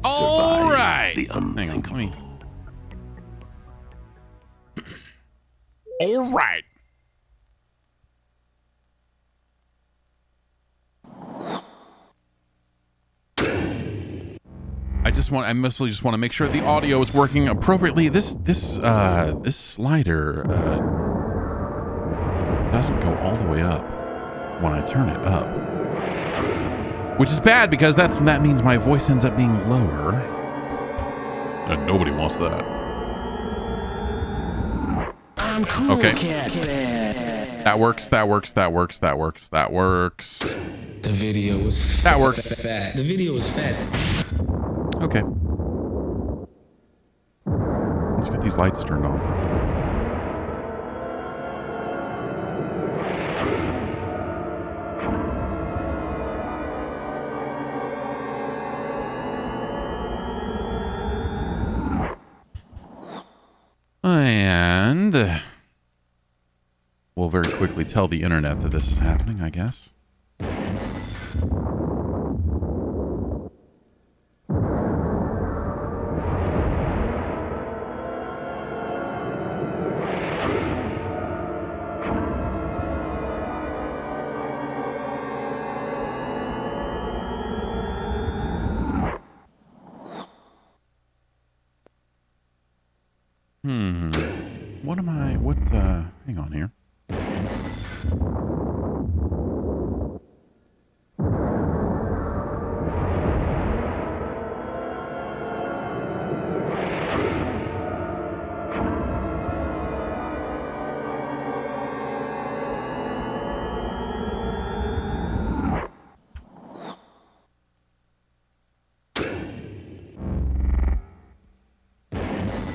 All right. The unthinkable. All right. I mostly just want to make sure the audio is working appropriately. This slider doesn't go all the way up when I turn it up, which is bad because that means my voice ends up being lower, and nobody wants that. I'm cool, okay. That works. The video was that works. fat. The video was fat. Okay. Let's get these lights turned on. And we'll very quickly tell the internet that this is happening, I guess. Hang on here.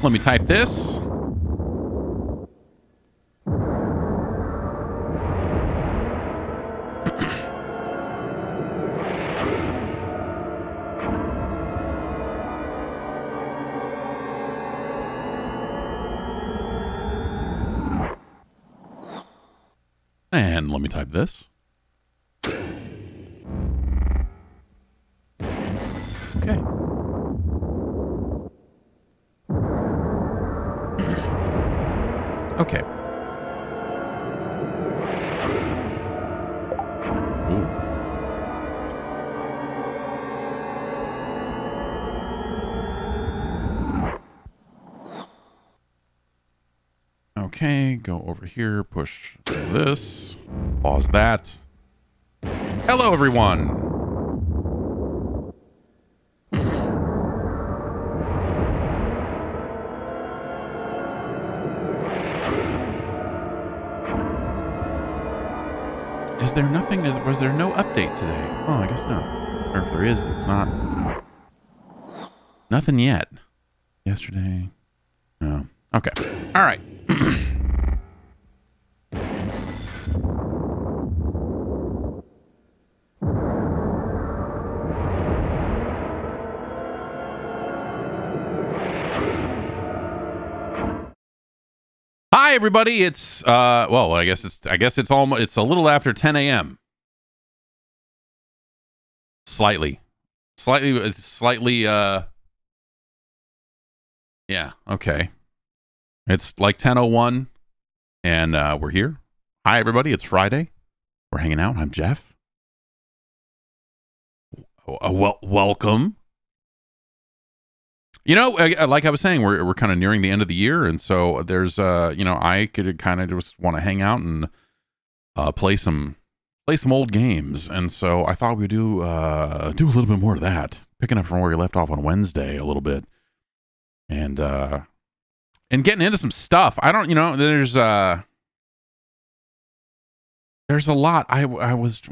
Let me type this. And let me type this. Okay. Okay. Ooh. Okay, go over here, push this, pause that. Hello, everyone. Is there nothing? Was there no update today? Oh, I guess not. Or if there is, it's not. Nothing yet. Yesterday. No. Okay. All right. Hi everybody, it's well, I guess it's almost, it's a little after 10 a.m. Slightly yeah, okay. It's like 10:01 and we're here. Hi everybody, it's Friday. We're hanging out. I'm Jeff. Welcome. You know, like I was saying, we're kind of nearing the end of the year, and so there's you know, I could kind of just want to hang out and play some old games, and so I thought we'd do a little bit more of that, picking up from where we left off on Wednesday a little bit, and getting into some stuff. I don't, you know, there's a lot. I was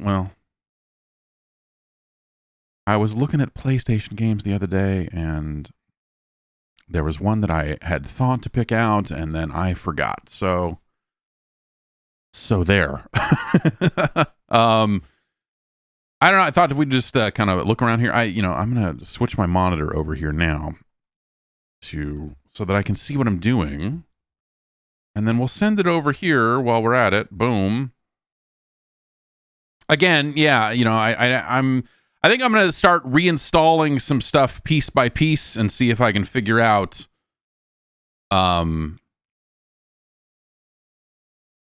looking at PlayStation games the other day, and there was one that I had thought to pick out, and then I forgot. So there. I don't know. I thought if we just kind of look around here. I'm gonna switch my monitor over here now so that I can see what I'm doing, and then we'll send it over here while we're at it. Boom. Again, yeah. You know, I think I'm going to start reinstalling some stuff piece by piece and see if I can figure out,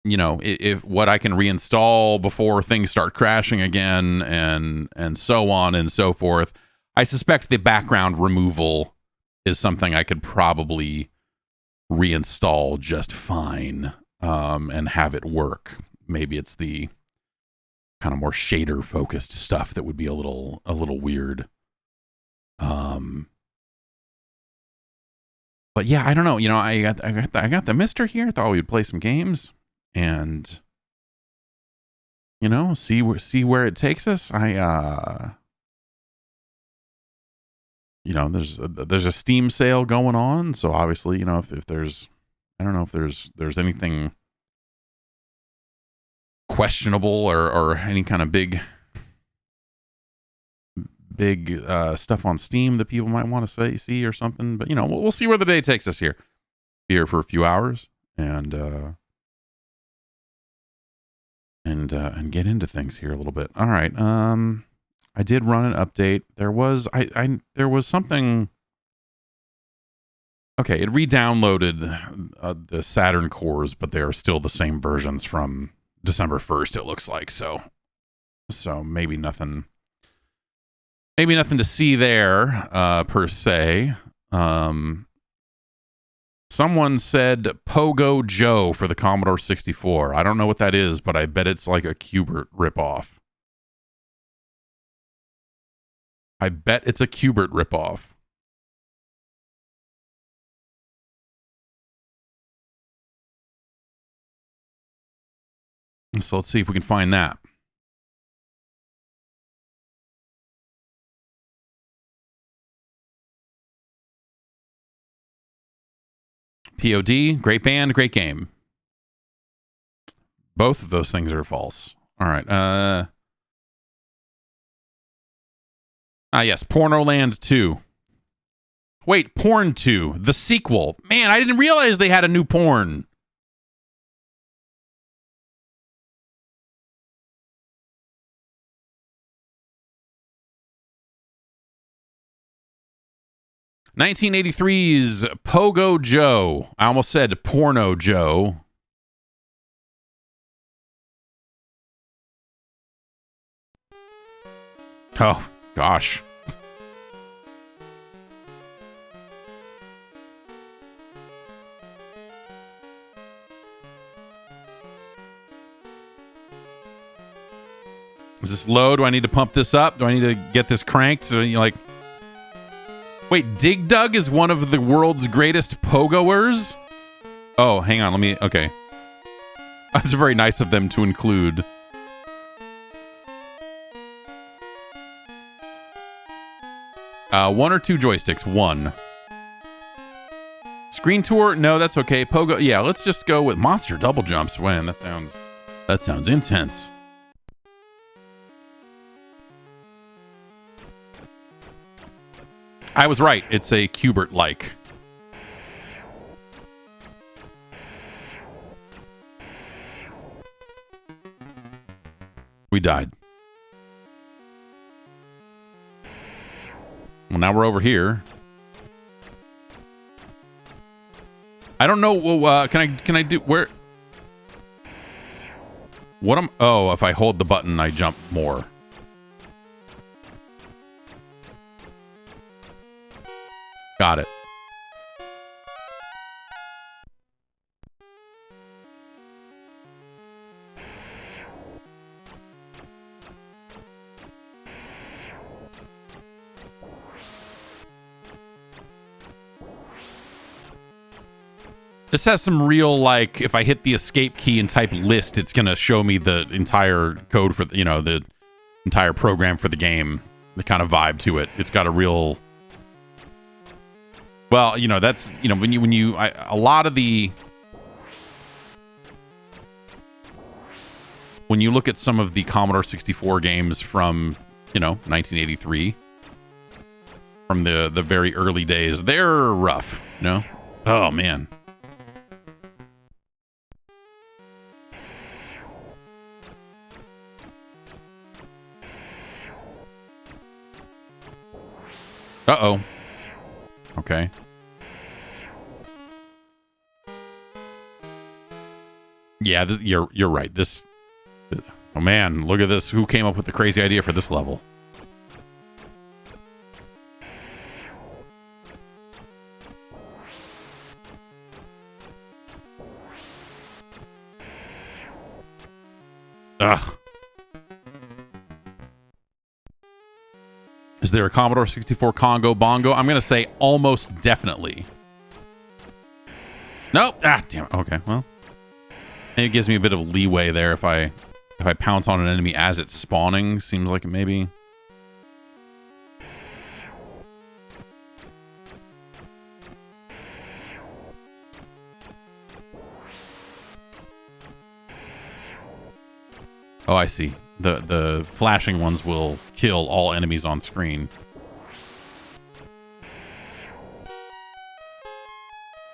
if what I can reinstall before things start crashing again, and so on and so forth. I suspect the background removal is something I could probably reinstall just fine, and have it work. Maybe it's the kind of more shader focused stuff that would be a little weird. But yeah, I don't know. I got the Mister here. I thought we'd play some games and see where it takes us. There's a Steam sale going on, so obviously, if there's, I don't know if there's anything questionable or any kind of big stuff on Steam that people might want to see or something. But we'll see where the day takes us here. Be here for a few hours and get into things here a little bit. All right. I did run an update. There was there was something. Okay, it re-downloaded the Saturn cores, but they are still the same versions from December 1st. It looks like so maybe nothing. Maybe nothing to see there, per se. Someone said Pogo Joe for the Commodore 64. I don't know what that is, but I bet it's like a Qbert ripoff. I bet it's a Qbert ripoff. So let's see if we can find that. POD, great band, great game. Both of those things are false. All right. Yes, Pornoland 2. Wait, Porn 2, the sequel. Man, I didn't realize they had a new porn. (1983's) Pogo Joe. I almost said Porno Joe. Oh, gosh. Is this low? Do I need to pump this up? Do I need to get this cranked? So wait, Dig Dug is one of the world's greatest pogoers? Oh, hang on. Okay. That's very nice of them to include. One or two joysticks? One. Screen tour? No, that's okay. Pogo. Yeah, let's just go with monster double jumps. Man, that sounds intense. I was right. It's a Qbert-like. We died. Well, now we're over here. I don't know. Well, can I do where? What am? Oh, if I hold the button, I jump more. Got it. This has some real, like, if I hit the escape key and type list, it's going to show me the entire code for, the entire program for the game. The kind of vibe to it. It's got a real... Well, that's, a lot of the... When you look at some of the Commodore 64 games from, 1983, from the very early days, they're rough, Oh, man. Uh-oh. Okay. Yeah, you're right. This... Oh, man, look at this. Who came up with the crazy idea for this level? Ugh. Is there a Commodore 64 Congo Bongo? I'm going to say almost definitely. Nope. Ah, damn it. Okay, well. It gives me a bit of leeway there if I pounce on an enemy as it's spawning. Seems like it maybe. Oh, I see. The flashing ones will kill all enemies on screen.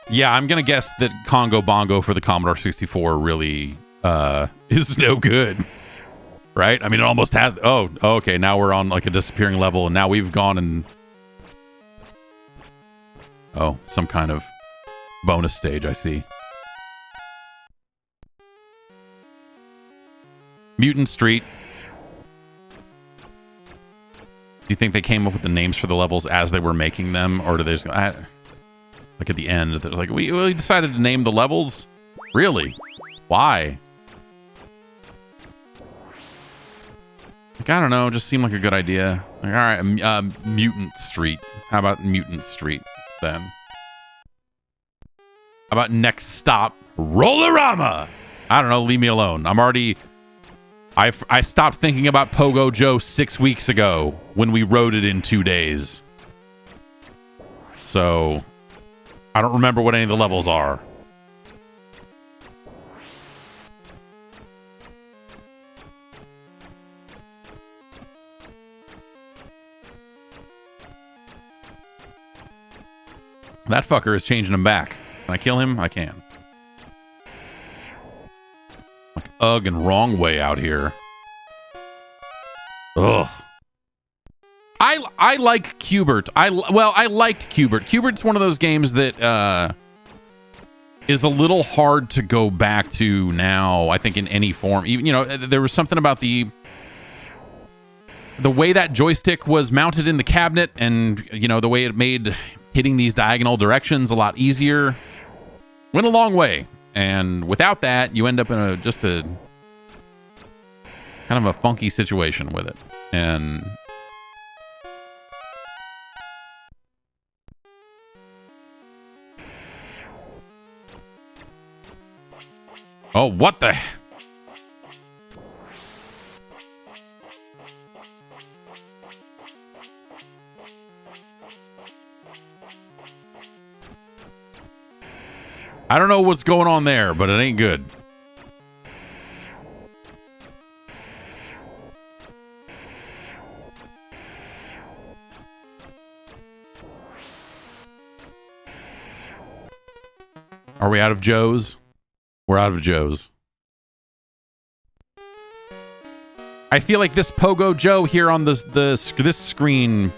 Yeah, I'm gonna guess that Congo Bongo for the Commodore 64 really is no good. Right? I mean, it almost had... Oh, okay. Now we're on like a disappearing level, and now we've gone and... Oh, some kind of bonus stage, I see. Mutant Street. Do you think they came up with the names for the levels as they were making them? Or do they just... like at the end, it was like, we decided to name the levels? Really? Why? Like, I don't know. Just seemed like a good idea. Like, all right, Mutant Street. How about Mutant Street then? How about next stop, Rollerama? I don't know. Leave me alone. I'm already... I stopped thinking about Pogo Joe 6 weeks ago when we rode it in 2 days. So, I don't remember what any of the levels are. That fucker is changing him back. Can I kill him? I can. Like, ugh, and wrong way out here. Ugh. I like Q*bert. I liked Q*bert. Q*bert's one of those games that is a little hard to go back to now, I think, in any form. Even, you know, there was something about the way that joystick was mounted in the cabinet, and, you know, the way it made hitting these diagonal directions a lot easier. Went a long way. And without that, you end up in just a kind of a funky situation with it. And oh, what the... I don't know what's going on there, but it ain't good. Are we out of Joe's? We're out of Joe's. I feel like this Pogo Joe here on this screen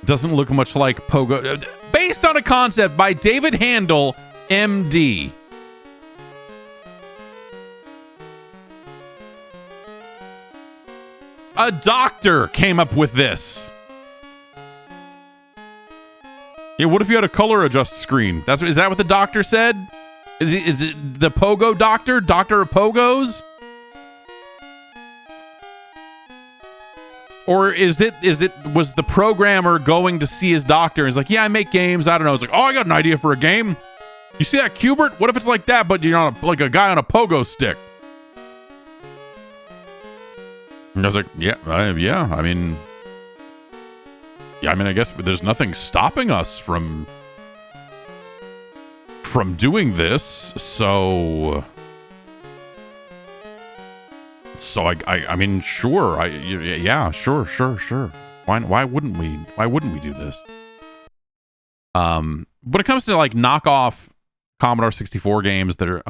doesn't look much like Pogo. Based on a concept by David Handel, MD. A doctor came up with this. Yeah, what if you had a color adjust screen? Is that what the doctor said? Is it the Pogo Doctor? Doctor of Pogos? Or was the programmer going to see his doctor and he's like, yeah, I make games. I don't know. It's like, oh, I got an idea for a game. You see that Q*bert? What if it's like that, but you're on like a guy on a pogo stick? And I was like, yeah, I mean, I guess there's nothing stopping us from doing this. So I mean, sure. Yeah, sure. Why wouldn't we? Why wouldn't we do this? When it comes to like knockoff Commodore 64 games that are,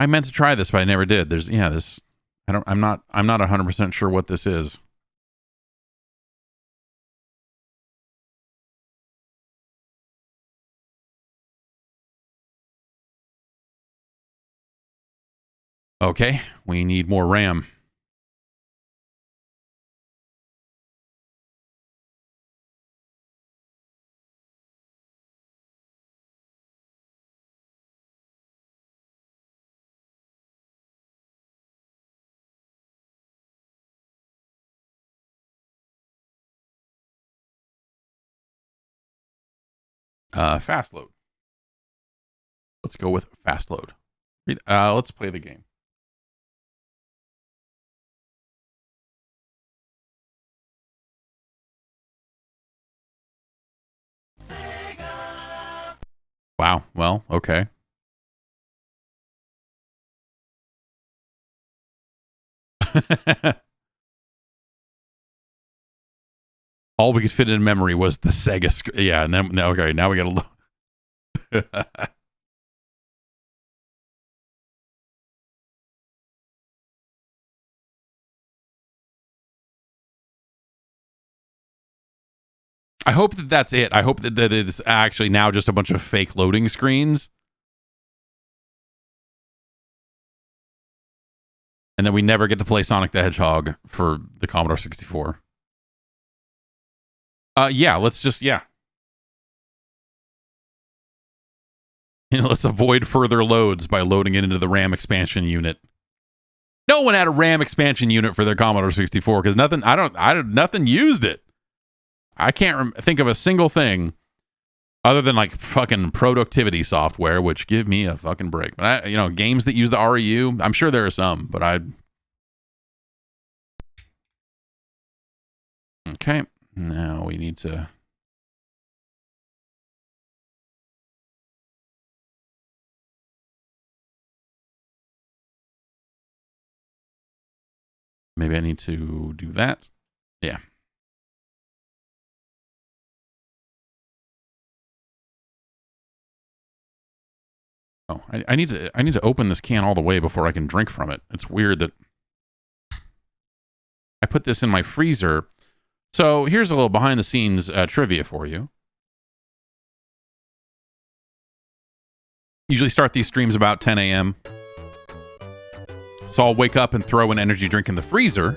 I meant to try this, but I never did. I'm not 100% sure what this is. Okay, we need more RAM. Fast load. Let's go with fast load. Let's play the game. Wow. Well, okay. All we could fit in memory was the Sega. Yeah, and then okay, now we got to look. I hope that that's it. I hope that it's actually now just a bunch of fake loading screens. And then we never get to play Sonic the Hedgehog for the Commodore 64. Yeah, let's just, yeah. You know, let's avoid further loads by loading it into the RAM expansion unit. No one had a RAM expansion unit for their Commodore 64 because nothing used it. I can't think of a single thing other than like fucking productivity software, which give me a fucking break. But games that use the REU, I'm sure there are some, but okay. Now we need to. Maybe I need to do that. Yeah. Oh, I need to open this can all the way before I can drink from it. It's weird that I put this in my freezer. So here's a little behind the scenes trivia for you. Usually start these streams about 10 a.m. So I'll wake up and throw an energy drink in the freezer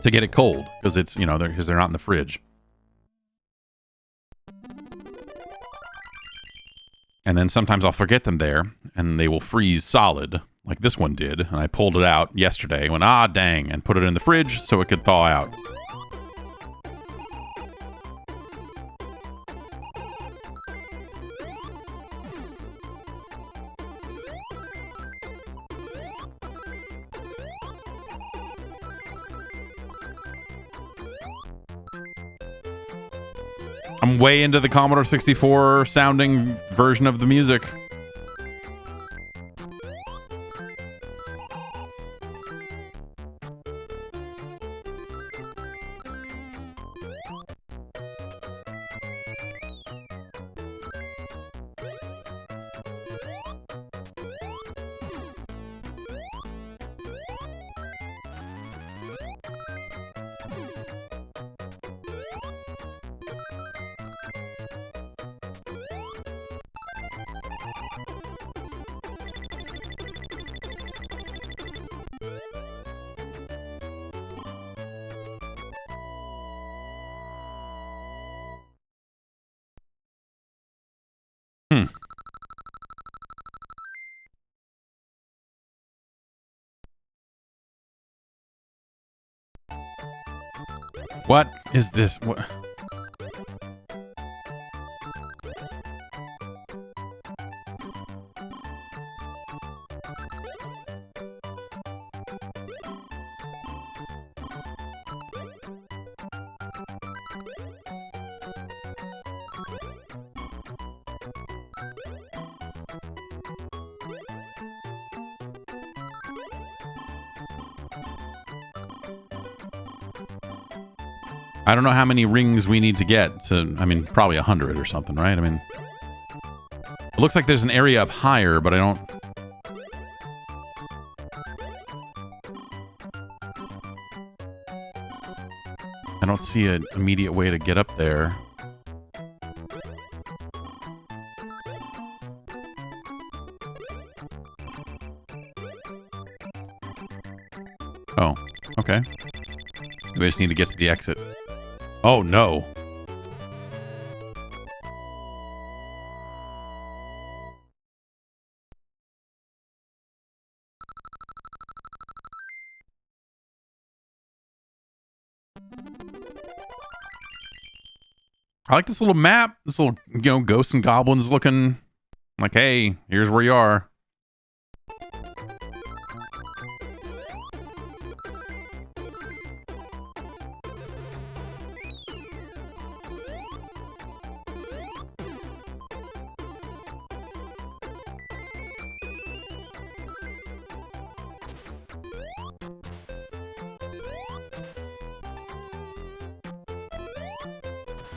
to get it cold because it's, because they're not in the fridge. And then sometimes I'll forget them there and they will freeze solid like this one did. And I pulled it out yesterday, went, dang, and put it in the fridge so it could thaw out. I'm way into the Commodore 64 sounding version of the music. What is this? What? I don't know how many rings we need to get to, probably 100 or something, right? It looks like there's an area up higher, but I don't see an immediate way to get up there. Okay. We just need to get to the exit. Oh, no. I like this little map. This little, ghosts and goblins looking like, hey, here's where you are.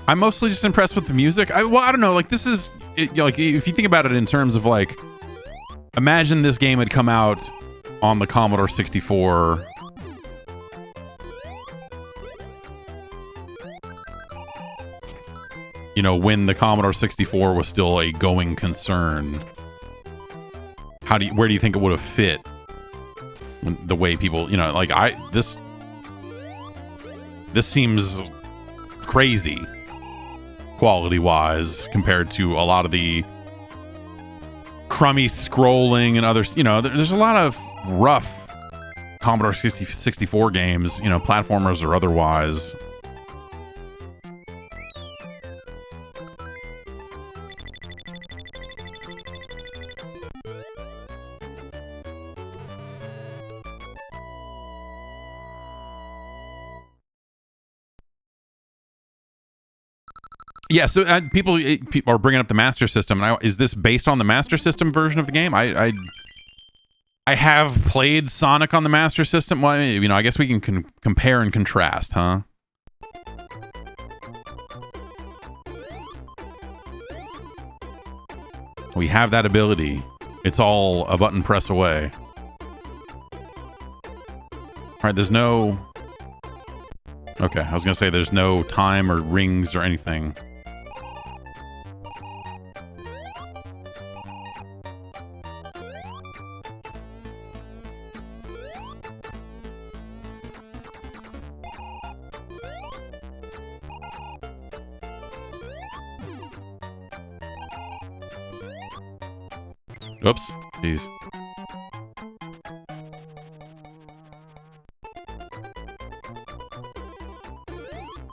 I'm mostly just impressed with the music. I don't know. Like, this is, like, if you think about it in terms of, like, imagine this game had come out on the Commodore 64. When the Commodore 64 was still a going concern. Where do you think it would have fit? The way people, like, this seems crazy quality wise compared to a lot of the crummy scrolling and others. There's a lot of rough Commodore 64 games, platformers or otherwise. Yeah, so people are bringing up the Master System. Is this based on the Master System version of the game? I have played Sonic on the Master System. Well, I guess we can compare and contrast, huh? We have that ability. It's all a button press away. All right, there's no... Okay, I was going to say there's no time or rings or anything. Oops. Jeez.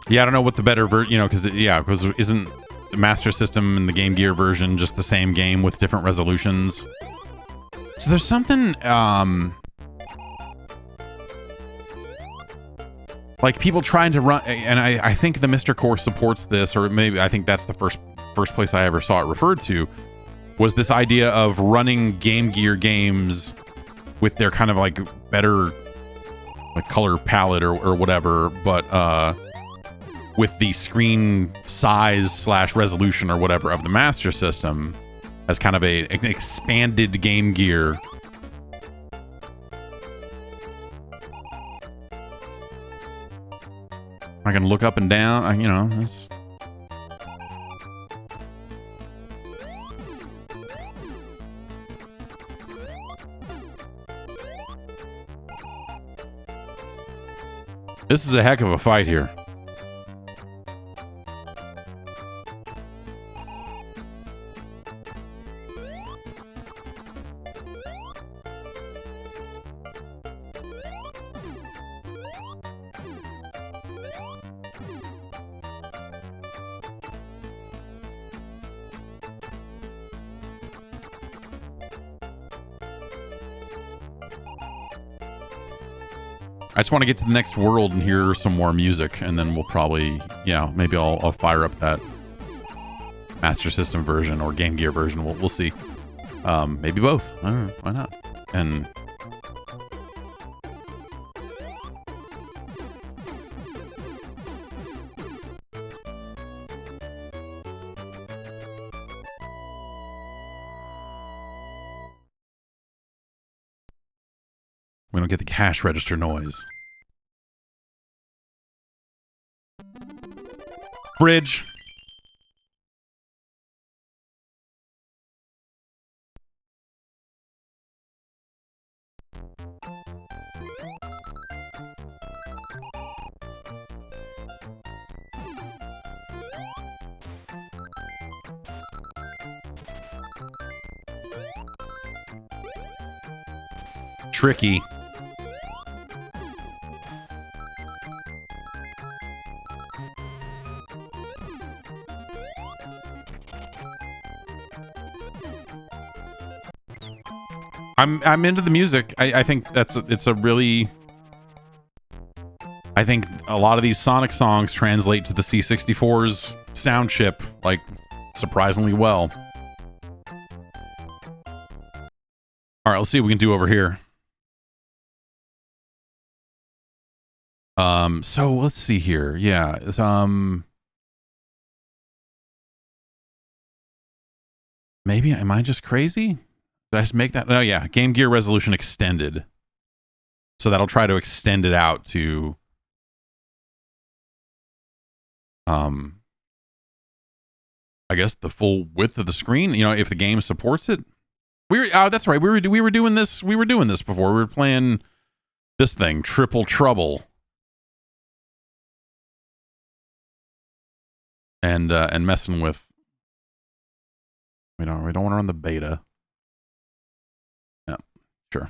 Yeah, I don't know what the better version, because isn't the Master System and the Game Gear version just the same game with different resolutions? So there's something, like people trying to run, and I think the Mr. Core supports this, or maybe I think that's the first place I ever saw it referred to, was this idea of running Game Gear games with their kind of like better like color palette or whatever, but with the screen size / resolution or whatever of the Master System as kind of an expanded Game Gear. I can look up and down, it's... This is a heck of a fight here. I just want to get to the next world and hear some more music, and then we'll probably, maybe I'll fire up that Master System version or Game Gear version. We'll see. Maybe both. I don't know. Why not? And we don't get the cash register noise. Bridge. tricky. I'm into the music. I think it's a really. I think a lot of these Sonic songs translate to the C64's sound chip like surprisingly well. All right, let's see what we can do over here. So let's see here. Yeah, maybe am I just crazy? Did I just make that? Oh yeah, Game Gear resolution extended. So that'll try to extend it out to I guess the full width of the screen, you know, if the game supports it. That's right. We were doing this before. We were playing this thing, Triple Trouble. And messing with we don't want to run the beta. Yeah, sure.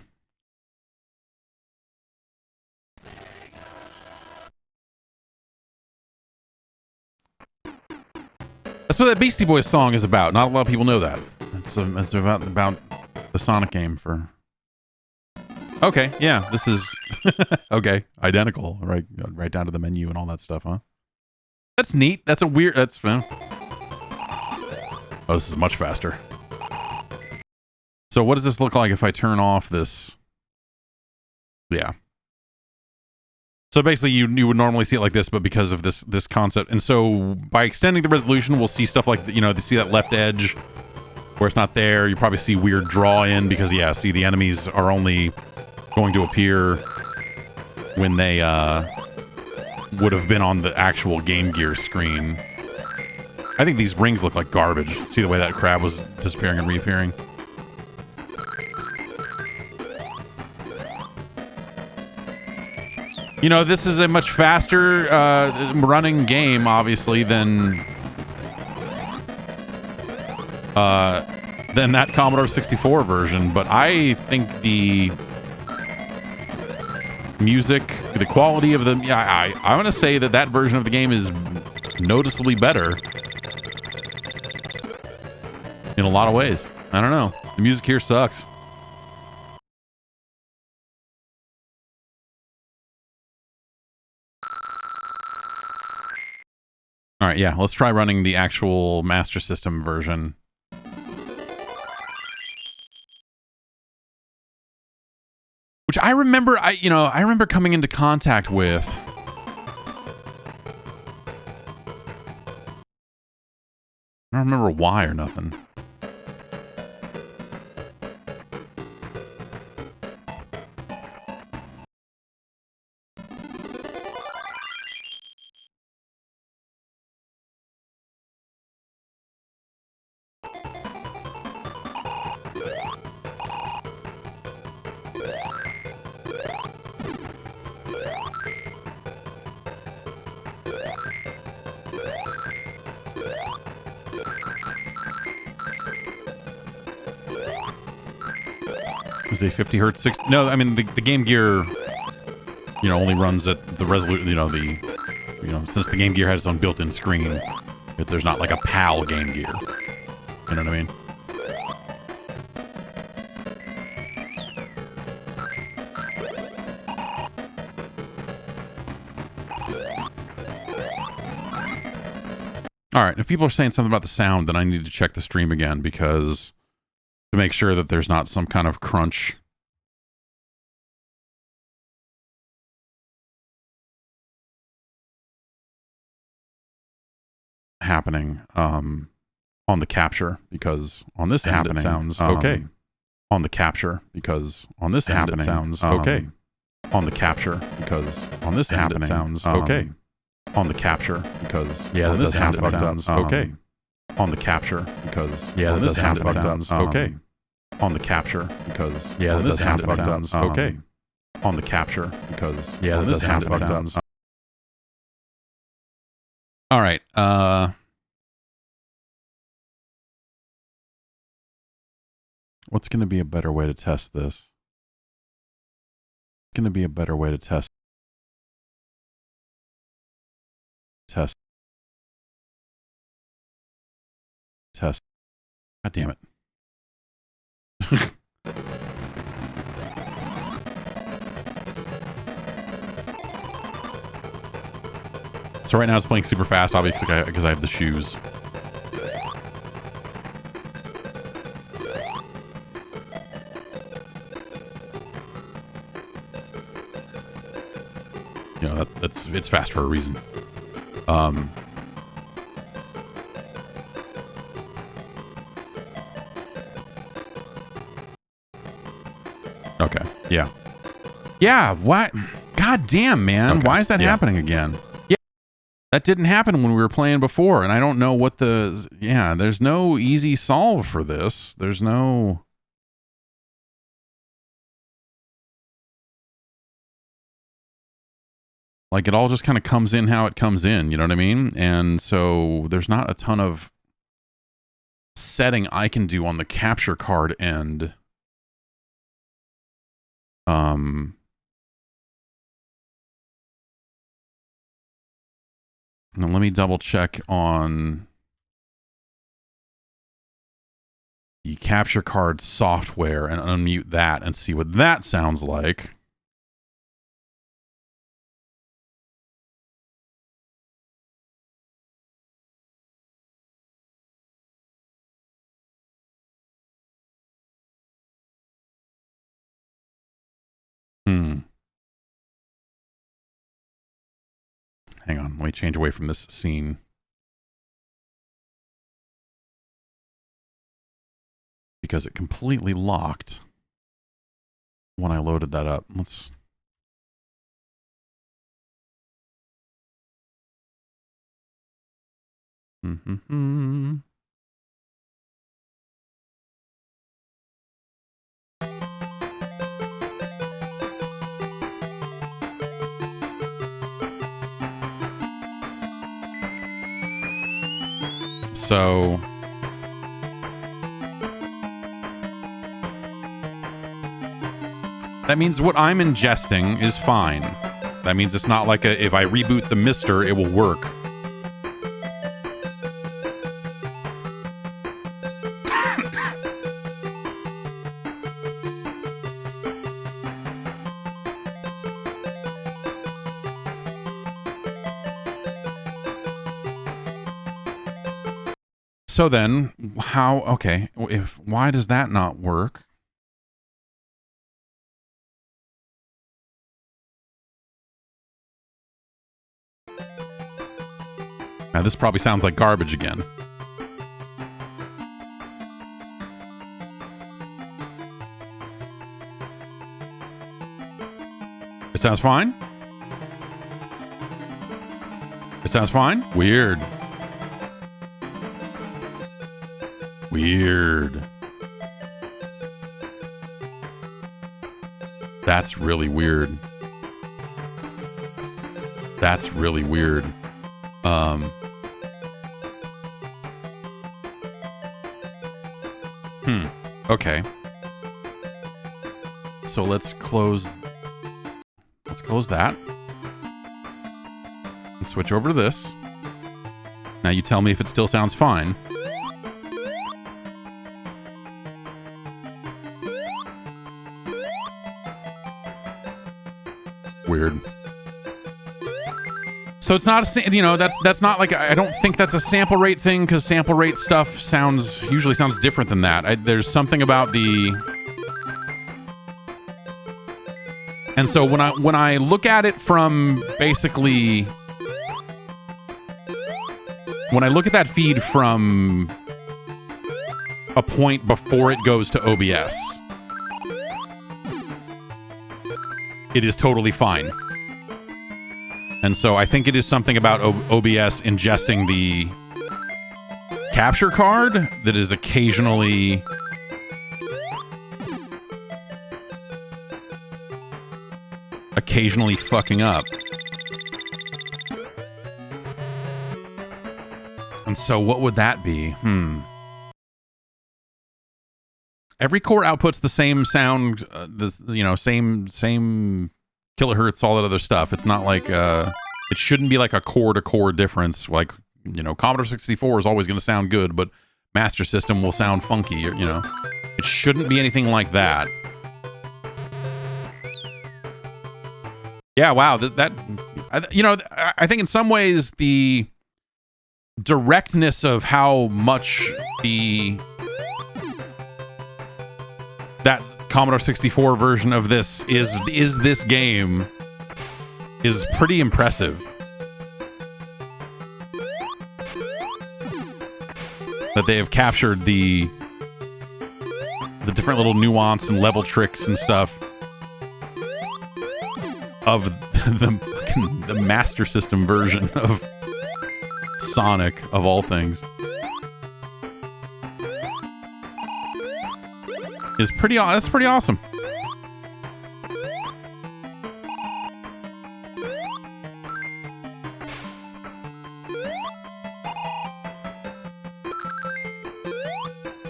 That's what that Beastie Boys song is about. Not a lot of people know that. It's about the Sonic game for. Okay, yeah, this is okay. Identical, right down to the menu and all that stuff, huh? That's neat. That's a weird. That's. Oh, this is much faster. So, what does this look like if I turn off this? Yeah. So basically, you would normally see it like this, but because of this concept, and so by extending the resolution, we'll see stuff like see that left edge where it's not there. You probably see weird draw in because see the enemies are only going to appear when they would have been on the actual Game Gear screen. I think these rings look like garbage. See the way that crab was disappearing and reappearing. You know, this is a much faster running game, obviously, than that Commodore 64 version. But I think the music, the quality of the... I want to say that version of the game is noticeably better in a lot of ways. I don't know. The music here sucks. All right, yeah, let's try running the actual Master System version. Which I remember, I remember coming into contact with. I don't remember why or nothing. Was a 50 hertz? No, I mean the Game Gear, only runs at the resolution. Since the Game Gear had its own built-in screen, there's not like a PAL Game Gear. You know what I mean? All right. If people are saying something about the sound, then I need to check the stream again because. To make sure that there's not some kind of crunch. Happening on the capture because on this end it sounds okay. On the capture because on this end it sounds okay. On the capture because on this end it sounds okay. On the capture because this end it sounds okay. On the capture because this end it sounds okay. On the capture because this sound effect sounds okay. On the capture because this sound effect sounds. All right. What's going to be a better way to test this? going to be a better way to test. God damn it. So right now it's playing super fast, obviously, because I have the shoes. You know, it's fast for a reason. Okay. Yeah. Yeah. What? God damn, man. Okay. Why is that happening again? Yeah. That didn't happen when we were playing before, and I don't know what the... Yeah, there's no easy solve for this. There's no... Like, it all just kind of comes in how it comes in, you know what I mean? And so there's not a ton of setting I can do on the capture card end. Now let me double check on the capture card software and unmute that and see what that sounds like. Hang on, let me change away from this scene. Because it completely locked when I loaded that up. Let's... So... that means what I'm ingesting is fine. That means it's not like if I reboot the Mister, it will work. So then, how... Okay, why does that not work? Now, this probably sounds like garbage again. It sounds fine? It sounds fine? Weird. Weird. That's really weird. That's really weird. Okay. So let's close that. And switch over to this. Now you tell me if it still sounds fine. Weird. So it's not a, you know, that's not like, I don't think that's a sample rate thing, because sample rate stuff usually sounds different than that. There's something about the... And so when I look at it from basically... When I look at that feed from a point before it goes to OBS, it is totally fine. And so I think it is something about OBS ingesting the capture card that is occasionally fucking up. And so what would that be? Every core outputs the same sound, same kilohertz, all that other stuff. It's not like it shouldn't be like a core to core difference. Like, Commodore 64 is always going to sound good, but Master System will sound funky. It shouldn't be anything like that. Yeah, wow. I think in some ways the directness of how much that Commodore 64 version of this is this game is pretty impressive. That they have captured the different little nuance and level tricks and stuff of the Master System version of Sonic, of all things. That's pretty awesome.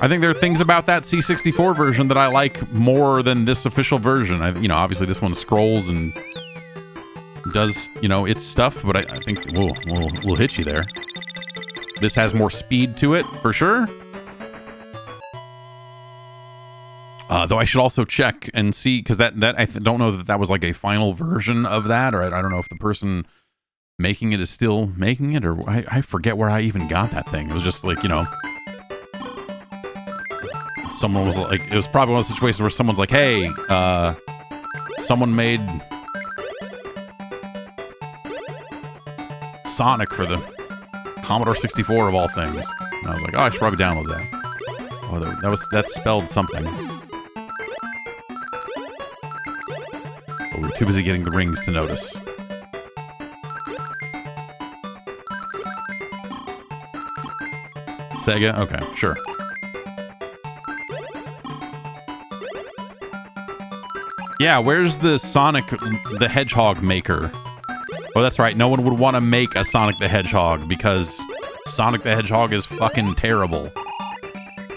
I think there are things about that C64 version that I like more than this official version. Obviously this one scrolls and does, its stuff, but I think we'll hit you there. This has more speed to it, for sure. Though I should also check and see, because that I don't know that was like a final version of that, or I don't know if the person making it is still making it, or I forget where I even got that thing. It was just like, someone was like, it was probably one of those situations where someone's like, hey, someone made Sonic for the Commodore 64 of all things. And I was like, oh, I should probably download that. Oh, that's spelled something. But we were too busy getting the rings to notice. Sega? Okay, sure. Yeah, where's the Sonic the Hedgehog maker? Oh, that's right. No one would want to make a Sonic the Hedgehog because Sonic the Hedgehog is fucking terrible.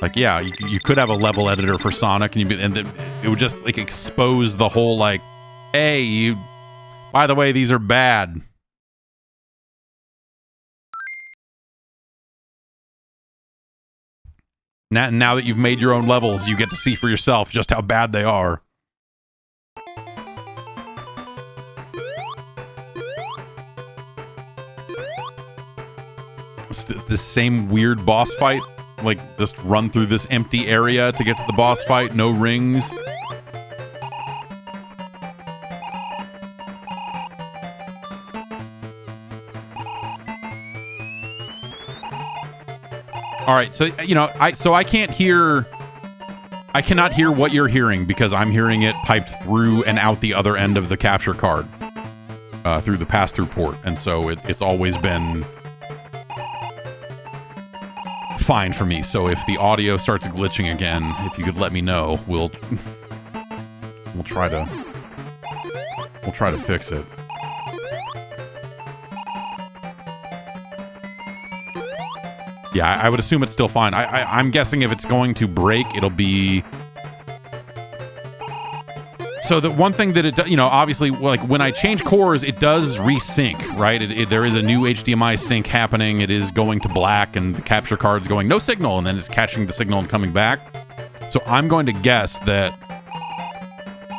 Like, yeah, you could have a level editor for Sonic, and it would just like expose the whole like, hey, by the way, these are bad. Now that you've made your own levels, you get to see for yourself just how bad they are. This same weird boss fight, like just run through this empty area to get to the boss fight, no rings. All right, so I cannot hear what you're hearing because I'm hearing it piped through and out the other end of the capture card through the pass-through port, and so it's always been fine for me. So if the audio starts glitching again, if you could let me know, we'll try to fix it. Yeah, I would assume it's still fine. I'm guessing if it's going to break, it'll be... So the one thing that it does, obviously, like when I change cores, it does resync, right? There is a new HDMI sync happening. It is going to black, and the capture card's going no signal, and then it's catching the signal and coming back. So I'm going to guess that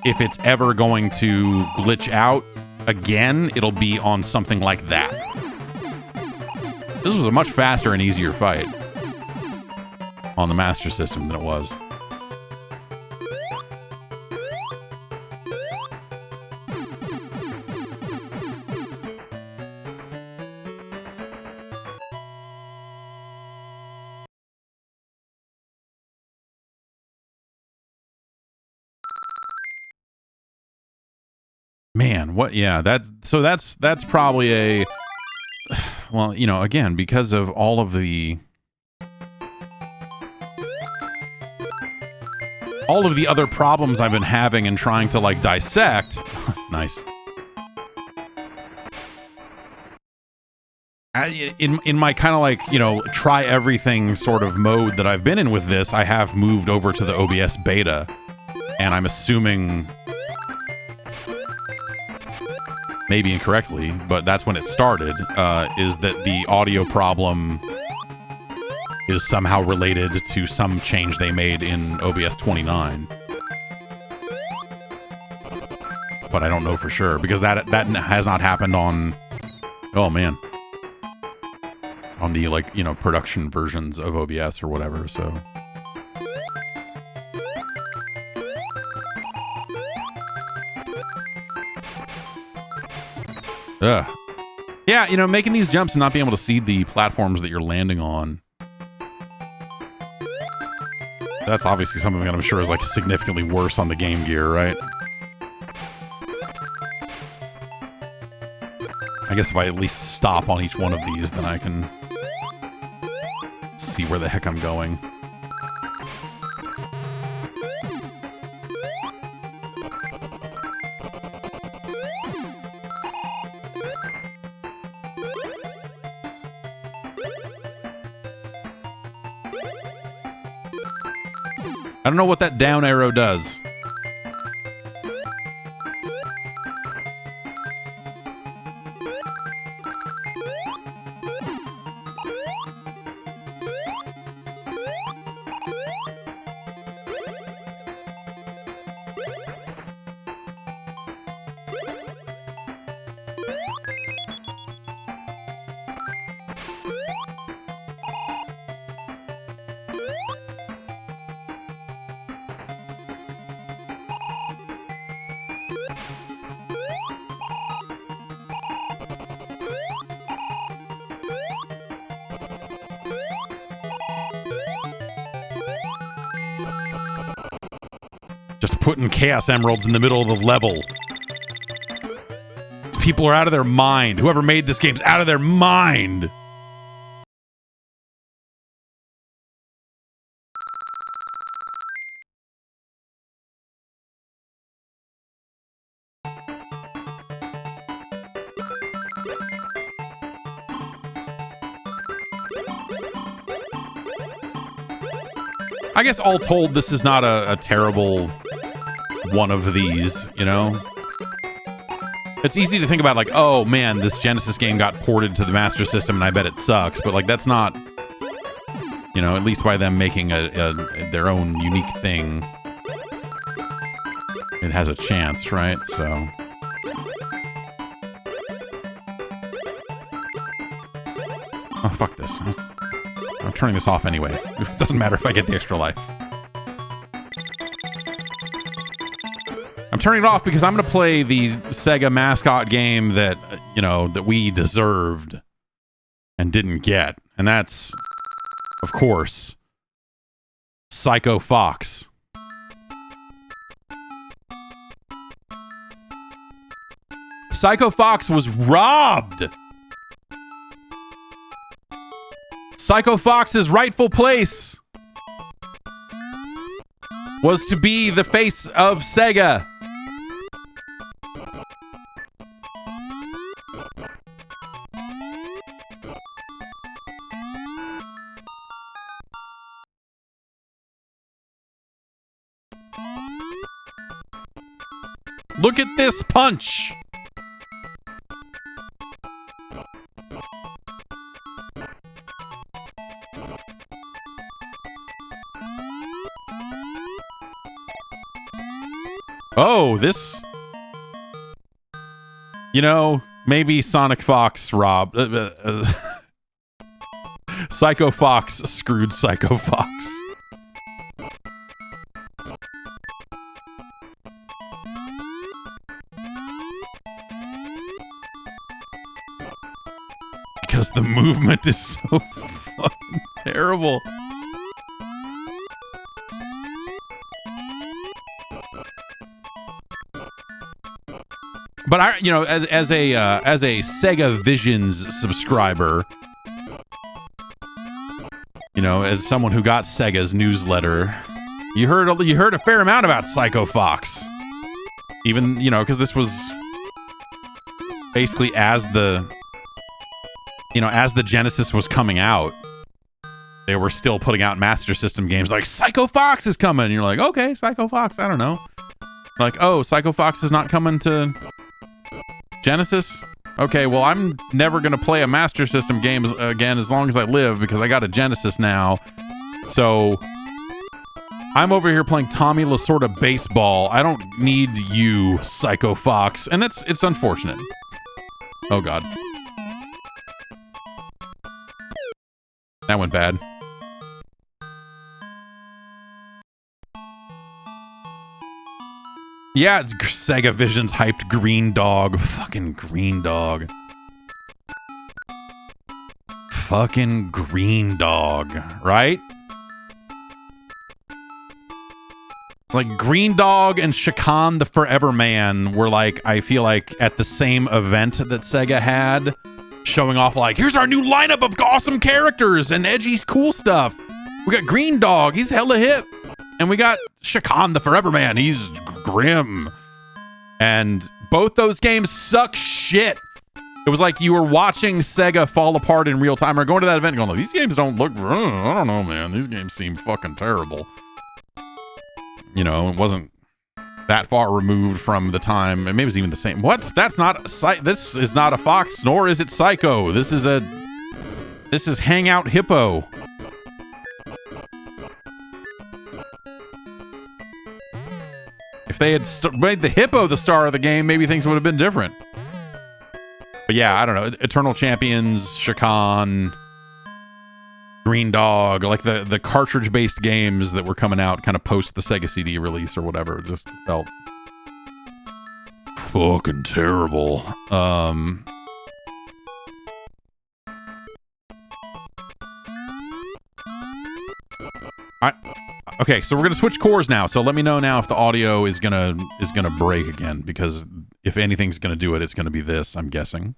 if it's ever going to glitch out again, it'll be on something like that. This was a much faster and easier fight on the Master System than it was. Man, what? Yeah, that's probably a... Well, again, because of all of the other problems I've been having and trying to like dissect. Nice. In my kind of like, try everything sort of mode that I've been in with this, I have moved over to the OBS beta, and I'm assuming maybe incorrectly, but that's when it started, is that the audio problem is somehow related to some change they made in OBS 29. But I don't know for sure, because that has not happened on, oh man, on the, like, you know, production versions of OBS or whatever, so. Ugh. Yeah, you know, making these jumps and not being able to see the platforms that you're landing on. That's obviously something that I'm sure is, like, significantly worse on the Game Gear, right? I guess if I at least stop on each one of these, then I can see where the heck I'm going. I don't know what that down arrow does. Just putting Chaos Emeralds in the middle of the level. People are out of their mind. Whoever made this game's out of their mind. I guess all told, this is not a terrible one of these, you know? It's easy to think about, like, oh man, this Genesis game got ported to the Master System and I bet it sucks, but, like, that's not, you know, at least by them making their own unique thing, it has a chance, right? So oh, fuck this. I'm turning this off anyway. It doesn't matter if I get the extra life. I'm turning it off because I'm going to play the Sega mascot game that, you know, that we deserved and didn't get. And that's, of course, Psycho Fox. Psycho Fox was robbed. Psycho Fox's rightful place was to be the face of Sega. Look at this punch. Oh, this, you know, maybe Sonic Fox robbed. Psycho Fox screwed Psycho Fox. Because the movement is so fucking terrible. But I, you know, as a Sega Visions subscriber, you know, as someone who got Sega's newsletter, you heard a fair amount about Psycho Fox. Even, you know, because this was basically as the Genesis was coming out, they were still putting out Master System games like Psycho Fox is coming. And you're like, okay, Psycho Fox, I don't know. Like, oh, Psycho Fox is not coming to Genesis? Okay, well, I'm never going to play a Master System game again as long as I live because I got a Genesis now. So I'm over here playing Tommy Lasorda baseball. I don't need you, Psycho Fox. And it's unfortunate. Oh, God. That went bad. Yeah, it's Sega Vision's hyped Green Dog. Fucking Green Dog. Fucking Green Dog, right? Like Green Dog and Shakan the Forever Man were like, I feel like at the same event that Sega had, showing off like, here's our new lineup of awesome characters and edgy cool stuff. We got Green Dog, he's hella hip. And we got Shakan the Forever Man, he's grim. And both those games suck shit. It was like you were watching Sega fall apart in real time or going to that event and going, these games don't look, I don't know, man. These games seem fucking terrible. You know, it wasn't that far removed from the time, and maybe it was even the same. What? That's not this is not a Fox, nor is it Psycho. This is Hangout Hippo. If they had made the Hippo the star of the game, maybe things would have been different. But yeah, I don't know. Eternal Champions, Shakan, Green Dog, like the cartridge-based games that were coming out kind of post the Sega CD release or whatever, just felt fucking terrible. Okay, so we're gonna switch cores now. So let me know now if the audio is gonna break again, because if anything's gonna do it, it's gonna be this, I'm guessing.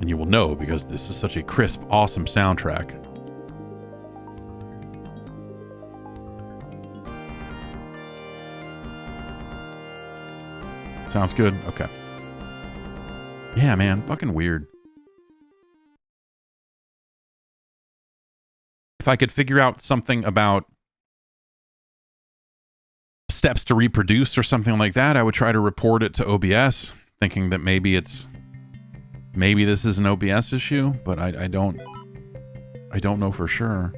And you will know because this is such a crisp, awesome soundtrack. Sounds good? Okay. Yeah, man. Fucking weird. If I could figure out something about steps to reproduce or something like that, I would try to report it to OBS, thinking that maybe this is an OBS issue, but I don't know for sure.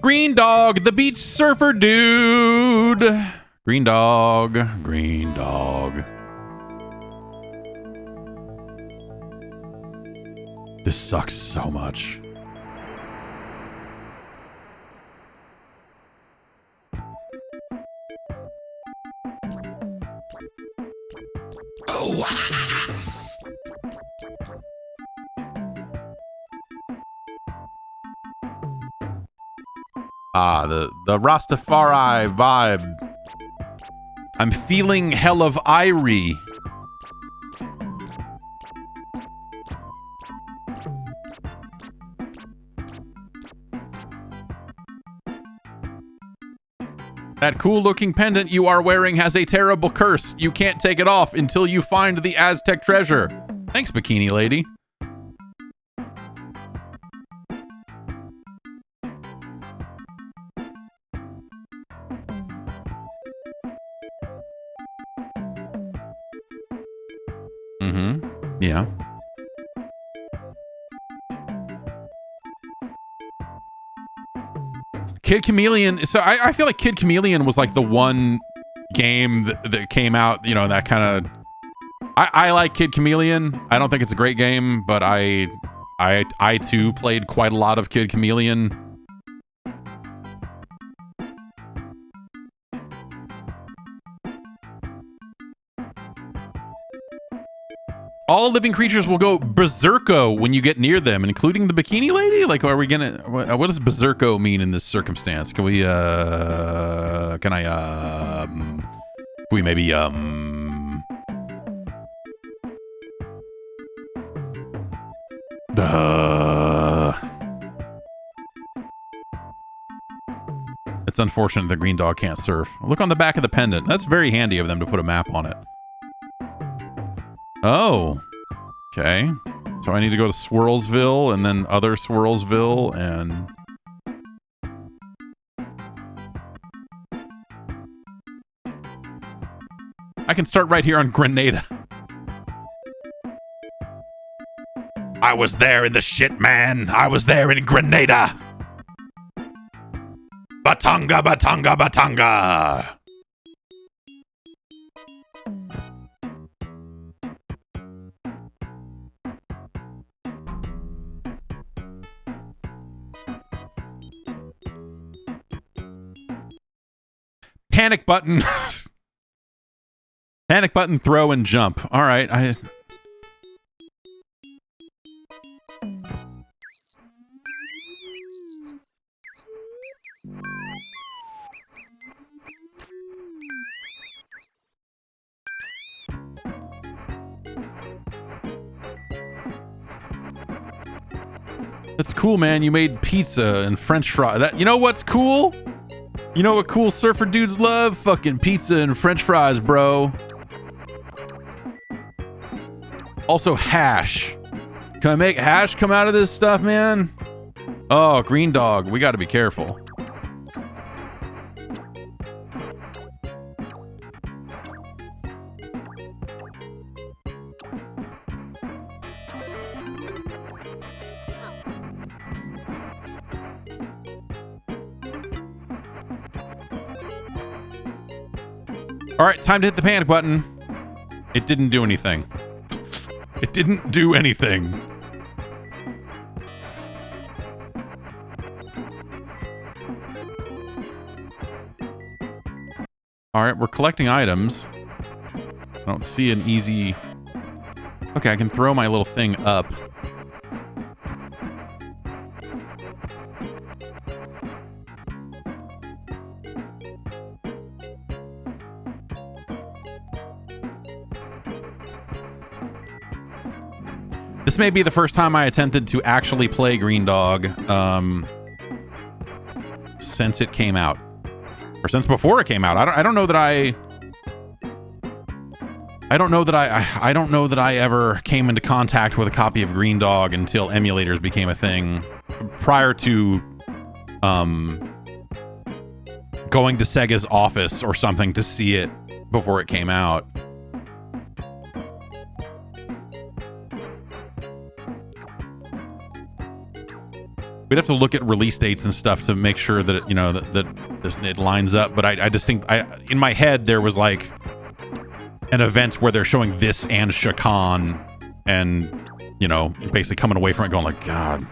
Green Dog, the beach surfer dude. Green Dog, Green Dog. This sucks so much. Ah, the Rastafari vibe. I'm feeling hell of Irie. That cool looking pendant you are wearing has a terrible curse. You can't take it off until you find the Aztec treasure. Thanks, Bikini Lady. Yeah. Kid Chameleon. So I feel like Kid Chameleon was like the one game that came out, you know, that kind of. I like Kid Chameleon. I don't think it's a great game, but I too played quite a lot of Kid Chameleon. All living creatures will go berserko when you get near them, including the Bikini Lady? Like, are we gonna... What does berserko mean in this circumstance? Can we, Can we maybe, It's unfortunate the Green Dog can't surf. Look on the back of the pendant. That's very handy of them to put a map on it. Oh. Okay. So I need to go to Swirlsville and then other Swirlsville and... I can start right here on Grenada. I was there in the shit, man. I was there in Grenada. Batanga, batanga, batanga. Panic button. Panic button, throw, and jump. All right. That's cool, man. You made pizza and French fries. You know what's cool? You know what cool surfer dudes love? Fucking pizza and French fries, bro. Also, hash. Can I make hash come out of this stuff, man? Oh, green dog. We got to be careful. All right, time to hit the panic button. It didn't do anything. It didn't do anything. All right, we're collecting items. I don't see an easy... Okay, I can throw my little thing up. This may be the first time I attempted to actually play Green Dog since it came out, or since before it came out. I don't know that I ever came into contact with a copy of Green Dog until emulators became a thing. Prior to going to Sega's office or something to see it before it came out. We'd have to look at release dates and stuff to make sure that it lines up. But in my head there was like an event where they're showing this and Shakan, and basically coming away from it going like, God.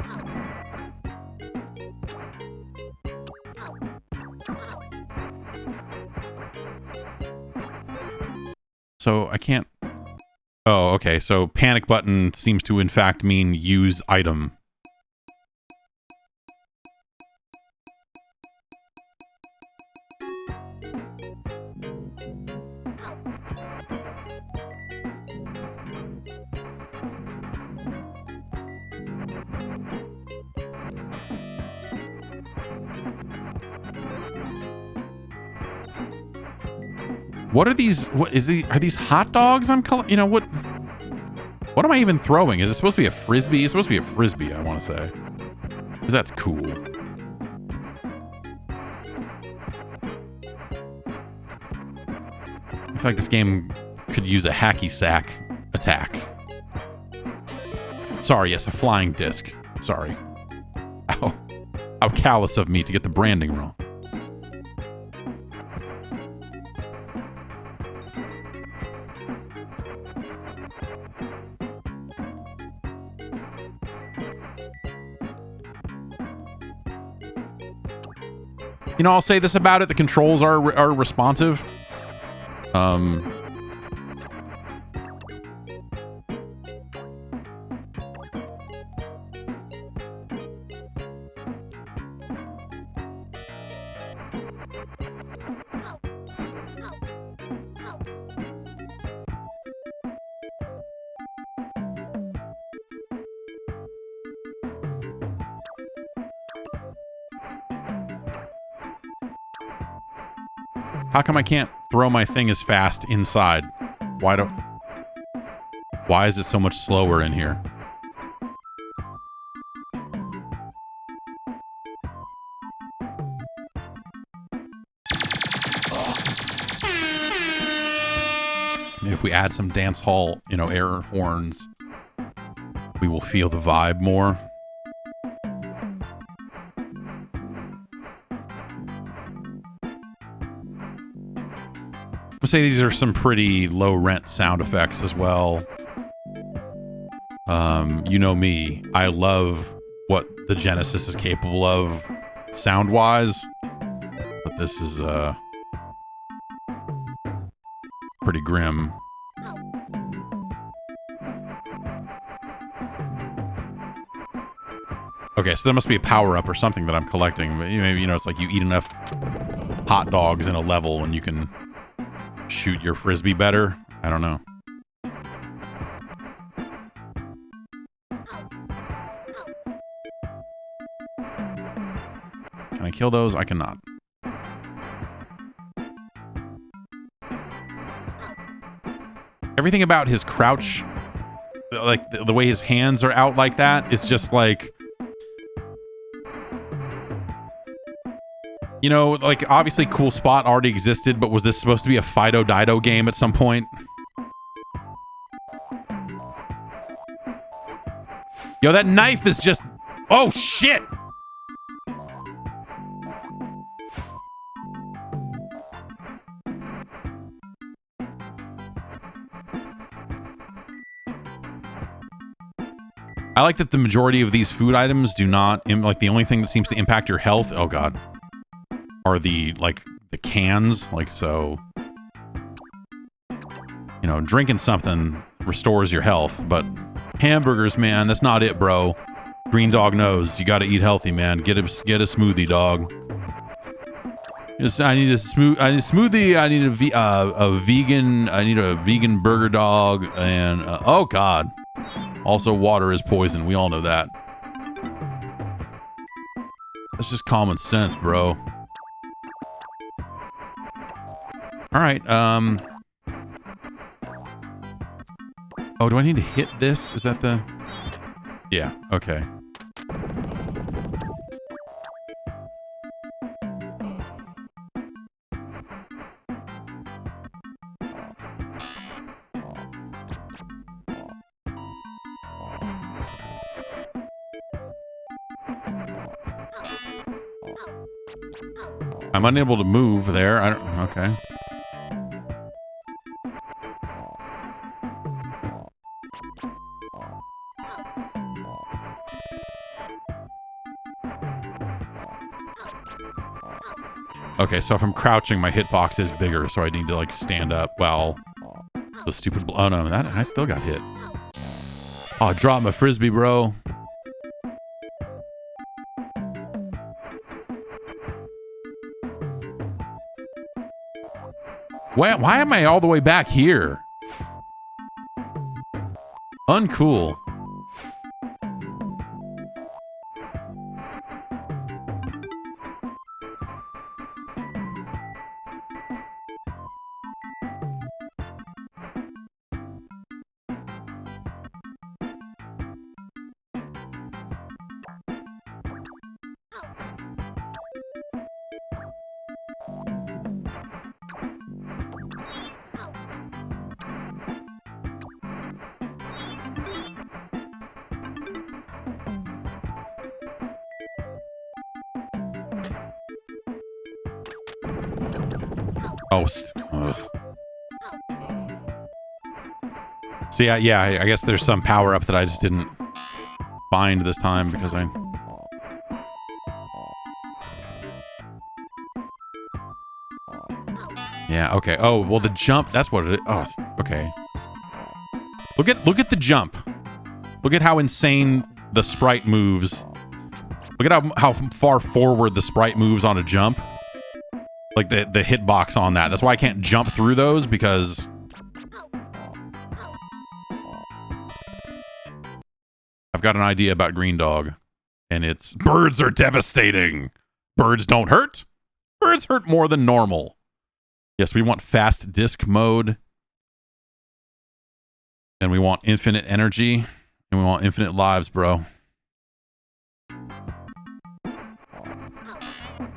So I can't. Oh, okay. So panic button seems to in fact mean use item. What are these? Are these hot dogs? What am I even throwing? Is it supposed to be a frisbee? It's supposed to be a frisbee, I want to say. Because that's cool. I feel like this game could use a hacky sack attack. Sorry, yes, a flying disc. Sorry. Ow. How callous of me to get the branding wrong. I'll say this about it. The controls are responsive. How come I can't throw my thing as fast inside? Why don't... Why is it so much slower in here? Maybe if we add some dance hall, air horns, we will feel the vibe more. I'll say these are some pretty low rent sound effects as well. You know me, I love what the Genesis is capable of sound wise, but this is pretty grim. Okay, so there must be a power-up or something that I'm collecting. Maybe, it's like you eat enough hot dogs in a level and you can shoot your frisbee better. I don't know. Can I kill those? I cannot. Everything about his crouch, like the way his hands are out like that, is just like... like, obviously Cool Spot already existed, but was this supposed to be a Fido Dido game at some point? Yo, that knife is just... Oh, shit! I like that the majority of these food items do not... Like, the only thing that seems to impact your health... Oh, God. Are the cans. Like, so... drinking something restores your health, but... Hamburgers, man, that's not it, bro. Green Dog knows. You gotta eat healthy, man. Get a smoothie, dog. I need a smoothie. I need a vegan... I need a vegan burger dog, and... oh, God. Also, water is poison. We all know that. That's just common sense, bro. All right. Oh, do I need to hit this? Is that the... Yeah, okay. I'm unable to move there. Okay. Okay, so if I'm crouching, my hitbox is bigger, so I need to, like, stand up while the stupid... Oh, no, I still got hit. Oh, I dropped my frisbee, bro. Why am I all the way back here? Uncool. Oh, see, yeah, I guess there's some power up that I just didn't find this time because I... Yeah, okay. Oh, well, the jump, that's what it is. Oh, okay. Look at the jump. Look at how insane the sprite moves. Look at how far forward the sprite moves on a jump. Like the hitbox on that. That's why I can't jump through those, because I've got an idea about Green Dog, and it's birds are devastating. Birds don't hurt. Birds hurt more than normal. Yes, we want fast disc mode. And we want infinite energy, and we want infinite lives, bro.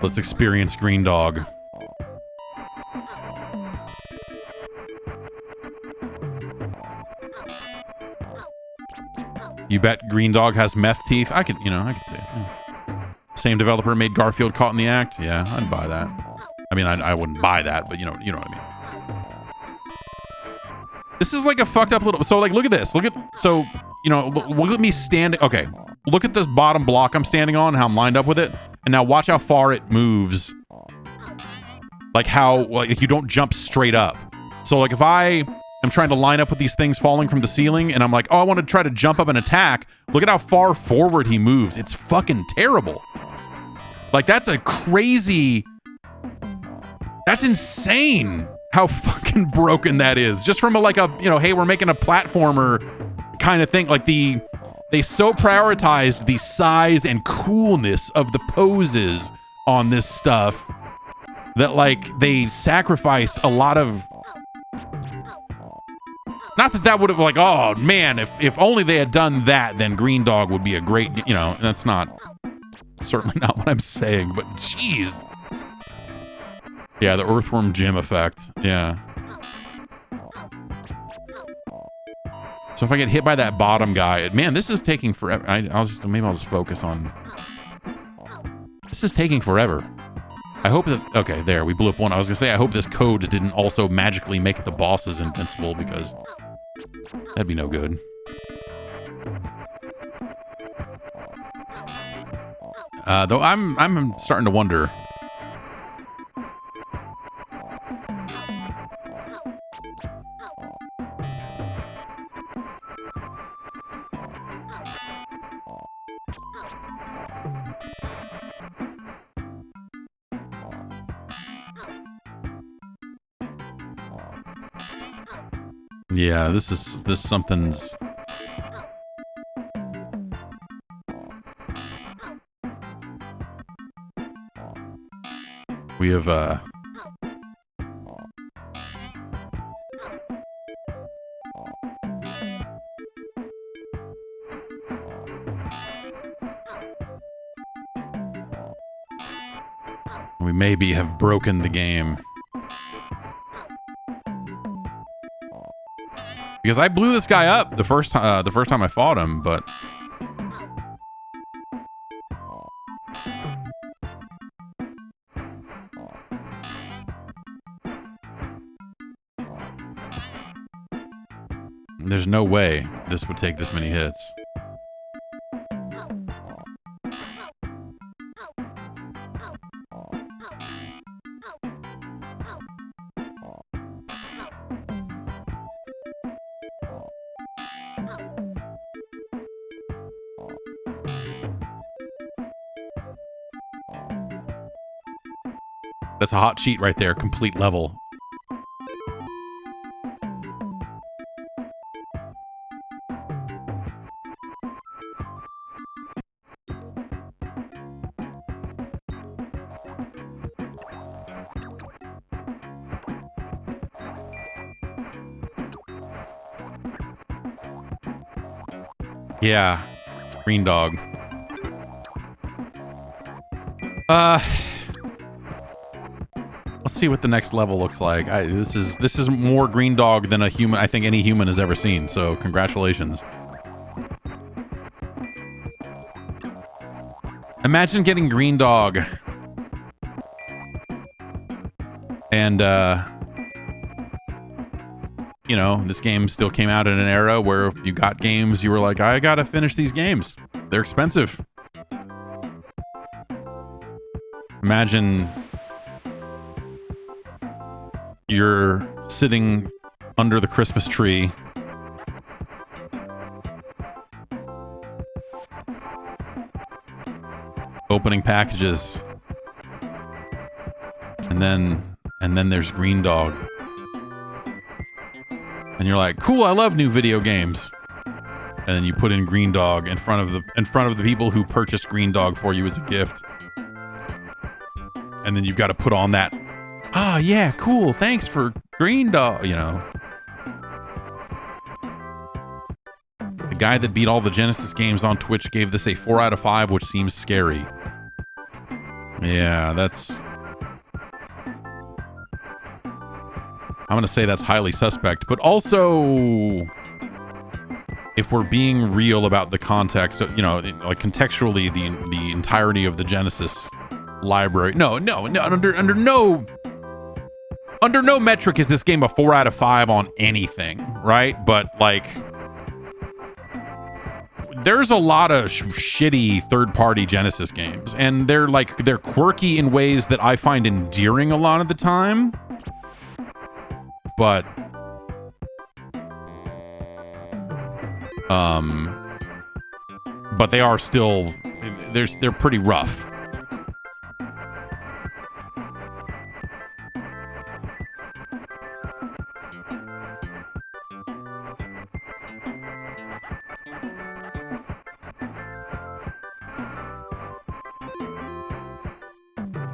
Let's experience Green Dog. You bet Green Dog has meth teeth? I could see it. Yeah. Same developer made Garfield Caught in the Act? Yeah, I'd buy that. I mean, I wouldn't buy that, but you know what I mean. This is like a fucked up little... So, like, look at this. Look at me standing... Okay, look at this bottom block I'm standing on, how I'm lined up with it. And now watch how far it moves. Like how... Like, you don't jump straight up. So, like, if I am trying to line up with these things falling from the ceiling, and I'm like, oh, I want to try to jump up and attack, look at how far forward he moves. It's fucking terrible. Like, that's a crazy... That's insane how fucking broken that is. Just from hey, we're making a platformer kind of thing. Like they so prioritized the size and coolness of the poses on this stuff that like they sacrifice a lot of... Not that would have like, oh man, if only they had done that, then Green Dog would be a great, that's certainly not what I'm saying, but jeez. Yeah, the Earthworm Jim effect. Yeah. So if I get hit by that bottom guy, man, this is taking forever. Maybe I'll just focus on... This is taking forever. I hope that... Okay, there, we blew up one. I was going to say, I hope this code didn't also magically make the bosses invincible, because that'd be no good. Though I'm starting to wonder... Yeah, this something's... We have, we maybe have broken the game. Because I blew this guy up the first time I fought him, but... There's no way this would take this many hits. That's a hot cheat right there, complete level. Yeah, Green Dog. Let's see what the next level looks like. This is more Green Dog than a human. I think any human has ever seen. So congratulations. Imagine getting Green Dog, and this game still came out in an era where you got games, you were like, I gotta finish these games. They're expensive. Imagine you're sitting under the Christmas tree, opening packages, and then there's Green Dog. And you're like, cool, I love new video games. And then you put in Green Dog in front of the people who purchased Green Dog for you as a gift. And then you've got to put on that, yeah, cool, thanks for Green Dog, guy that beat all the Genesis games on Twitch gave this a 4 out of 5, which seems scary. Yeah, that's... I'm going to say that's highly suspect, but also, if we're being real about the context, you know, like contextually, the entirety of the Genesis library. No, under no metric is this game a 4 out of 5 on anything, right? But like, there's a lot of shitty third-party Genesis games, and they're quirky in ways that I find endearing a lot of the time. But they are still they're pretty rough.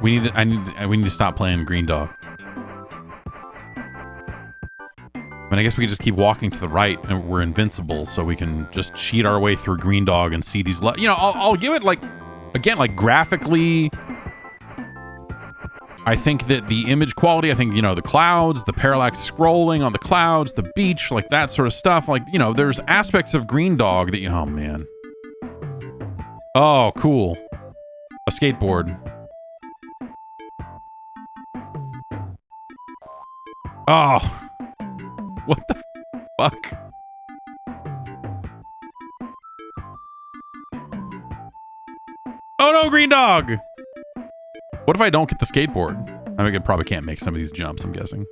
We need to stop playing Green Dog. I mean, I guess we could just keep walking to the right and we're invincible, so we can just cheat our way through Green Dog and see these... You know, I'll give it, like, again, like, graphically, I think that the image quality, I think, you know, the clouds, the parallax scrolling on the clouds, the beach, like, that sort of stuff. Like, you know, there's aspects of Green Dog that... Oh, man. Oh, cool. A skateboard. Oh... What the fuck? Oh no, Green Dog! What if I don't get the skateboard? I mean, I probably can't make some of these jumps, I'm guessing.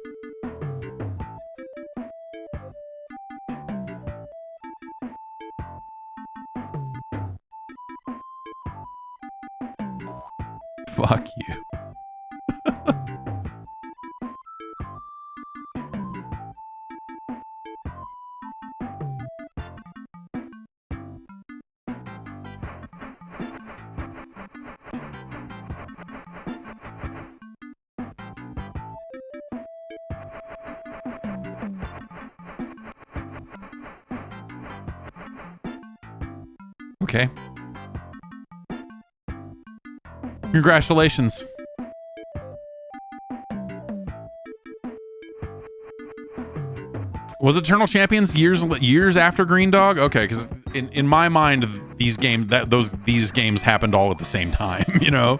Fuck you. Okay. Congratulations. Was Eternal Champions years after Green Dog? Okay, because in my mind, these games happened all at the same time. You know,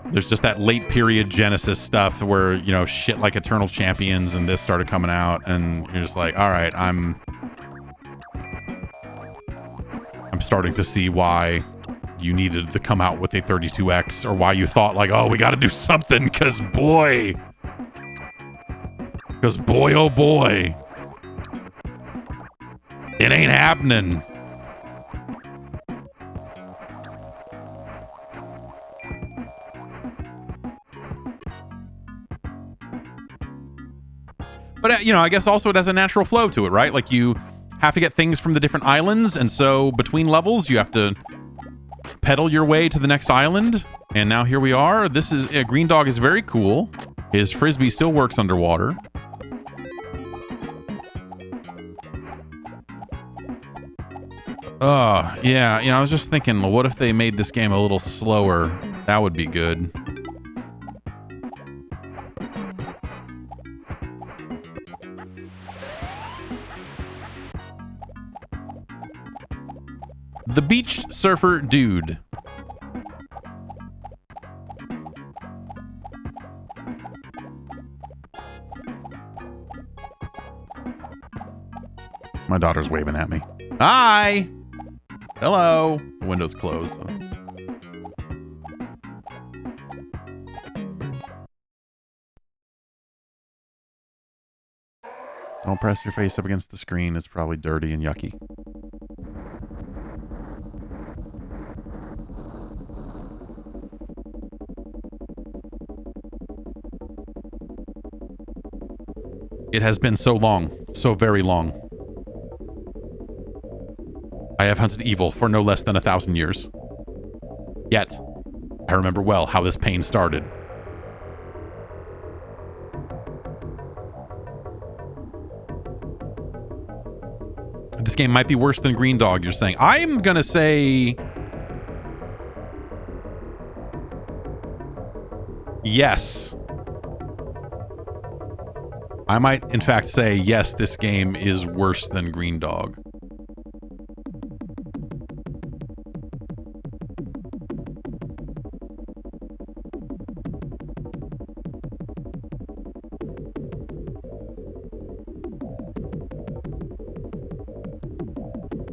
there's just that late period Genesis stuff where, you know, shit like Eternal Champions and this started coming out, and you're just like, all right, I'm starting to see why you needed to come out with a 32X, or why you thought like, oh, we got to do something, because boy, oh boy, it ain't happening. But, you know, I guess also it has a natural flow to it, right? Like, you have to get things from the different islands, and so between levels you have to pedal your way to the next island. And now here we are. This is Green Dog is very cool. His frisbee still works underwater. Yeah, you know, I was just thinking, well, what if they made this game a little slower? That would be good. The Beach Surfer Dude. My daughter's waving at me. Hi! Hello! The window's closed. So. Don't press your face up against the screen. It's probably dirty and yucky. It has been so long, so very long. I have hunted evil for no less than 1,000 years. Yet, I remember well how this pain started. This game might be worse than Green Dog, you're saying. I'm going to say yes. I might, in fact, say yes, this game is worse than Green Dog.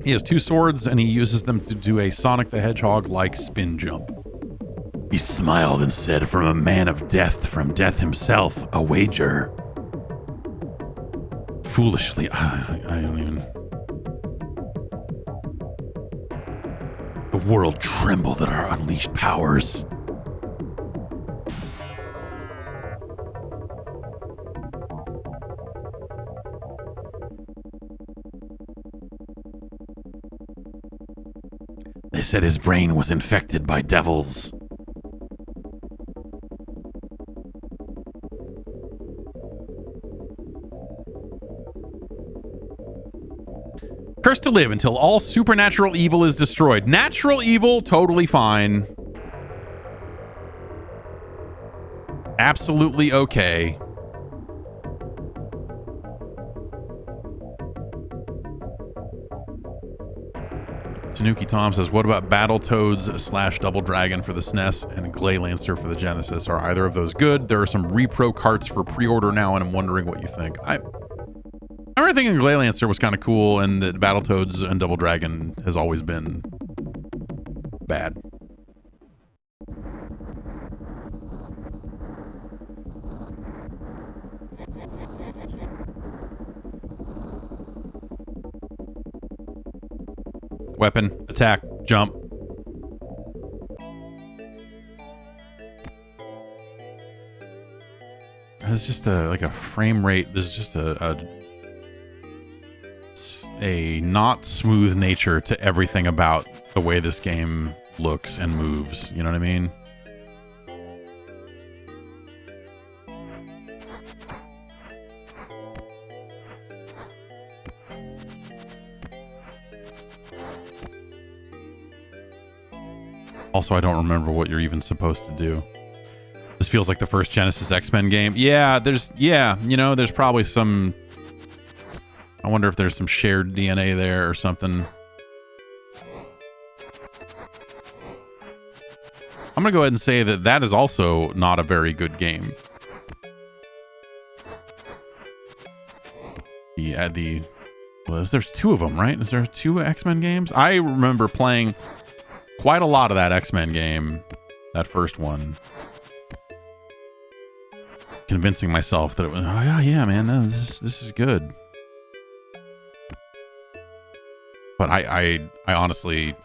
He has 2 swords, and he uses them to do a Sonic the Hedgehog-like spin jump. He smiled and said, "From a man of death, from death himself, a wager." Foolishly, I don't even... The world trembled at our unleashed powers. They said his brain was infected by devils. Cursed to live until all supernatural evil is destroyed. Natural evil, totally fine. Absolutely okay. Tanuki Tom says, what about Battletoads / Double Dragon for the SNES and Glaylancer for the Genesis? Are either of those good? There are some repro carts for pre-order now, and I'm wondering what you think. I remember thinking Glaylancer was kind of cool, and that Battletoads and Double Dragon has always been bad. Weapon, attack, jump. It's just like a frame rate. There's just a not smooth nature to everything about the way this game looks and moves. You know what I mean? Also, I don't remember what you're even supposed to do. This feels like the first Genesis X-Men game. Yeah, you know, there's probably some... I wonder if there's some shared DNA there or something. I'm gonna go ahead and say that that is also not a very good game. There's 2 of them, right? Is there 2 X-Men games? I remember playing quite a lot of that X-Men game, that first one, convincing myself that it was, oh yeah, man, this is good. But I honestly,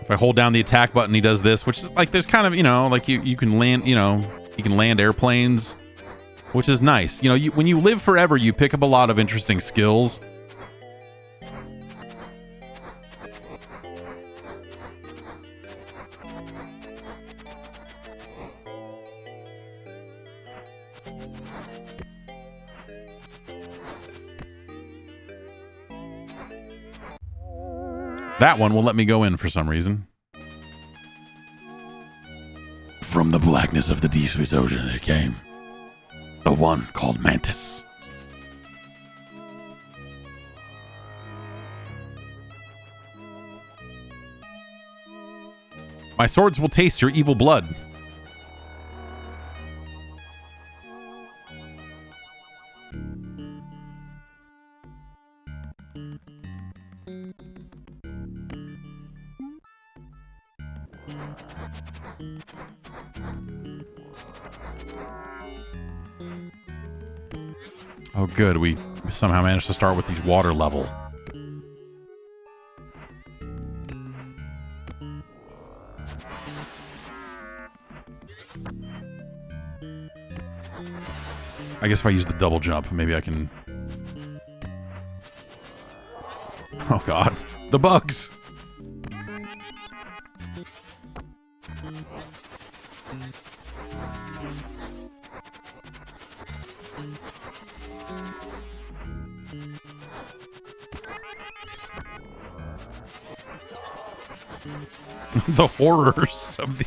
if I hold down the attack button, he does this, which is like, there's kind of, you know, like you can land, you know, you can land airplanes, which is nice. You know, when you live forever, you pick up a lot of interesting skills. That one will let me go in for some reason. From the blackness of the deep sweet ocean it came. The one called Mantis. My swords will taste your evil blood. Oh, good. We somehow managed to start with these water level. I guess if I use the double jump, maybe I can... Oh, God. The bugs! The horrors of the...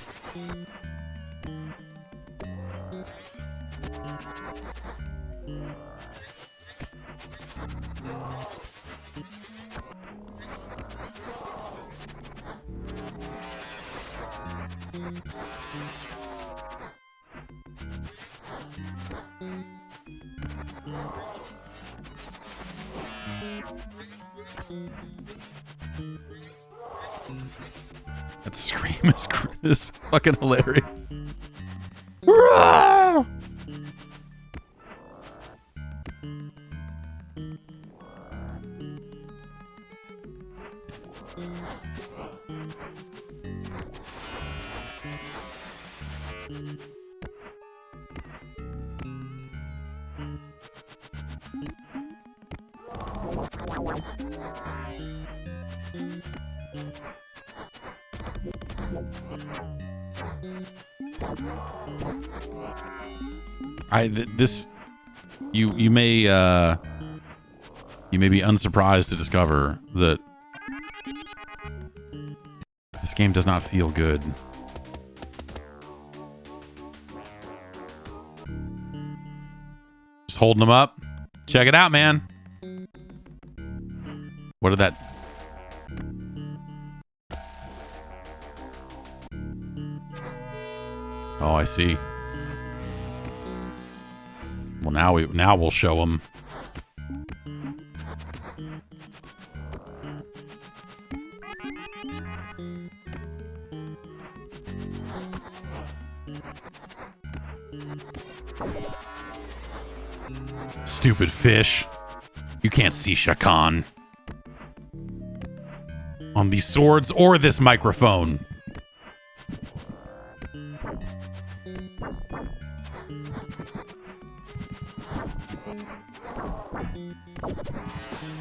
That scream is fucking hilarious. You may be unsurprised to discover that this game does not feel good. Just holding them up. Check it out, man. What did that... Oh, I see. Well, now we'll show them. Stupid fish. You can't see Shakan on these swords or this microphone.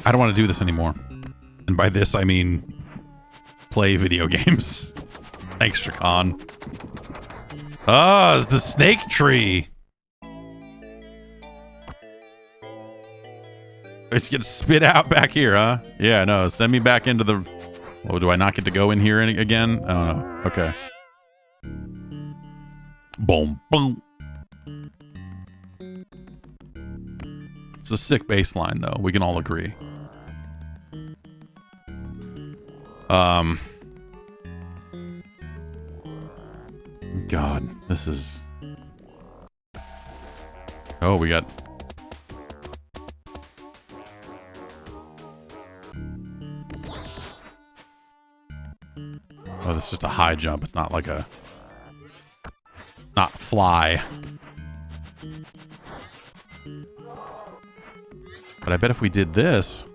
I don't want to do this anymore. And by this, I mean play video games. Thanks, Shakan. Ah, it's the snake tree. It's gonna spit out back here, huh? Yeah, no, send me back into the... Oh, do I not get to go in here again? Oh, no. Okay. Boom, boom. It's a sick bass line, though. We can all agree. God, this is... Oh, we got... Oh, this is just a high jump. It's not like a... Not fly. But I bet if we did this...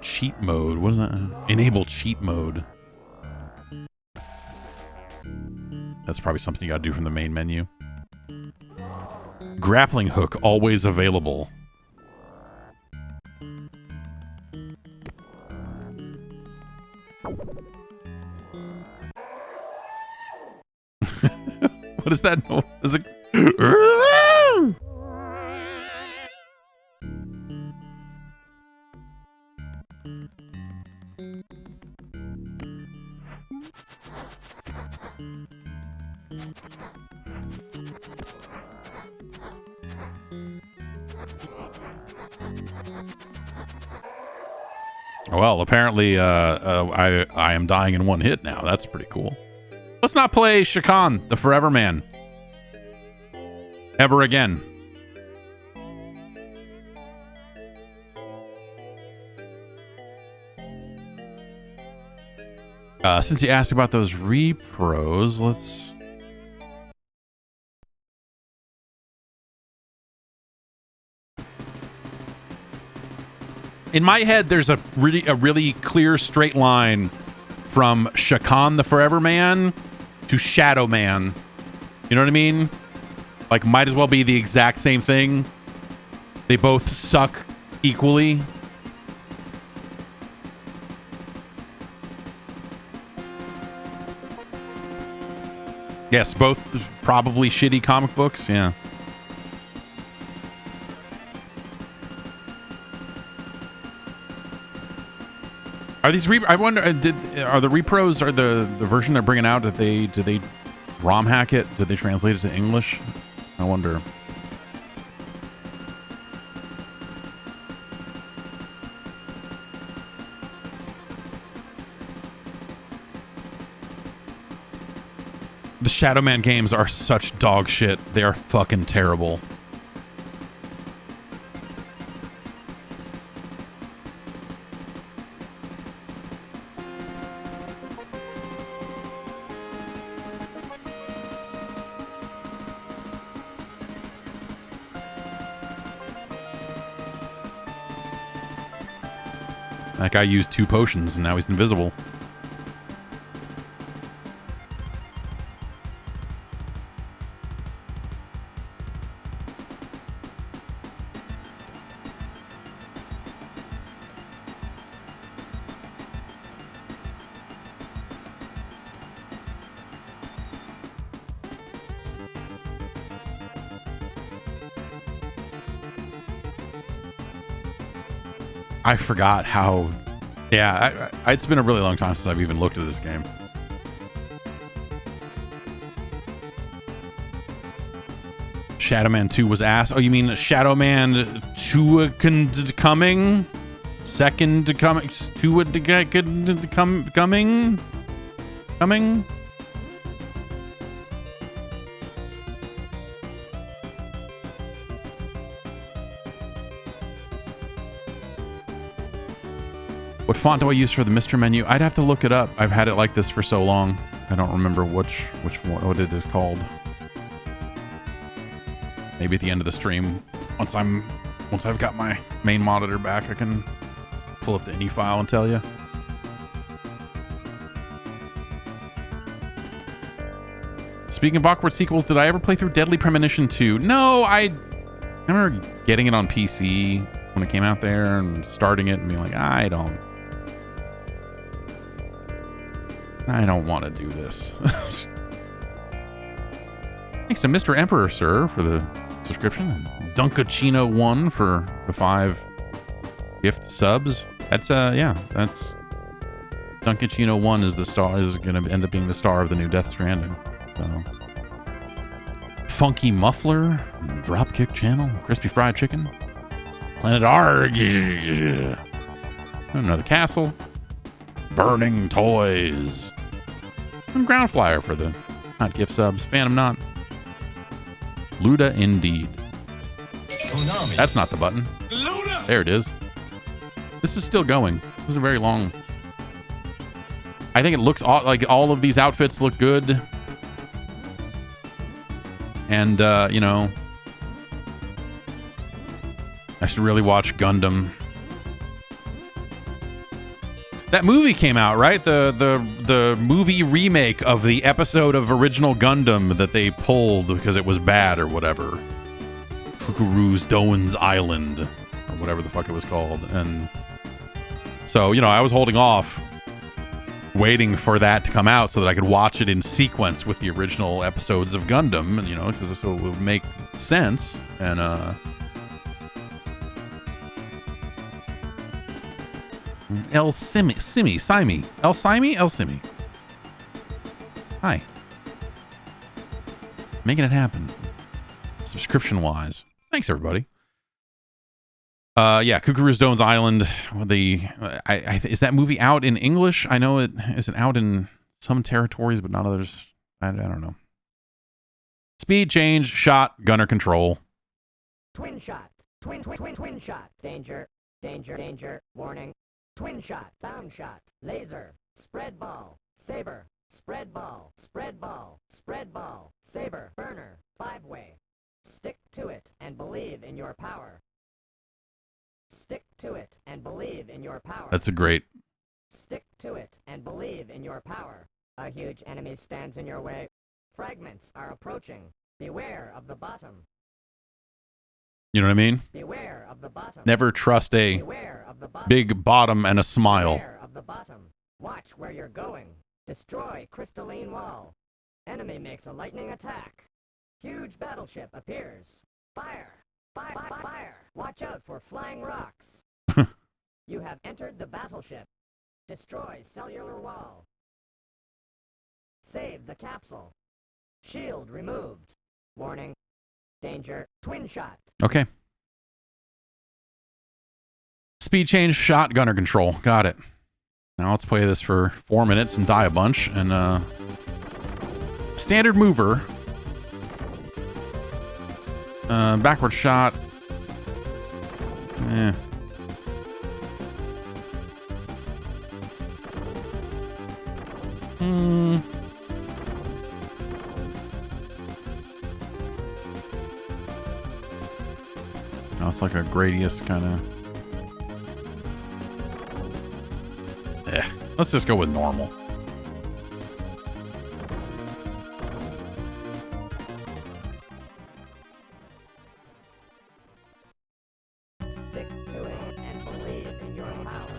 Cheat mode. What is that? Enable cheat mode. That's probably something you gotta do from the main menu. Grappling hook always available. What is that? Is it... Well, apparently, I am dying in one hit now. That's pretty cool. Let's not play Shakan, the Forever Man, ever again. Since you asked about those repros, let's... In my head, there's a really clear straight line from Shakan the Forever Man to Shadow Man. You know what I mean? Like, might as well be the exact same thing. They both suck equally. Yes, both probably shitty comic books. Yeah. Are these I wonder are the repros are the version they're bringing out, did they ROM hack it? Did they translate it to English? I wonder. The Shadow Man games are such dog shit. They are fucking terrible. That guy used 2 potions and now he's invisible. I forgot how... Yeah, it's been a really long time since I've even looked at this game. Shadow Man 2 was ass. Oh, you mean Shadow Man 2 coming? Second coming? 2 coming? Coming? What font do I use for the Mr. menu? I'd have to look it up. I've had it like this for so long. I don't remember what it is called. Maybe at the end of the stream, once I've got my main monitor back, I can pull up the INI file and tell you. Speaking of awkward sequels, did I ever play through Deadly Premonition 2? No, I remember getting it on PC when it came out there and starting it and being like, I don't want to do this. Thanks to Mr. Emperor, sir, for the subscription. Dunkachino1 for the 5 gift subs. That's that's Dunkachino1 is the star, is going to end up being the star of the new Death Stranding. So Funky Muffler, Dropkick Channel, Crispy Fried Chicken, Planet Arg, another castle, Burning Toys, and Ground Flyer for the hot gift subs. Phantom Knot, Luda Indeed. Konami. That's not the button. Luda. There it is. This is still going. This is a very long. I think it looks like all of these outfits look good. And, you know, I should really watch Gundam. That movie came out, right? The movie remake of the episode of original Gundam that they pulled because it was bad or whatever. Fukuru's Doan's Island or whatever the fuck it was called. And so, you know, I was holding off waiting for that to come out so that I could watch it in sequence with the original episodes of Gundam, and you know, because so it would make sense. And El Simi, hi, making it happen subscription wise. Thanks everybody. Yeah, Kukuru's Doan's Island. Is that movie out in English? I know it isn't out in some territories, but not others. I don't know. Speed change, shot, gunner control. Twin shot, twin shot. Danger, warning. Twin shot, found shot, laser, spread ball, saber, spread ball, saber, burner, 5-way. Stick to it and believe in your power. Stick to it and believe in your power. That's a great. Stick to it and believe in your power. A huge enemy stands in your way. Fragments are approaching. Beware of the bottom. You know what I mean? Beware of the bottom. Never trust a big bottom and a smile. Beware of the bottom. Watch where you're going. Destroy crystalline wall. Enemy makes a lightning attack. Huge battleship appears. Fire! Fire! Fire! Fire! Watch out for flying rocks. You have entered the battleship. Destroy cellular wall. Save the capsule. Shield removed. Warning. Danger. Twin shot. Okay. Speed change, shotgunner control. Got it. Now let's play this for 4 minutes and die a bunch. And standard mover. Backward shot. Eh. Oh, it's like a Gradius kind of. Let's just go with normal. Stick to it and believe in your power.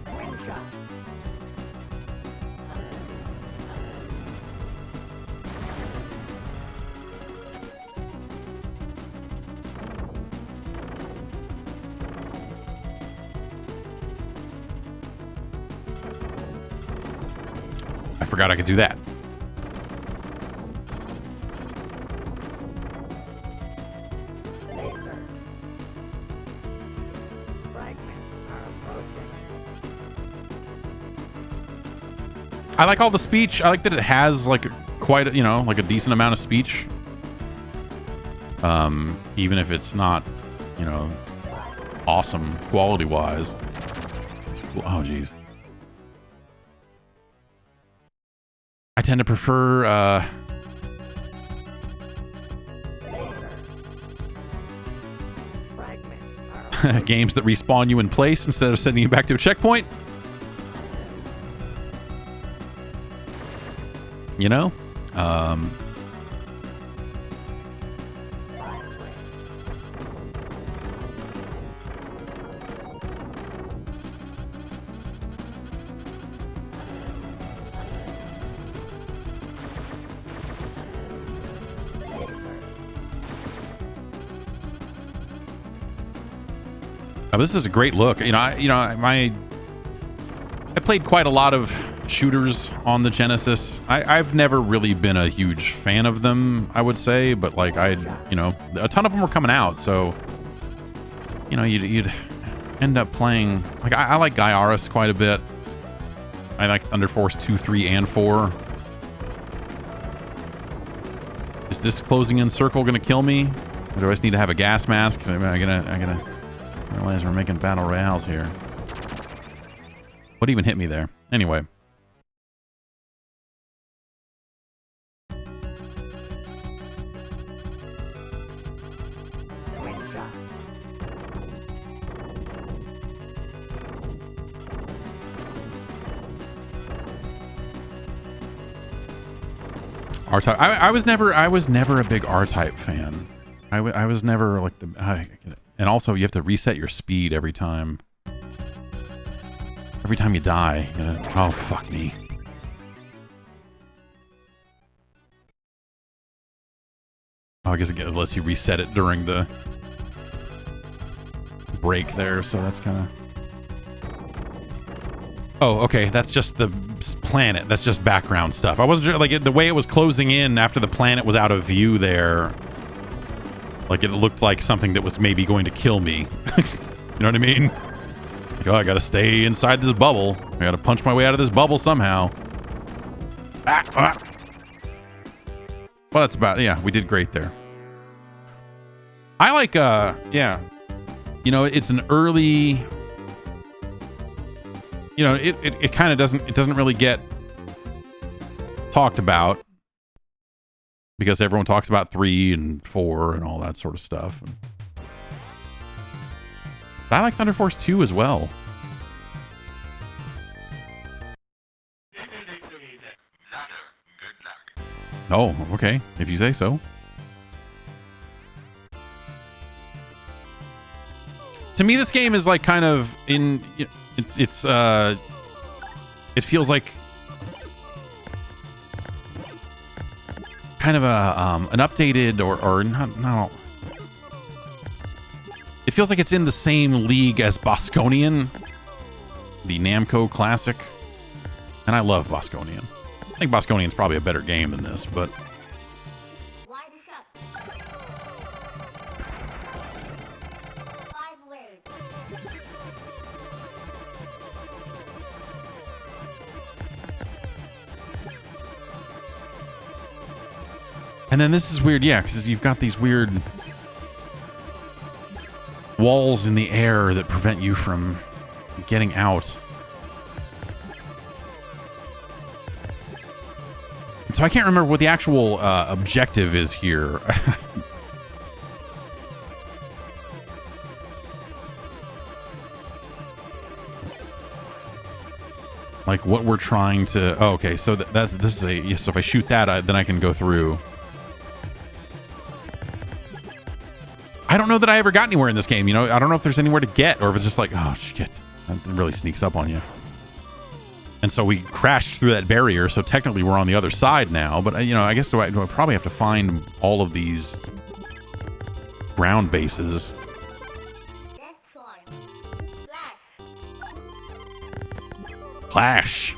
Twin shot. I forgot I could do that. Laser. Fragments are approaching. I like all the speech. I like that it has like quite a, like a decent amount of speech. Even if it's not, awesome quality wise. It's cool. Oh geez. I tend to prefer Laser. Fragments are games that respawn you in place instead of sending you back to a checkpoint. Oh, this is a great look. I played quite a lot of shooters on the Genesis. I've never really been a huge fan of them, I would say, but like a ton of them were coming out, so you'd end up playing. Like I like Gaiaris quite a bit. I like Thunder Force 2, 3, and 4. Is this closing in circle gonna kill me? Or do I just need to have a gas mask? I realize we're making battle royales here. What even hit me there? Anyway. twin shot. R-Type. I was never a big R-Type fan. I was never like and also you have to reset your speed every time. Every time you die. Oh, fuck me. Oh, I guess it lets you reset it during the break there, so that's kind of... Oh, okay, that's just the planet. That's just background stuff. I wasn't sure, like, the way it was closing in after the planet was out of view there. Like, it looked like something that was maybe going to kill me. You know what I mean? Like, oh, I gotta stay inside this bubble. I gotta punch my way out of this bubble somehow. Well, that's about... Yeah, we did great there. I like, yeah. It's an early... it kind of doesn't really get talked about. Because everyone talks about 3 and 4 and all that sort of stuff. But I like Thunder Force 2 as well. Oh, okay. If you say so. To me, this game is like kind of it feels like kind of an updated or not. It feels like it's in the same league as Bosconian, the Namco classic, and I love Bosconian. I think Bosconian's probably a better game than this, but and then this is weird, yeah, because you've got these weird walls in the air that prevent you from getting out. So I can't remember what the actual objective is here. Like what we're trying to. Oh, okay, so this is a. Yeah, so if I shoot that, then I can go through. I don't know that I ever got anywhere in this game. You know, I don't know if there's anywhere to get, or if it's just like, oh shit, that really sneaks up on you. And so we crashed through that barrier, so technically we're on the other side now. But, you know, I guess do I probably have to find all of these ground bases. Clash.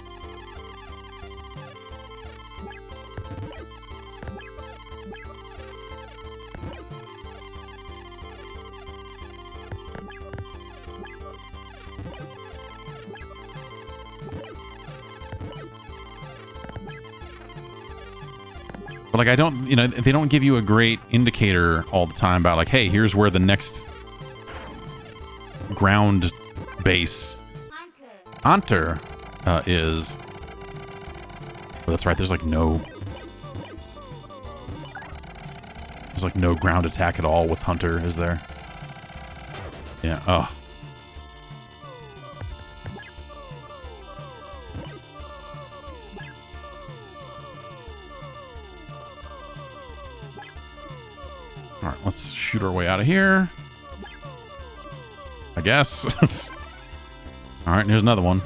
But like I don't, you know, they don't give you a great indicator all the time about like, hey, here's where the next ground base Hunter is. Oh, that's right. There's like no ground attack at all with Hunter, is there? Yeah. Oh. All right, let's shoot our way out of here, I guess. All right, here's another one.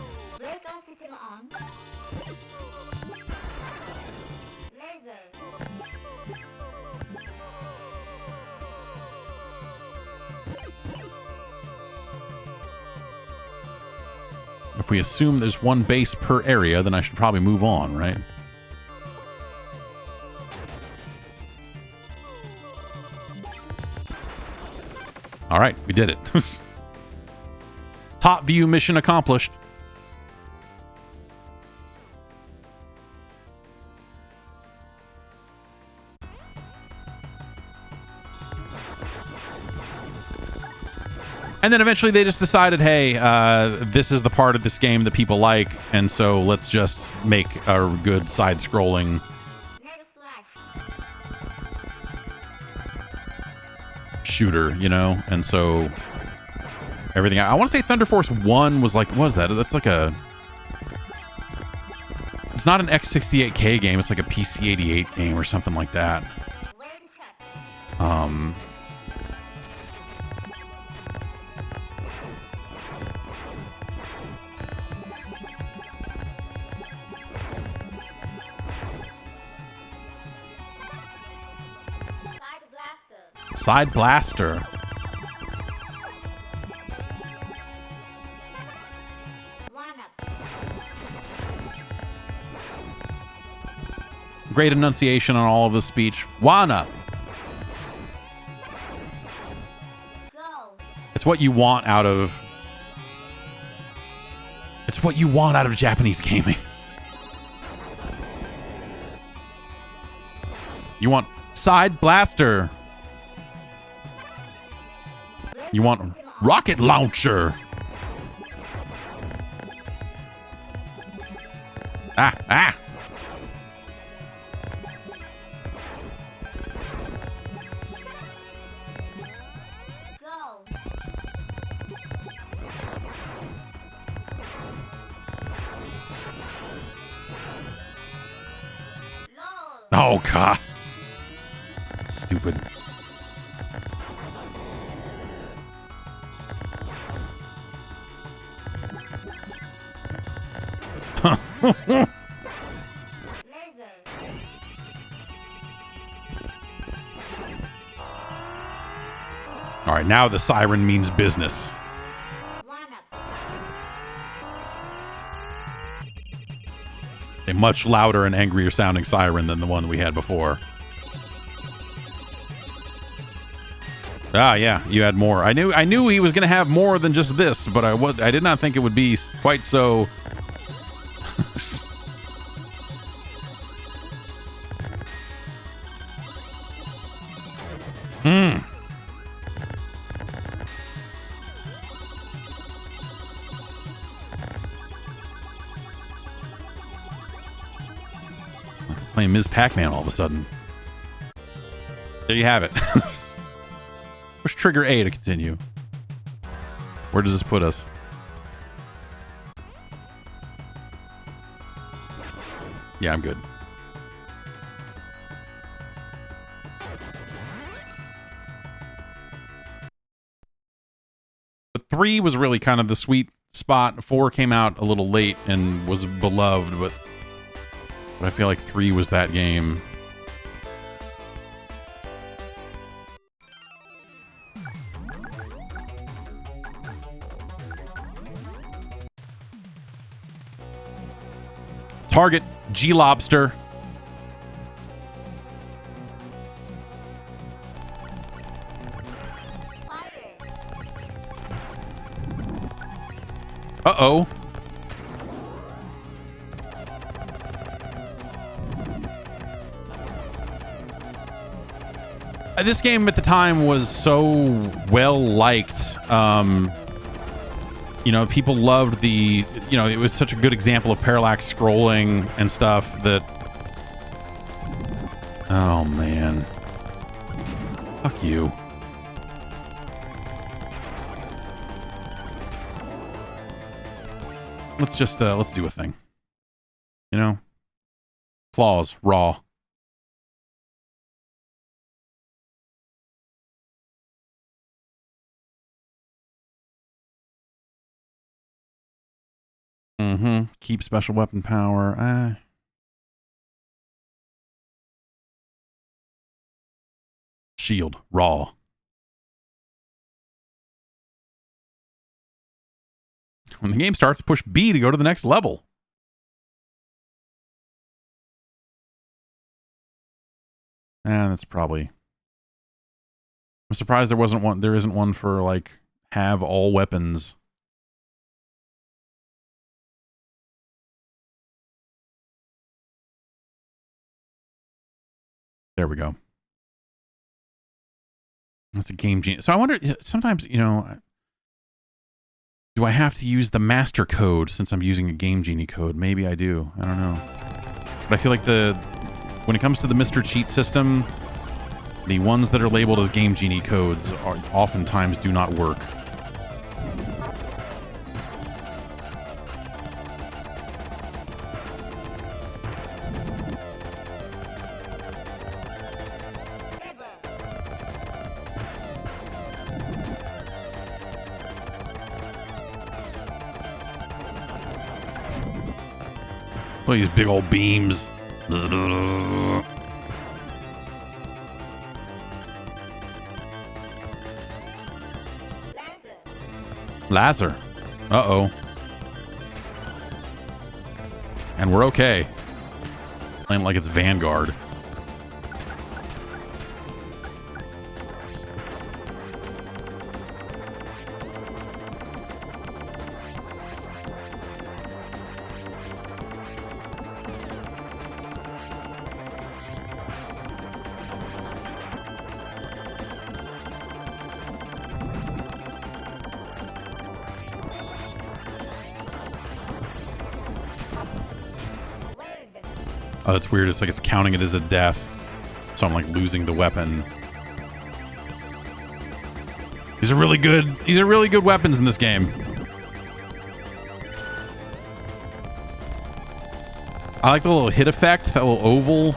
If we assume there's one base per area, then I should probably move on, right? All right, we did it. Top view mission accomplished. And then eventually they just decided, hey, this is the part of this game that people like, and so let's just make a good side-scrolling shooter, you know? And so everything. I want to say Thunder Force 1 was like, what is that? That's like a... It's not an X68K game. It's like a PC88 game or something like that. Side Blaster. Great enunciation on all of the speech. Wanna. It's what you want out of... It's what you want out of Japanese gaming. You want Side Blaster. You want Rocket Launcher. Ah. Oh, God. Stupid. All right, now the siren means business. A much louder and angrier sounding siren than the one we had before. Ah, yeah, you had more. I knew he was going to have more than just this, but I did not think it would be quite so. Playing Ms. Pac-Man all of a sudden. There you have it. Push trigger A to continue. Where does this put us? Yeah, I'm good. But 3 was really kind of the sweet spot. 4 came out a little late and was beloved, but I feel like 3 was that game. Target G-Lobster. Uh-oh. This game at the time was so well liked. You know, people loved the, you know, it was such a good example of parallax scrolling and stuff that, oh man, fuck you. Let's just, let's do a thing, you know, claws, raw. Keep special weapon power. Shield. Raw. When the game starts, push B to go to the next level. That's probably... I'm surprised there wasn't one. There isn't one for, like, have all weapons. There we go. That's a game genius. So I wonder, sometimes, you know, do I have to use the master code since I'm using a Game Genie code? Maybe I do. I don't know. But I feel like when it comes to the Mr. Cheat system, the ones that are labeled as Game Genie codes oftentimes do not work. Look at these big old beams. Lazar. Uh-oh. And we're okay. Playing like it's Vanguard. Oh, that's weird. It's like it's counting it as a death. So I'm like losing the weapon. These are really good. These are really good weapons in this game. I like the little hit effect, that little oval.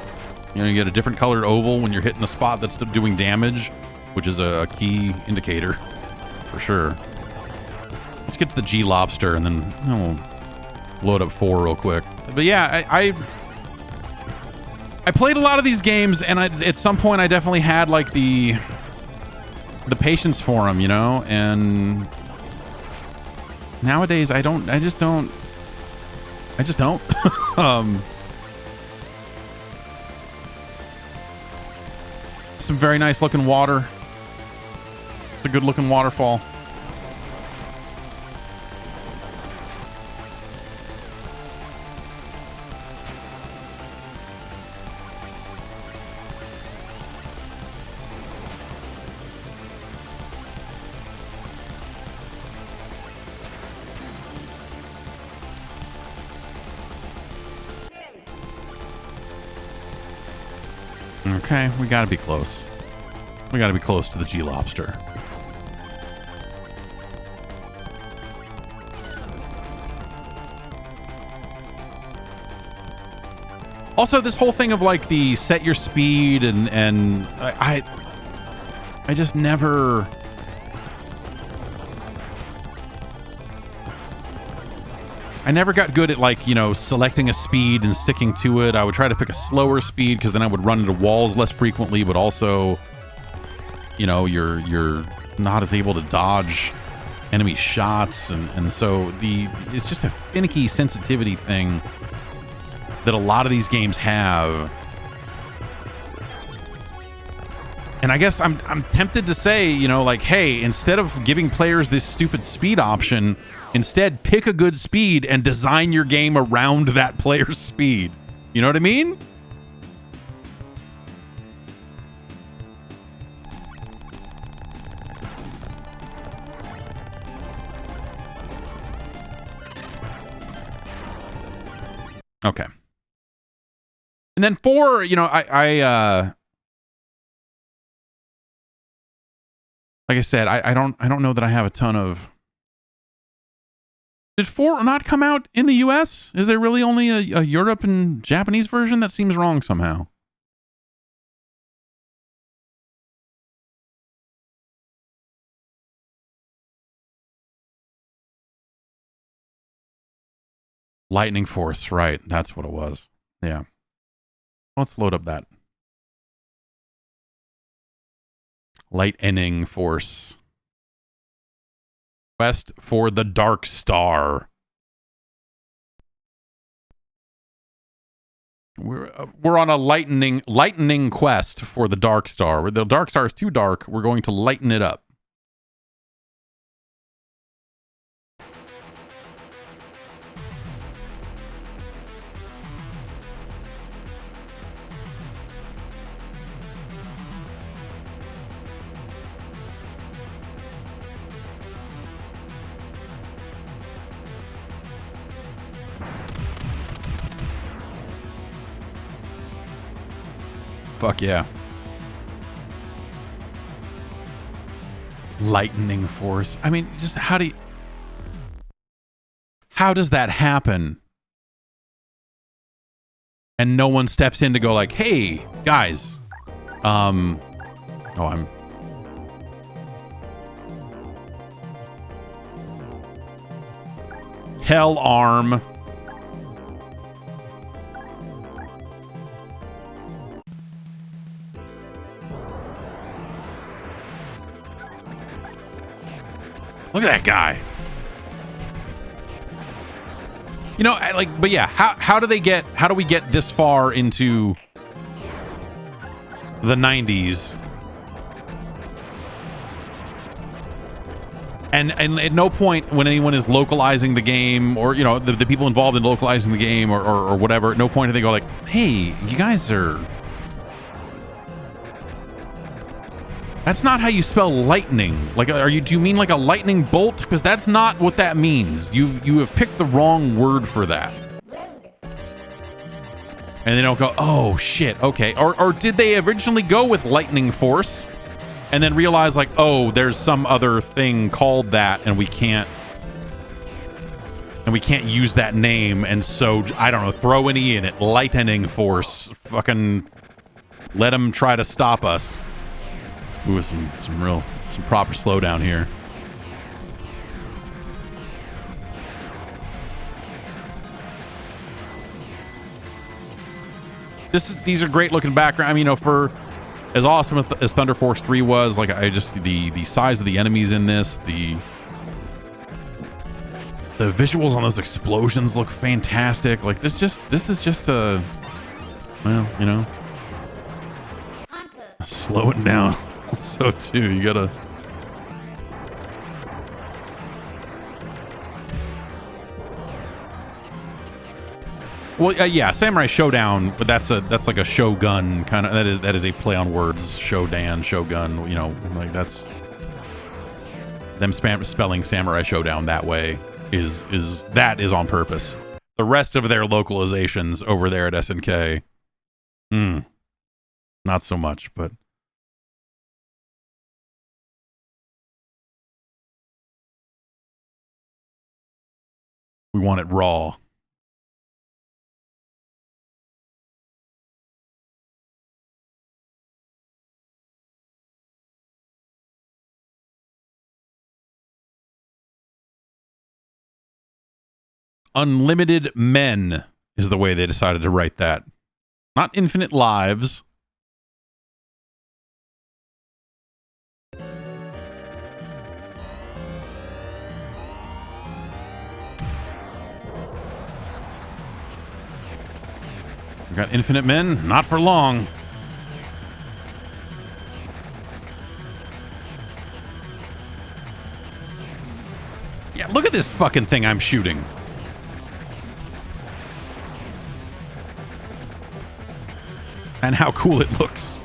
You know, you get a different colored oval when you're hitting a spot that's doing damage, which is a key indicator for sure. Let's get to the G-Lobster and then we'll load up 4 real quick. but yeah, I played a lot of these games, and at some point I definitely had like the patience for them, you know. And nowadays I just don't. Some very nice looking water. It's a good looking waterfall. Okay, we gotta be close. We gotta be close to the G-Lobster. Also, this whole thing of like the set your speed and I just never. I never got good at, like, you know, selecting a speed and sticking to it. I would try to pick a slower speed because then I would run into walls less frequently, but also, you know, you're not as able to dodge enemy shots, and so it's just a finicky sensitivity thing that a lot of these games have. And I guess I'm tempted to say, you know, like, hey, instead of giving players this stupid speed option, instead pick a good speed and design your game around that player's speed. You know what I mean? Okay. And then 4, you know, I like I said, I don't know that I have a ton of. Did 4 not come out in the US? Is there really only a Europe and Japanese version? That seems wrong somehow. Lightning Force, right. That's what it was. Yeah. Let's load up that. Lightning Force. Quest for the Dark Star. We're on a lightning quest for the Dark Star. The Dark Star is too dark. We're going to lighten it up. Fuck yeah. Lightning Force. I mean, just how does that happen? And no one steps in to go like, hey, guys. Hell Arm. Look at that guy. You know, but yeah, how do we get this far into the 90s? And at no point when anyone is localizing the game, or, you know, the people involved in localizing the game or whatever, at no point do they go like, hey, you guys are... That's not how you spell lightning. Like, do you mean like a lightning bolt? Because that's not what that means. You have picked the wrong word for that. And they don't go, oh shit, okay. Or did they originally go with lightning force and then realize like, oh, there's some other thing called that and we can't use that name, and so I don't know, throw an E in it. Lightning force. Fucking let them try to stop us. Ooh, some proper slowdown here. these are great looking background. I mean, for as awesome as Thunder Force 3 was, like I just the size of the enemies in this, the visuals on those explosions look fantastic. Like this is just a, well, slow it down. So too, you gotta. Well, yeah, Samurai Showdown, but that's like a Shogun kind of. That is a play on words. Shodan, Shogun. Like that's them spelling Samurai Showdown that way is on purpose. The rest of their localizations over there at SNK, not so much. But we want it raw. Unlimited Men is the way they decided to write that. Not infinite lives. We got infinite men, not for long. Yeah, look at this fucking thing I'm shooting. And how cool it looks.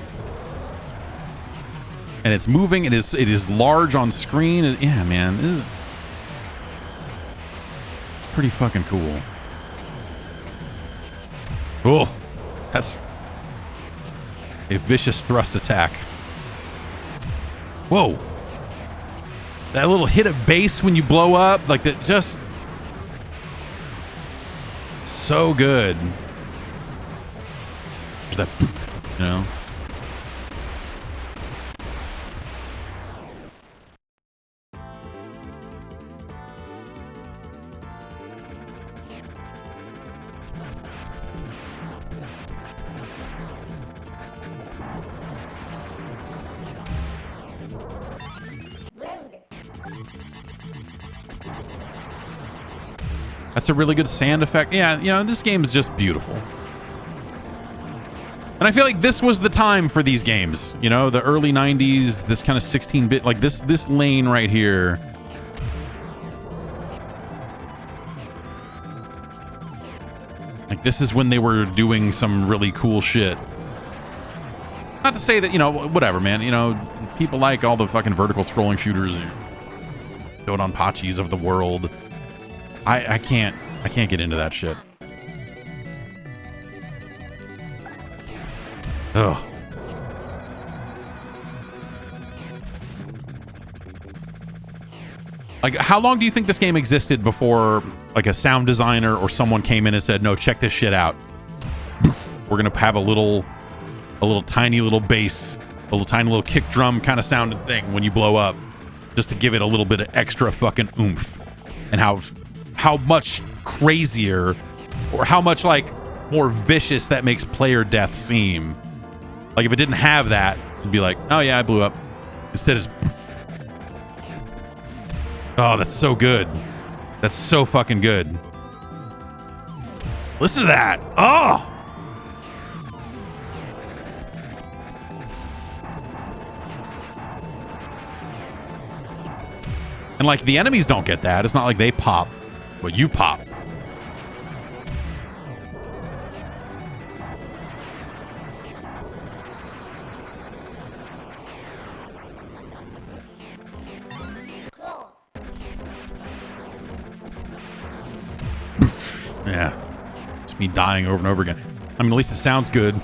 And it's moving. It is large on screen. Yeah, man. It's pretty fucking cool. Oh, that's a vicious thrust attack. Whoa. That little hit of bass when you blow up, like that, just so good. There's that poof, That's a really good sand effect. Yeah, this game is just beautiful. And I feel like this was the time for these games. The early 90s, this kind of 16-bit, like this lane right here. Like this is when they were doing some really cool shit. Not to say that, whatever, man. People like all the fucking vertical scrolling shooters, Dodonpachis of the world. I can't get into that shit. Ugh. Like, how long do you think this game existed before, like, a sound designer or someone came in and said, "No, check this shit out. We're gonna have a little tiny little bass, a little tiny little kick drum kind of sounding thing when you blow up, just to give it a little bit of extra fucking oomph." And how much crazier, or how much like more vicious that makes player death seem. Like if it didn't have that, it'd be like, oh yeah, I blew up. Instead it's oh, that's so good. That's so fucking good. Listen to that. Oh! And like the enemies don't get that. It's not like they pop, but you pop. Yeah. It's me dying over and over again. I mean, at least it sounds good.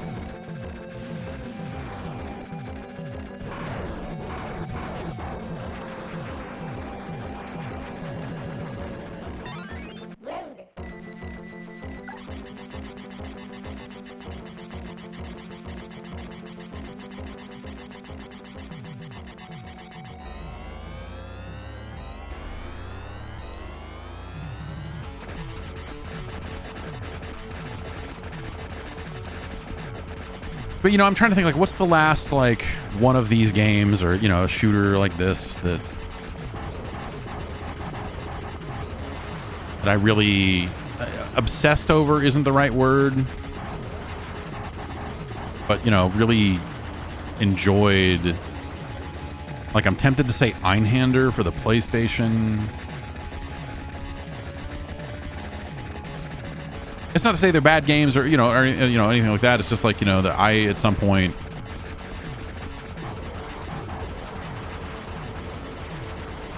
But you know, I'm trying to think like, what's the last like one of these games, or you know, a shooter like this that I really obsessed over isn't the right word, but you know, really enjoyed. Like, I'm tempted to say Einhander for the PlayStation. It's not to say they're bad games or you know anything like that. It's just like, you know, that I at some point,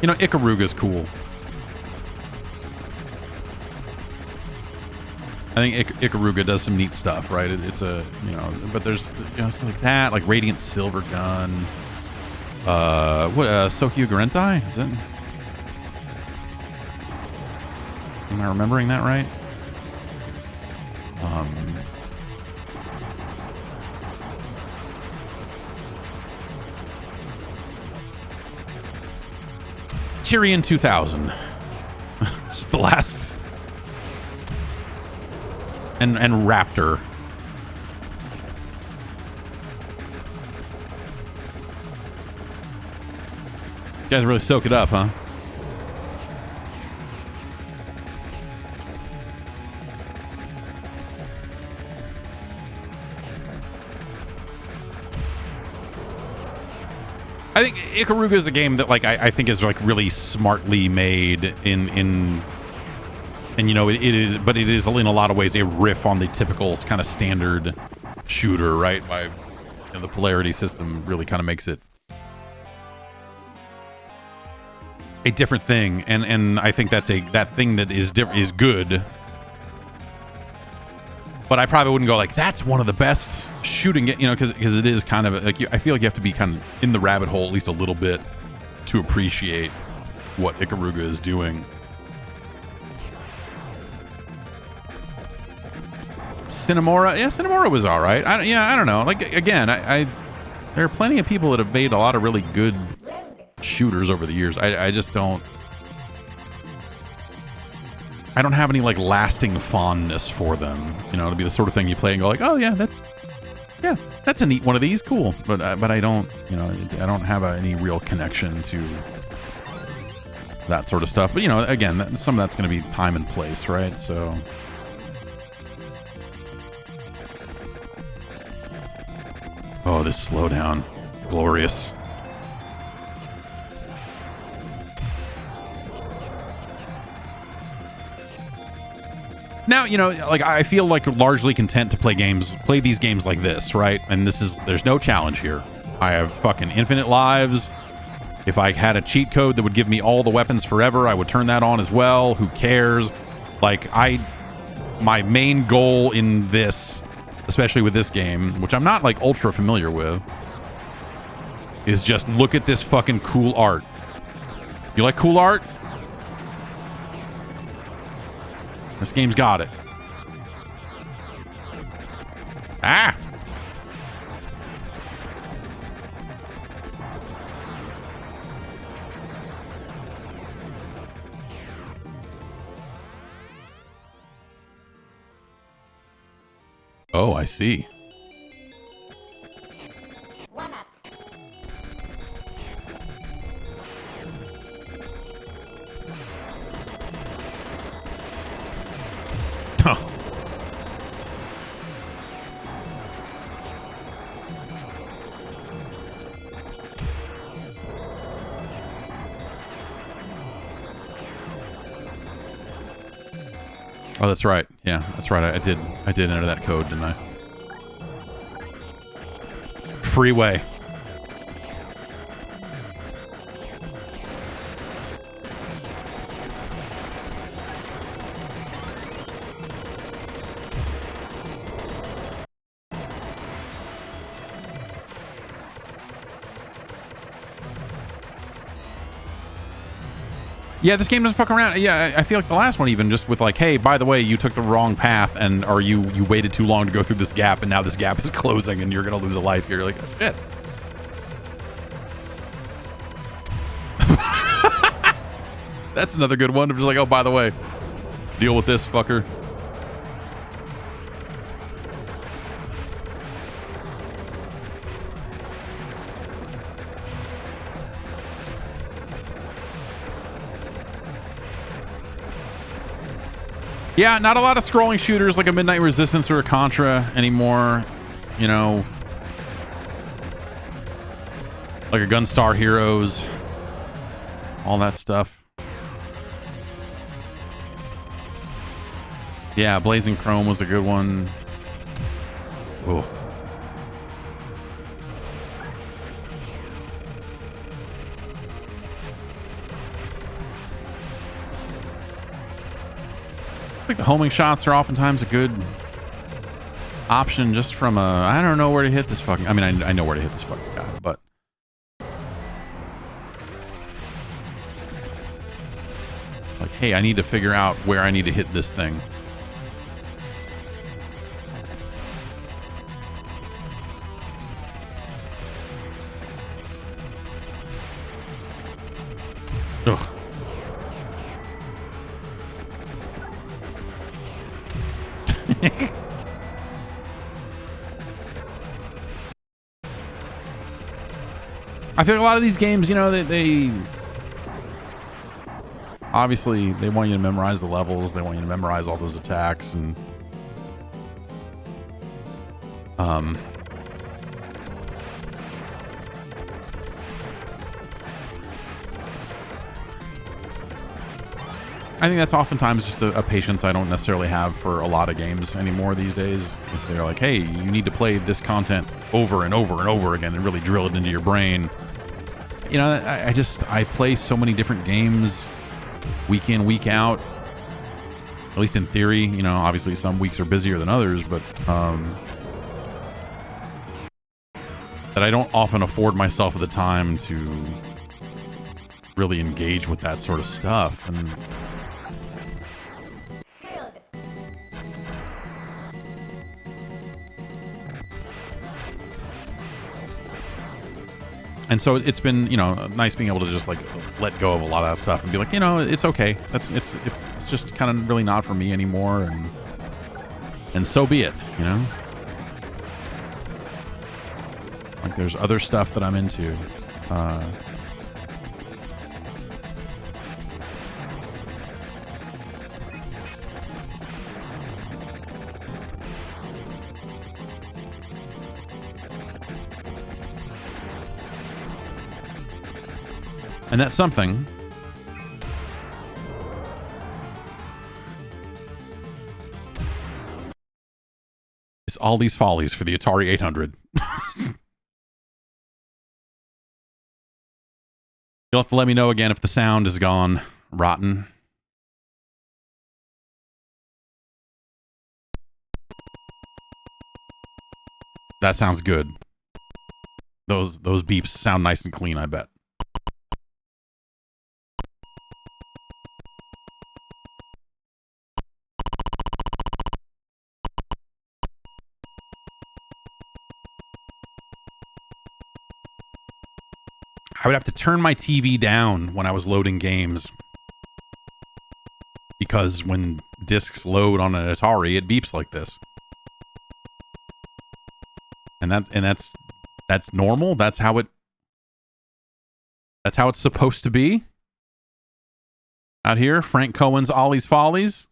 you know, Ikaruga's cool. I think Ikaruga does some neat stuff, right? It's a, you know, but there's, you know, stuff like that, like Radiant Silver Gun. What, Sokyu Garentai? Is it? Am I remembering that right? Tyrion 2000. It's the last. And Raptor. You guys really soak it up, huh? I think Ikaruga is a game that, like, I think is like really smartly made and you know, it is, but it is in a lot of ways a riff on the typical kind of standard shooter, right? By, you know, the polarity system really kind of makes it a different thing, and I think that thing that is is good. But I probably wouldn't go like, that's one of the best shooting, you know, because it is kind of like, I feel like you have to be kind of in the rabbit hole at least a little bit to appreciate what Ikaruga is doing. Cinemora, yeah, Cinemora was all right. I don't know. Like, again, there are plenty of people that have made a lot of really good shooters over the years. I just don't. I don't have any like lasting fondness for them. You know, to be the sort of thing you play and go like, oh yeah, that's a neat one of these, cool. But I don't, you know, I don't have any real connection to that sort of stuff. But you know, again, some of that's going to be time and place, right? So. Oh, this slowdown. Glorious. Now, you know, like, I feel like largely content to play these games like this, right? And there's no challenge here. I have fucking infinite lives. If I had a cheat code that would give me all the weapons forever, I would turn that on as well. Who cares? Like, my main goal in this, especially with this game, which I'm not like ultra familiar with, is just look at this fucking cool art. You like cool art? This game's got it. Ah! Oh, I see. Oh. Oh, that's right. Yeah, that's right. I did enter that code, didn't I? Freeway. Yeah, this game doesn't fuck around. Yeah, I feel like the last one, even just with like, hey, by the way, you took the wrong path, or you waited too long to go through this gap, and now this gap is closing, and you're gonna lose a life. You're like, oh, shit. That's another good one. I'm just like, oh, by the way, deal with this, fucker. Yeah, not a lot of scrolling shooters like a Midnight Resistance or a Contra anymore. You know, like a Gunstar Heroes, all that stuff. Yeah, Blazing Chrome was a good one. Oh. I think the homing shots are oftentimes a good option just from a, I don't know where to hit this fucking, I mean, I know where to hit this fucking guy, but like, hey, I need to figure out where I need to hit this thing. Ugh. I feel like a lot of these games, you know, they obviously they want you to memorize the levels, they want you to memorize all those attacks, and I think that's oftentimes just a patience I don't necessarily have for a lot of games anymore these days. If they're like, hey, you need to play this content over and over and over again and really drill it into your brain. You know, I play so many different games week in, week out. At least in theory, you know, obviously some weeks are busier than others, but that I don't often afford myself the time to really engage with that sort of stuff. And so it's been, you know, nice being able to just like let go of a lot of that stuff and be like, you know, it's okay. It's just kind of really not for me anymore, and so be it, you know. Like there's other stuff that I'm into. And that's something is All These Follies for the Atari 800. You'll have to let me know again if the sound is gone rotten. That sounds good. Those beeps sound nice and clean, I bet. I would have to turn my TV down when I was loading games, because when discs load on an Atari, it beeps like this. And that's normal. That's how it's supposed to be. Out here, Frank Cohen's Ollie's Follies.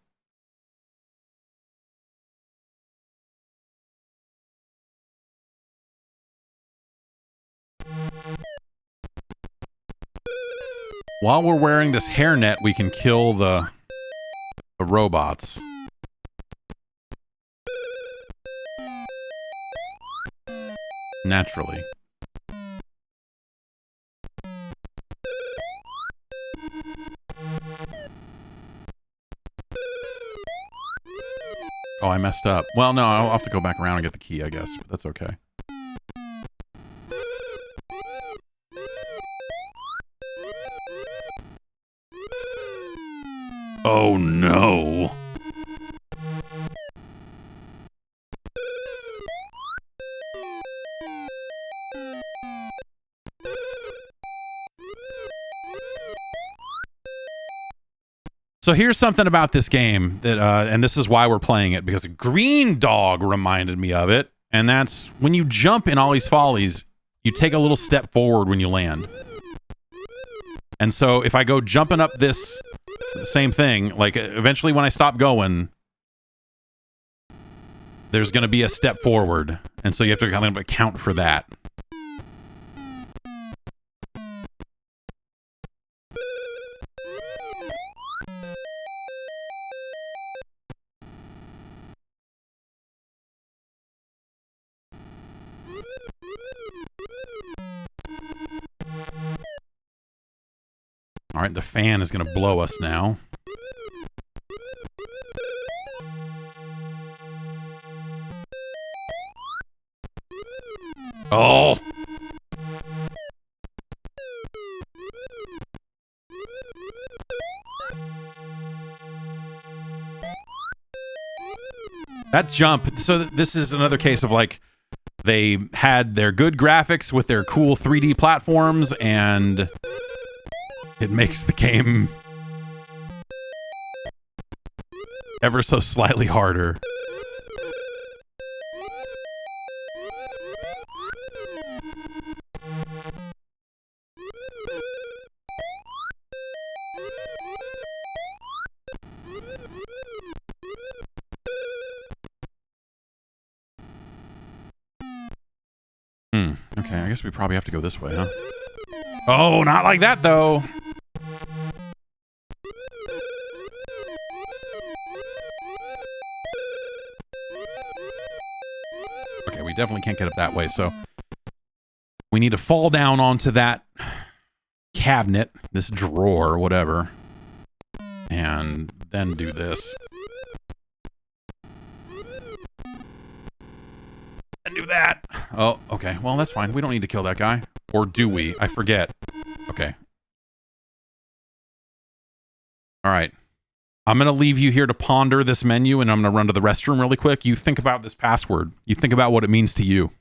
While we're wearing this hairnet, we can kill the robots. Naturally. Oh, I messed up. Well, no, I'll have to go back around and get the key, I guess, but that's okay. Oh no. So here's something about this game that, and this is why we're playing it, because Green Dog reminded me of it, and that's when you jump in Ollie's Follies, you take a little step forward when you land. And so if I go jumping up this The same thing. Like, eventually when I stop going, there's going to be a step forward. And so you have to kind of account for that. All right, the fan is going to blow us now. Oh! That jump. So this is another case of like they had their good graphics with their cool 3D platforms, and it makes the game ever so slightly harder. Okay, I guess we probably have to go this way, huh? Oh, not like that, though. Okay, we definitely can't get up that way, so we need to fall down onto that cabinet, this drawer, whatever, and then do this. And do that. Oh, okay. Well, that's fine. We don't need to kill that guy. Or do we? I forget. Okay. All right. I'm going to leave you here to ponder this menu, and I'm going to run to the restroom really quick. You think about this password. You think about what it means to you.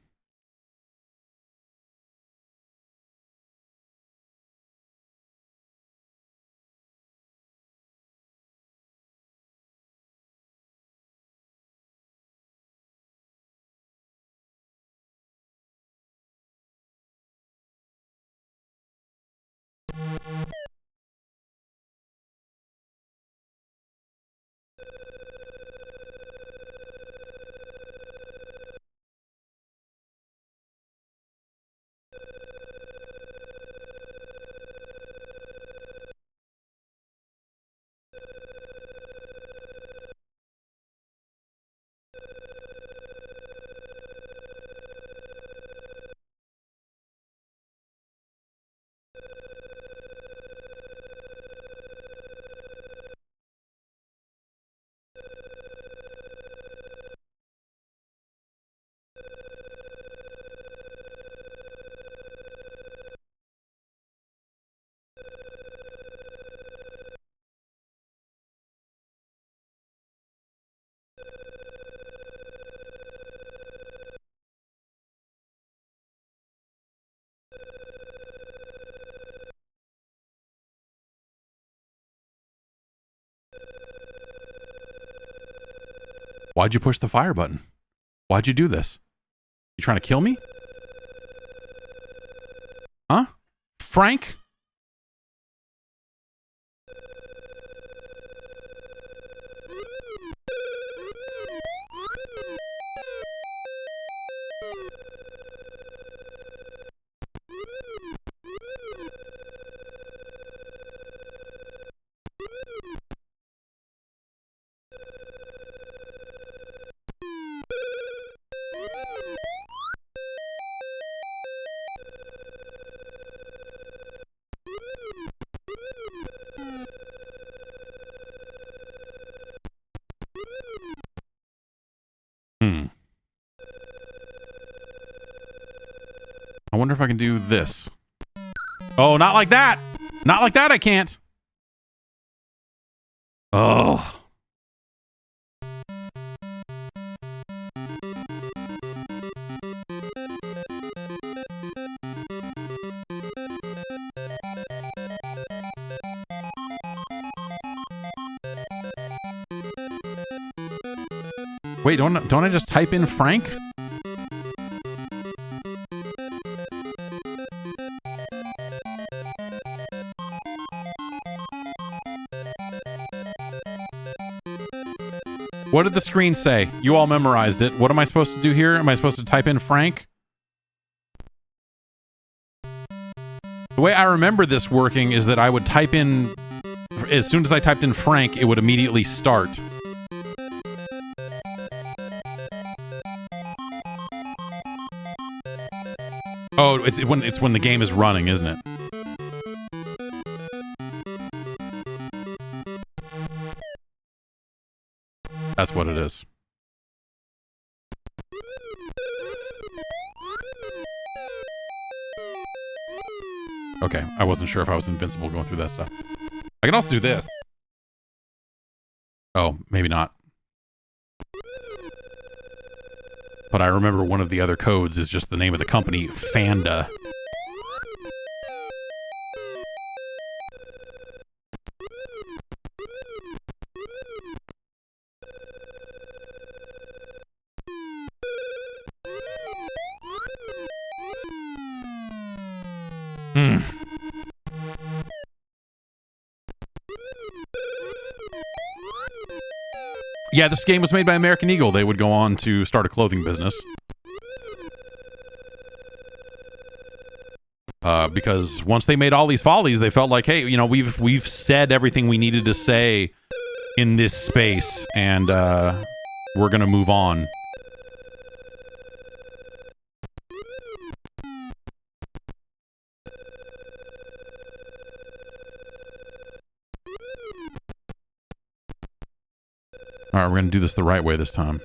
Why'd you push the fire button? Why'd you do this? You trying to kill me? Huh? Frank? I wonder if I can do this. Oh, not like that. Not like that, I can't. Oh. Wait, don't I just type in Frank? What did the screen say? You all memorized it. What am I supposed to do here? Am I supposed to type in Frank? The way I remember this working is that I would type in... As soon as I typed in Frank, it would immediately start. Oh, it's when the game is running, isn't it? That's what it is. Okay, I wasn't sure if I was invincible going through that stuff. I can also do this. Oh, maybe not. But I remember one of the other codes is just the name of the company, Fanda. Yeah, this game was made by American Eagle. They would go on to start a clothing business. Because once they made all these follies, they felt like, hey, you know, we've said everything we needed to say in this space, and we're gonna move on. All right, we're gonna do this the right way this time.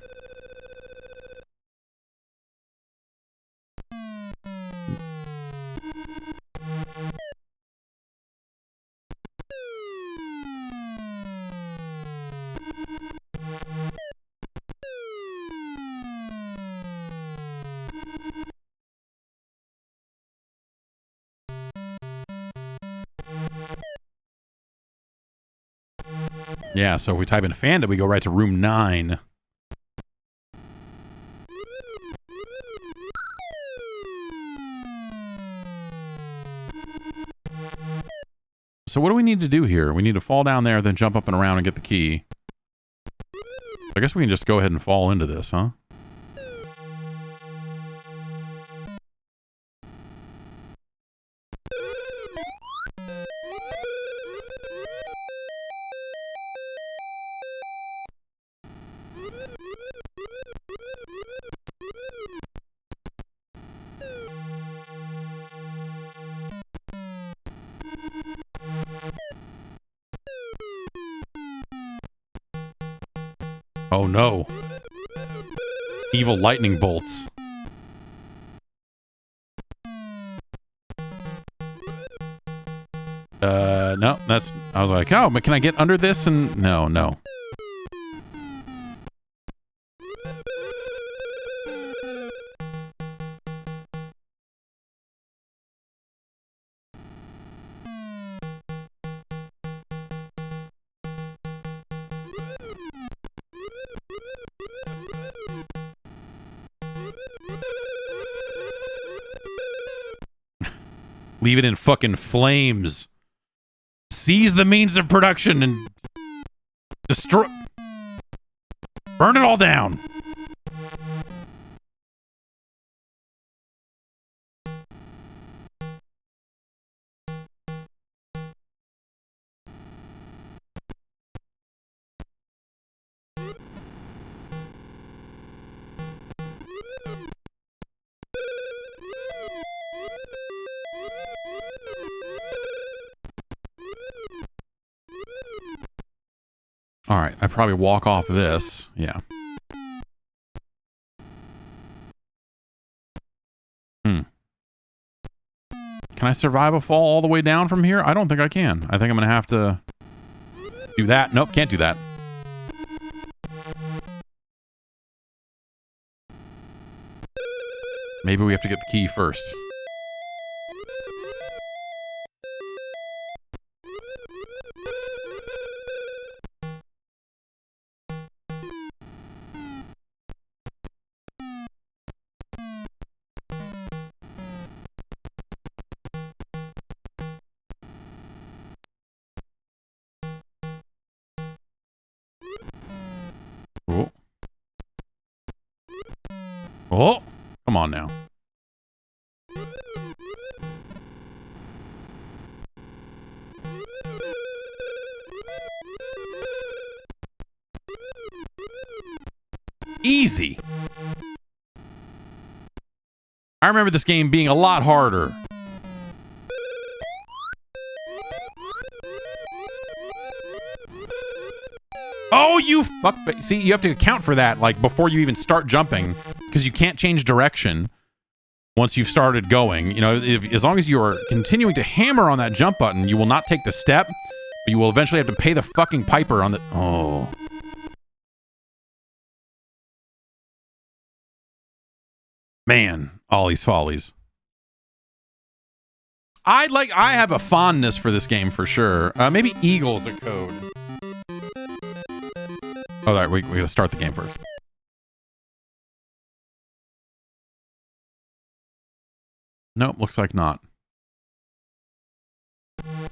Yeah, so if we type in Fanda, we go right to room 9. So what do we need to do here? We need to fall down there, then jump up and around and get the key. I guess we can just go ahead and fall into this, huh? Oh no. Evil lightning bolts. No, that's... I was like, oh, but can I get under this? And no. Leave it in fucking flames. Seize the means of production and destroy... Burn it all down. All right, I probably walk off this. Yeah. Can I survive a fall all the way down from here? I don't think I can. I think I'm going to have to do that. Nope, can't do that. Maybe we have to get the key first. Oh. Oh, come on now. Easy. I remember this game being a lot harder. Oh, you fuck. See, you have to account for that, like, before you even start jumping, because you can't change direction once you've started going. You know, as long as you are continuing to hammer on that jump button, you will not take the step, but you will eventually have to pay the fucking piper on the... Oh. Man, Ollie's Follies. I have a fondness for this game for sure. Maybe Eagle's a code. Oh, all right, we gotta start the game first. Nope, looks like not. You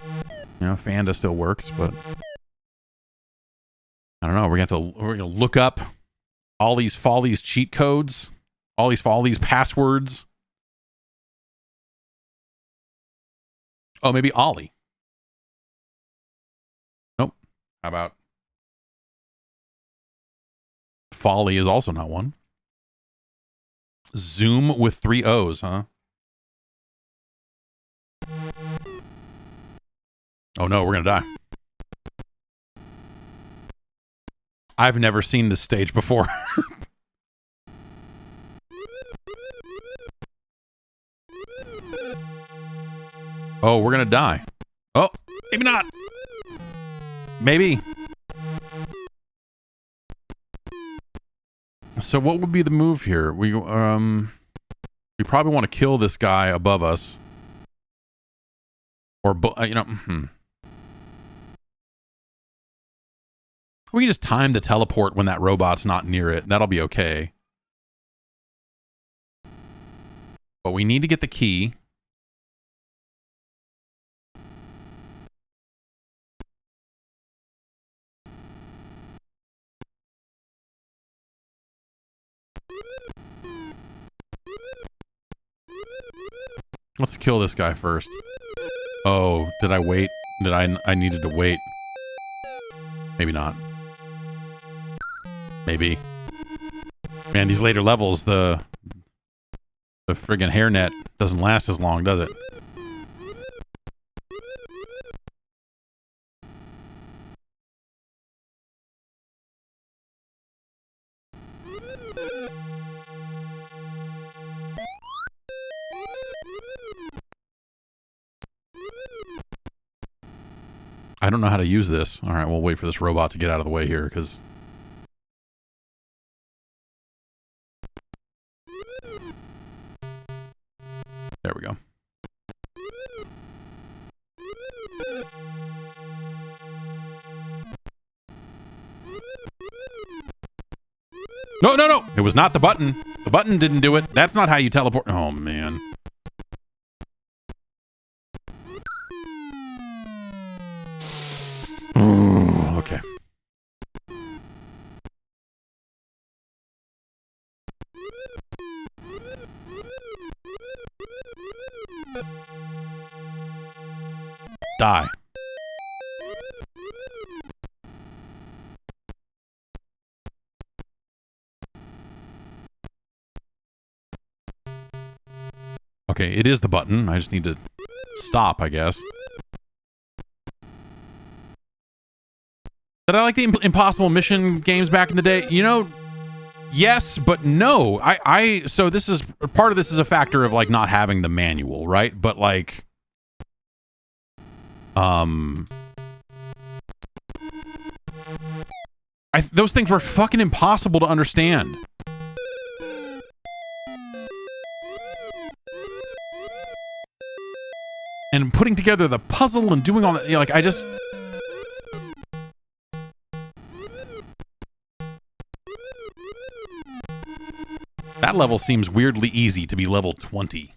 know, Fanda still works, but I don't know. We're gonna look up Ollie's Follies cheat codes, Ollie's Follies passwords. Oh, maybe Ollie. Nope. How about Folly is also not one. Zoom with 3 O's, huh? Oh no, we're gonna die. I've never seen this stage before. Oh, we're gonna die. Oh, maybe not. Maybe. So what would be the move here? We probably want to kill this guy above us. Or, you know, we can just time the teleport when that robot's not near it. That'll be okay. But we need to get the key. Let's kill this guy first. Oh, did I wait? I needed to wait. Maybe not. Maybe. Man, these later levels, the friggin' hairnet doesn't last as long, does it? I don't know how to use this. All right, we'll wait for this robot to get out of the way here, because... There we go. No, no, no! It was not the button. The button didn't do it. That's not how you teleport. Oh, man. Okay. Die. Okay, it is the button. I just need to stop, I guess. Did I like the Impossible Mission games back in the day? You know, yes, but no. So this is part of this is a factor of like not having the manual, right? But like, those things were fucking impossible to understand. And putting together the puzzle and doing all that, you know, like I just... That level seems weirdly easy to be level 20.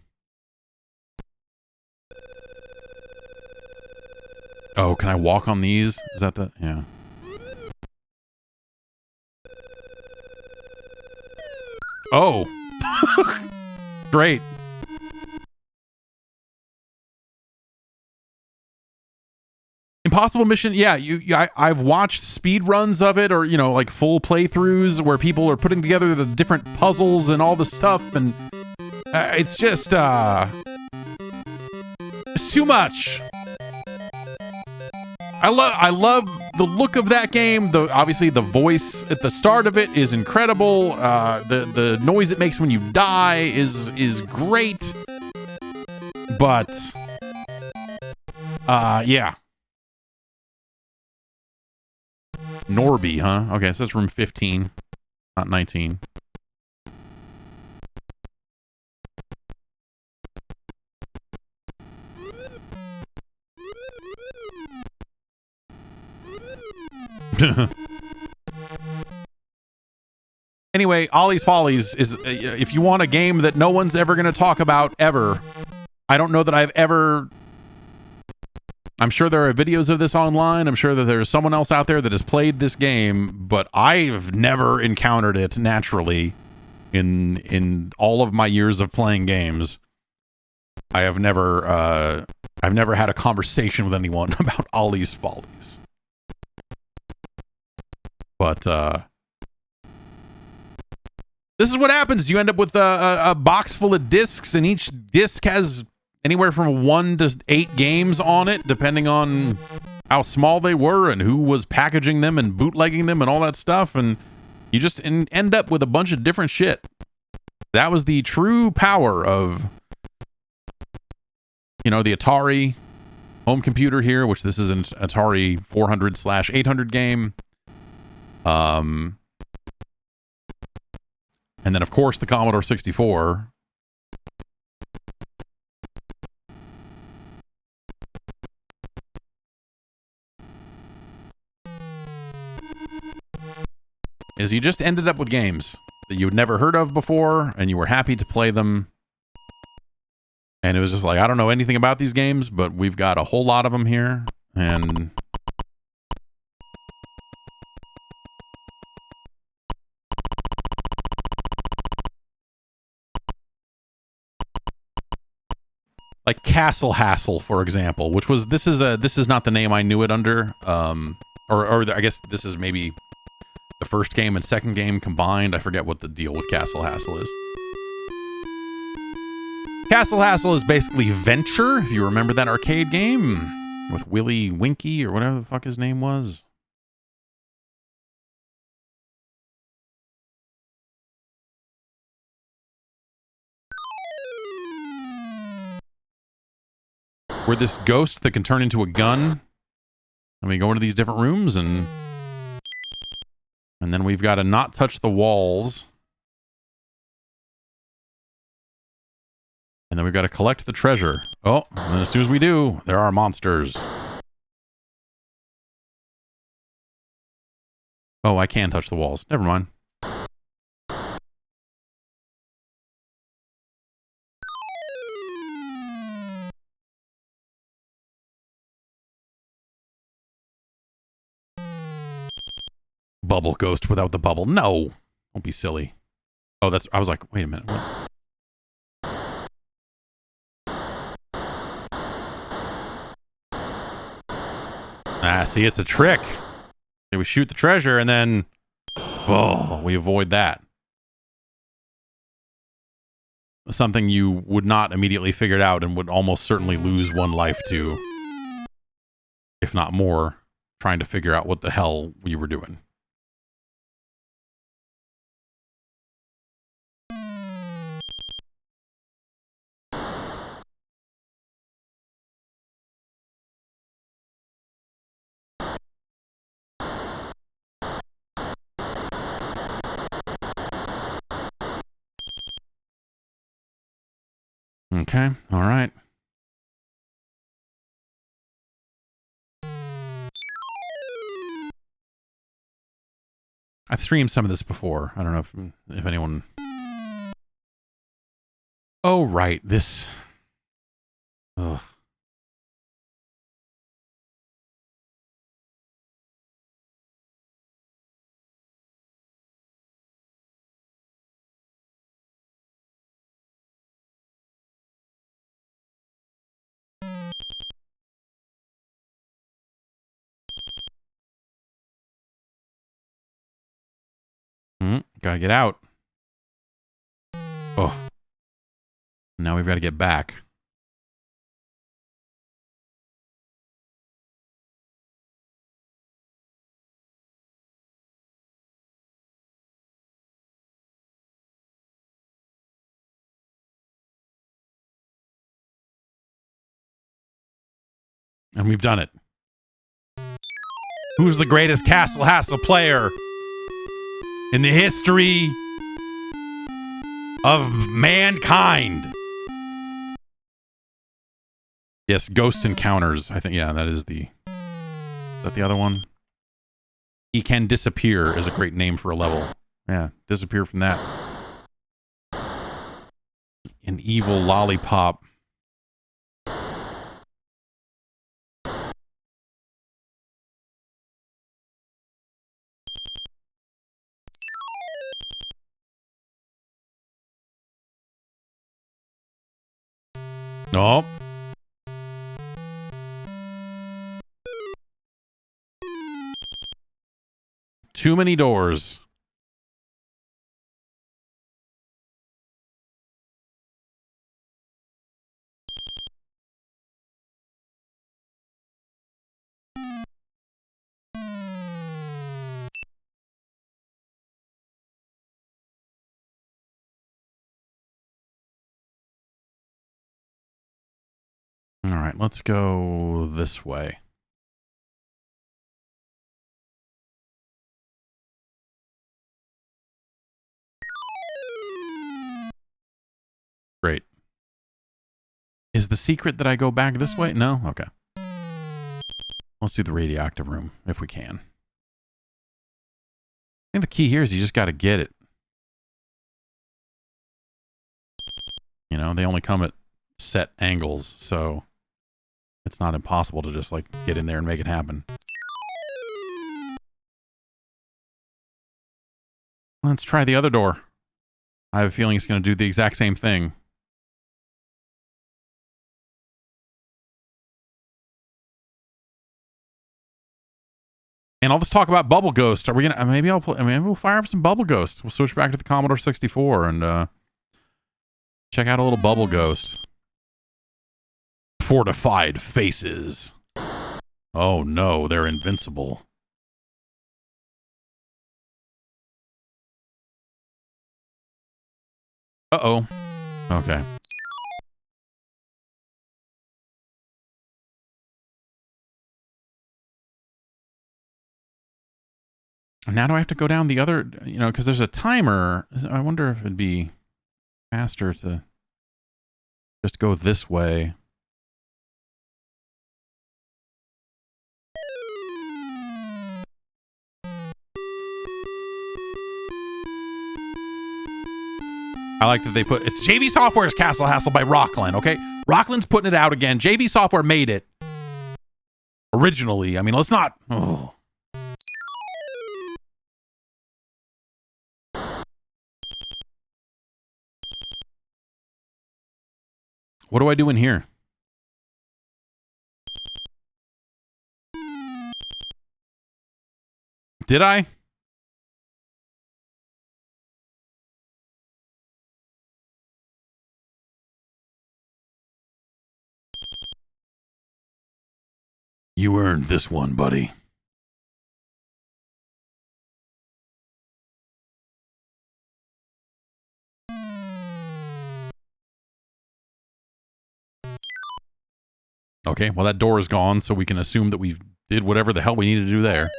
Oh, can I walk on these? Is that the... Yeah. Oh! Great. Impossible Mission, yeah, I've watched speed runs of it, or like full playthroughs where people are putting together the different puzzles and all the stuff, and it's just it's too much. I love the look of that game. Obviously the voice at the start of it is incredible. The noise it makes when you die is great. But yeah. Norby, huh? Okay, so that's room 15, not 19. Anyway, Ollie's Follies is, if you want a game that no one's ever going to talk about ever, I don't know that I've ever... I'm sure there are videos of this online. I'm sure that there's someone else out there that has played this game, but I've never encountered it naturally in all of my years of playing games. I've never had a conversation with anyone about Ollie's Follies. But this is what happens. You end up with a box full of discs, and each disc has anywhere from 1 to 8 games on it, depending on how small they were and who was packaging them and bootlegging them and all that stuff. And you just end up with a bunch of different shit. That was the true power of, the Atari home computer here, which this is an Atari 400/800 game. And then, of course, the Commodore 64. Is you just ended up with games that you'd never heard of before, and you were happy to play them. And it was just like, I don't know anything about these games, but we've got a whole lot of them here. And like Castle Hassle, for example, which was this is not the name I knew it under. Or I guess this is maybe the first game and second game combined. I forget what the deal with Castle Hassle is. Castle Hassle is basically Venture, if you remember that arcade game with Willy Winky or whatever the fuck his name was. We're this ghost that can turn into a gun. And we go into these different rooms, and then we've got to not touch the walls. And then we've got to collect the treasure. Oh, and then as soon as we do, there are monsters. Oh, I can touch the walls. Never mind. Bubble ghost without the bubble. No. Don't be silly. Oh, I was like, wait a minute. What? Ah, see, it's a trick. We shoot the treasure and then, we avoid that. Something you would not immediately figure it out and would almost certainly lose one life to, if not more, trying to figure out what the hell you were doing. Okay, all right. I've streamed some of this before. I don't know if anyone... Oh, right. This... Ugh. Gotta get out. Oh. Now we've got to get back. And we've done it. Who's the greatest Castle Hassle player in the history of mankind? Yes, Ghost Encounters. I think, yeah, that is the... Is that the other one? He Can Disappear is a great name for a level. Yeah, disappear from that. An evil lollipop. Nope. Too many doors. All right, let's go this way. Great. Is the secret that I go back this way? No? Okay. Let's do the radioactive room, if we can. I think the key here is you just got to get it. You know, they only come at set angles, so it's not impossible to just, like, get in there and make it happen. Let's try the other door. I have a feeling it's going to do the exact same thing. And all this talk about Bubble Ghost. Are we gonna? Maybe we'll fire up some Bubble Ghost. We'll switch back to the Commodore 64 and check out a little Bubble Ghost. Fortified faces. Oh no, they're invincible. Uh-oh. Okay. Now do I have to go down the other, you know, because there's a timer. I wonder if it'd be faster to just go this way. I like that they put, it's JV Software's Castle Hassle by Rockland, okay? Rockland's putting it out again. JV Software made it. Originally. I mean, let's not... Oh. What do I do in here? Did I? You earned this one, buddy. Okay, well, that door is gone, so we can assume that we did whatever the hell we needed to do there.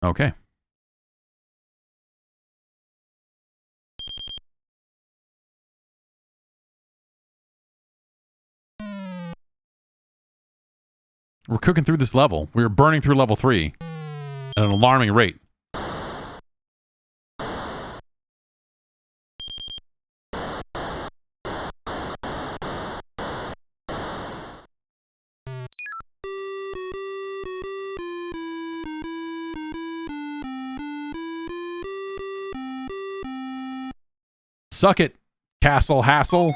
Okay. We're cooking through this level. We're burning through level 3 at an alarming rate. Suck it, Castle Hassle.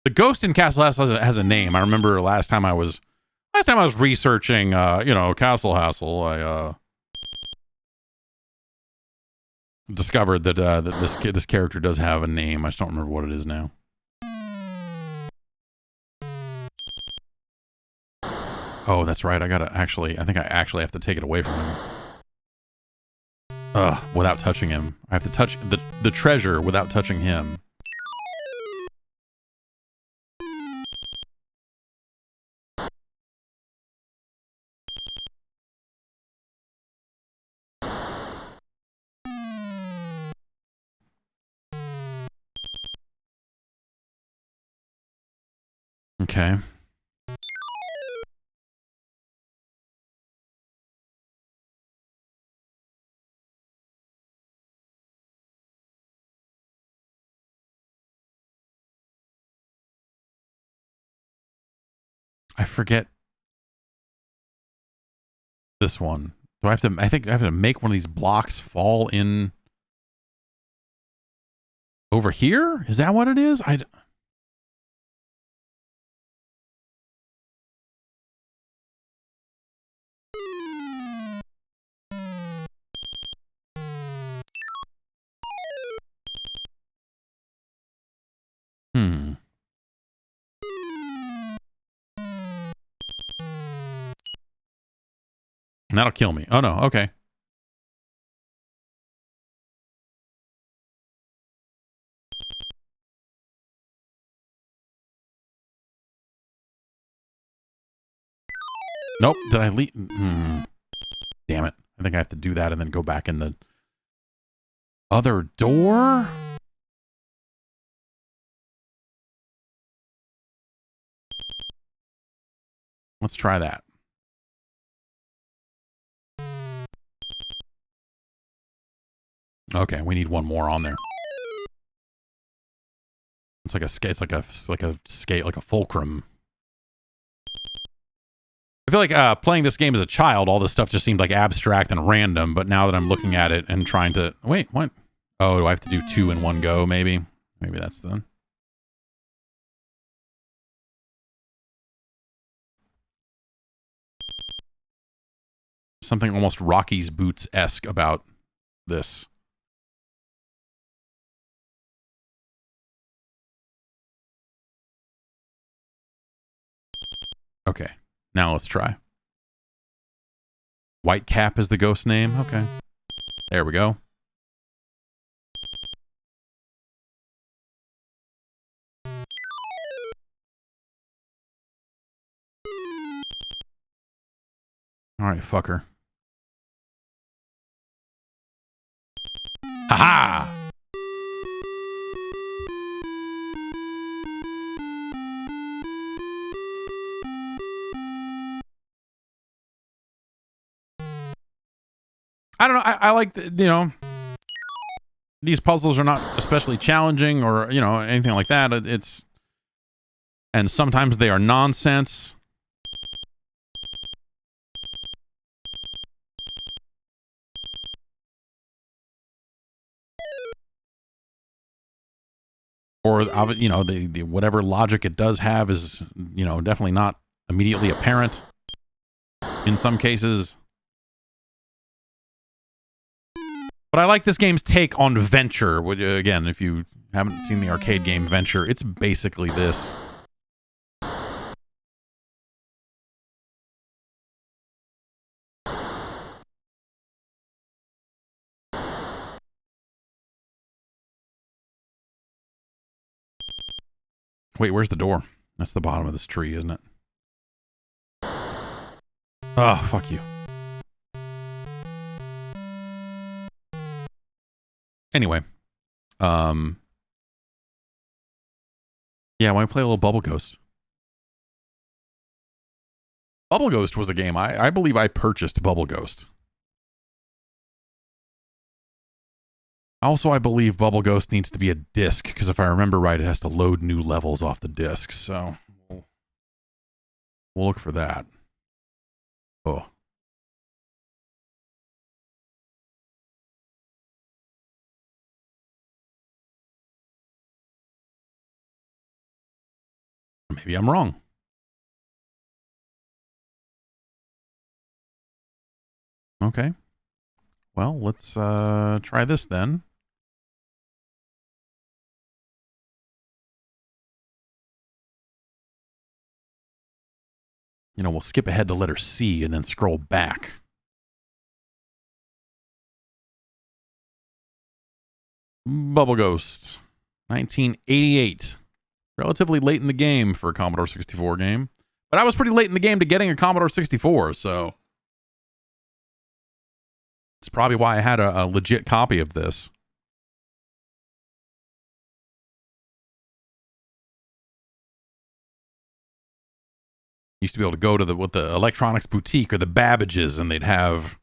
The ghost in Castle Hassle has a name. I remember last time I was researching, Castle Hassle. I discovered that this character does have a name. I just don't remember what it is now. Oh, that's right. I think I actually have to take it away from him. Without touching him. I have to touch the treasure without touching him. Okay. I forget this one. I think I have to make one of these blocks fall in over here? Is that what it is? That'll kill me. Oh no, okay. Nope. Did I leave? Damn it. I think I have to do that and then go back in the other door? Let's try that. Okay, we need one more on there. It's like a skate, like a fulcrum. I feel like playing this game as a child, all this stuff just seemed like abstract and random, but now that I'm looking at it and trying to... Wait, what? Oh, do I have to do two in one go, maybe? Maybe that's the... Something almost Rocky's Boots-esque about this. Okay, now let's try. Whitecap is the ghost name? Okay. There we go. Alright, fucker. Ha-ha! I don't know. I like, these puzzles are not especially challenging or, anything like that. And sometimes they are nonsense. Or, the whatever logic it does have is, definitely not immediately apparent in some cases. But I like this game's take on Venture. Which, again, if you haven't seen the arcade game Venture, it's basically this. Wait, where's the door? That's the bottom of this tree, isn't it? Oh, fuck you. Anyway. Yeah, why don't we play a little Bubble Ghost? Bubble Ghost was a game. I believe I purchased Bubble Ghost. Also, I believe Bubble Ghost needs to be a disc, because if I remember right, it has to load new levels off the disc, so we'll look for that. Oh. Maybe I'm wrong. Okay. Well, let's try this then. We'll skip ahead to letter C and then scroll back. Bubble Ghost, 1988. Relatively late in the game for a Commodore 64 game. But I was pretty late in the game to getting a Commodore 64, so it's probably why I had a legit copy of this. Used to be able to go to the electronics boutique or the Babbages, and they'd have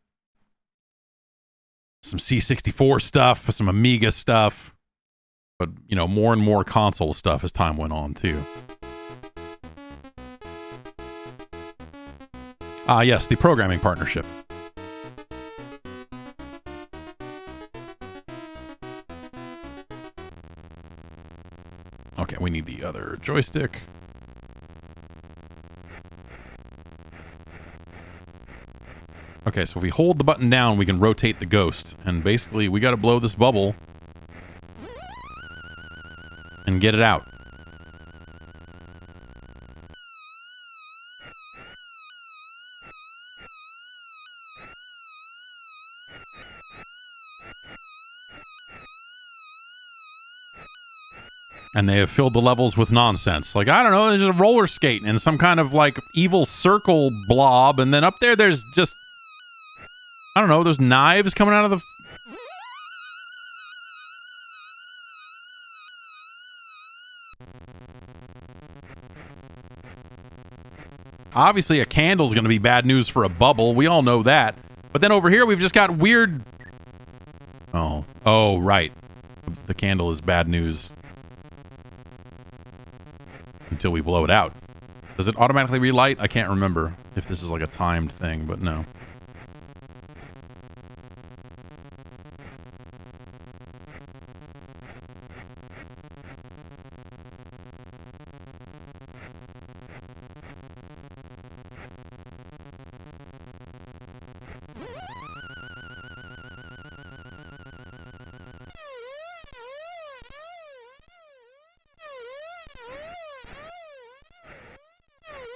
some C64 stuff, some Amiga stuff, but more and more console stuff as time went on too. Yes, the programming partnership. Okay, we need the other joystick. Okay, so if we hold the button down, we can rotate the ghost. And basically, we got to blow this bubble and get it out. And they have filled the levels with nonsense. Like, I don't know, there's a roller skate and some kind of, like, evil circle blob. And then up there's just, I don't know, there's knives coming out of the... Obviously, a candle's going to be bad news for a bubble. We all know that. But then over here, we've just got weird... Oh, right. The candle is bad news. Until we blow it out. Does it automatically relight? I can't remember if this is like a timed thing, but no.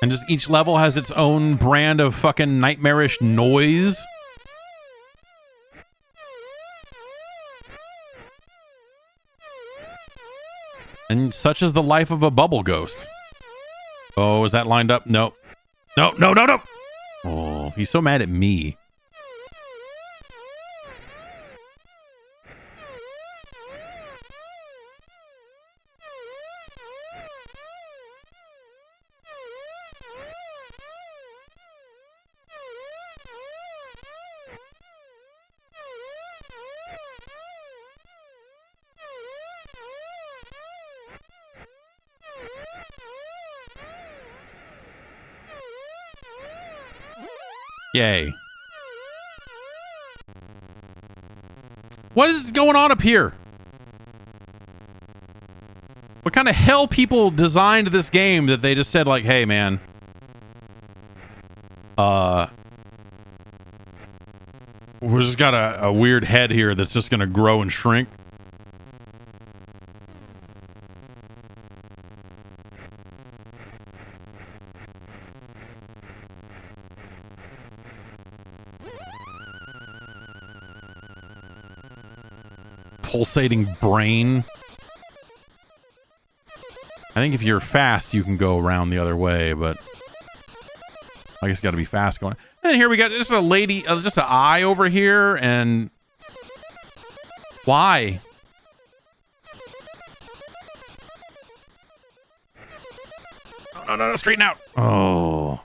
And just each level has its own brand of fucking nightmarish noise. And such is the life of a bubble ghost. Oh, is that lined up? No. No. Oh, he's so mad at me. Yay. What is going on up here? What kind of hell people designed this game that they just said like, hey man, we just got a weird head here that's just gonna grow and shrink. Pulsating brain. I think if you're fast, you can go around the other way, but I guess you got to be fast going. And here we got just a lady, just an eye over here, and why? No, straighten out. Oh.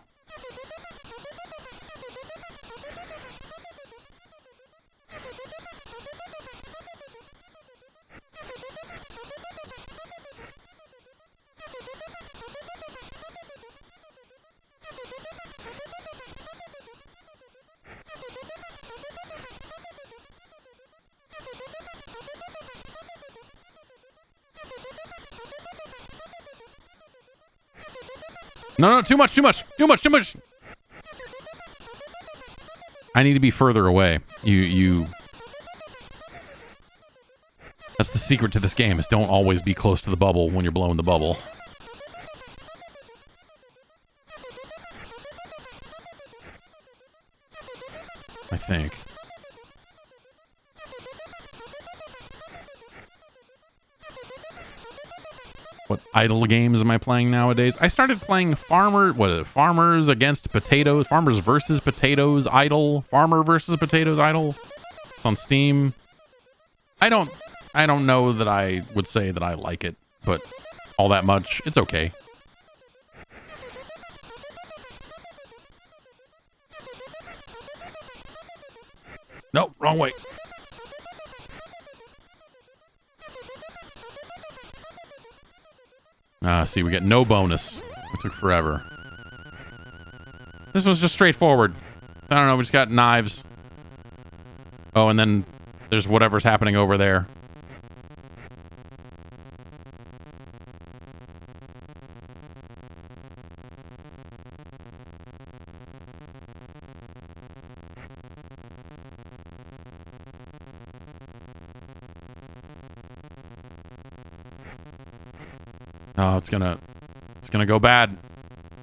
No, too much. I need to be further away. You. That's the secret to this game, is don't always be close to the bubble when you're blowing the bubble. I think. What idle games am I playing nowadays? I started playing Farmers Against Potatoes, Farmers versus Potatoes Idle, Farmer versus Potatoes Idle on Steam. I don't know that I would say that I like it, but all that much. It's okay. No, wrong way. See, we get no bonus. It took forever. This was just straightforward. I don't know, we just got knives. Oh, and then there's whatever's happening over there. Oh, it's gonna go bad.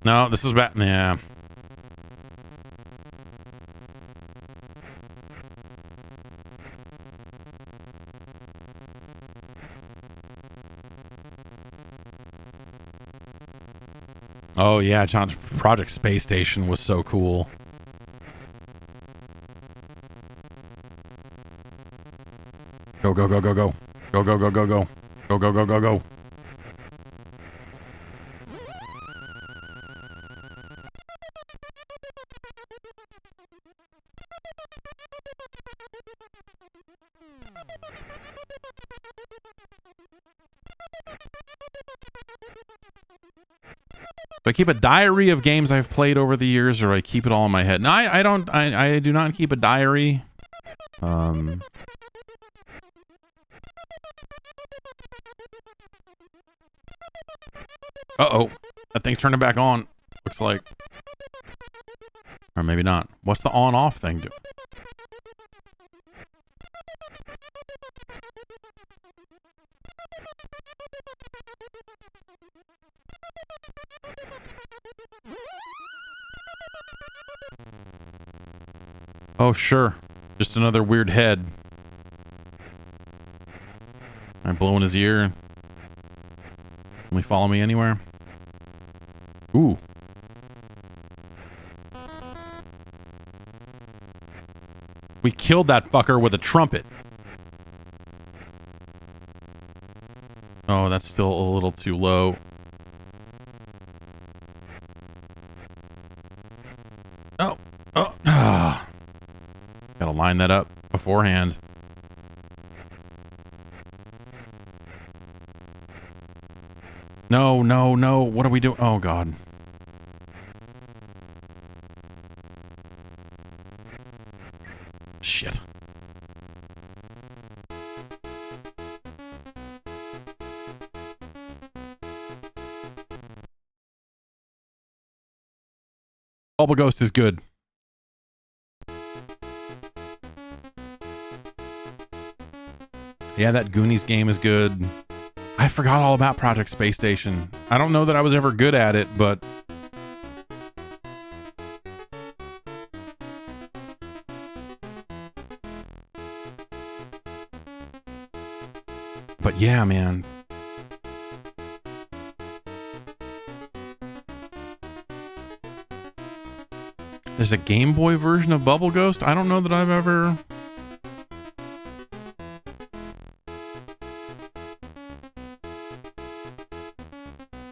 No, this is bad. Yeah. Oh yeah, John, Project Space Station was so cool. Go, go, go, go, go. Go, go, go, go, go. Go, go, go, go, go. Do I keep a diary of games I've played over the years, or do I keep it all in my head? No, I don't. I do not keep a diary. Uh-oh. That thing's turning back on. Looks like. Or maybe not. What's the on-off thing do? Oh, sure. Just another weird head. I'm blowing his ear. Can we follow me anywhere? Ooh. We killed that fucker with a trumpet. Oh, that's still a little too low. Oh. Gotta line that up beforehand. No. What are we doing? Oh, God. Shit. Bubble Ghost is good. Yeah, that Goonies game is good. I forgot all about Project Space Station. I don't know that I was ever good at it, but... But yeah, man. There's a Game Boy version of Bubble Ghost? I don't know that I've ever...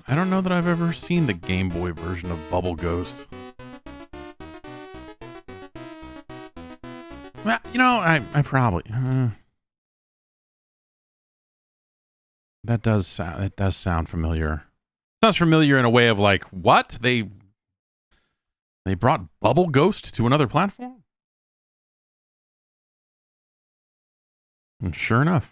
I don't know that I've ever seen the Game Boy version of Bubble Ghost. Well, you know, I probably... That does sound familiar. Sounds familiar in a way of like, what? They brought Bubble Ghost to another platform? And sure enough.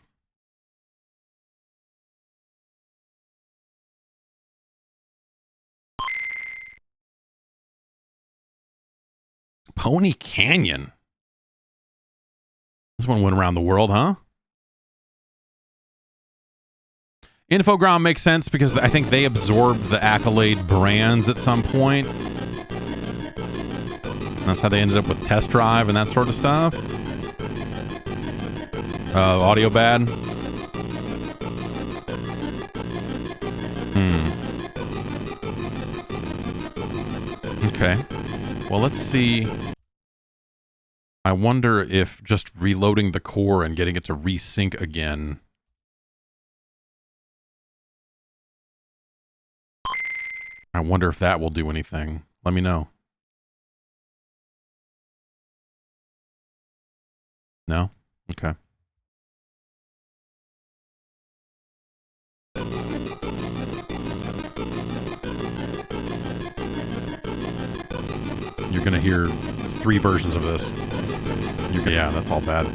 Pony Canyon. This one went around the world, huh? Infogram makes sense because I think they absorbed the Accolade brands at some point. That's how they ended up with Test Drive and that sort of stuff. Audio bad. Okay. Well, let's see. I wonder if just reloading the core and getting it to resync again. I wonder if that will do anything. Let me know. No? Okay. You're going to hear 3 versions of this. Yeah, that's all bad.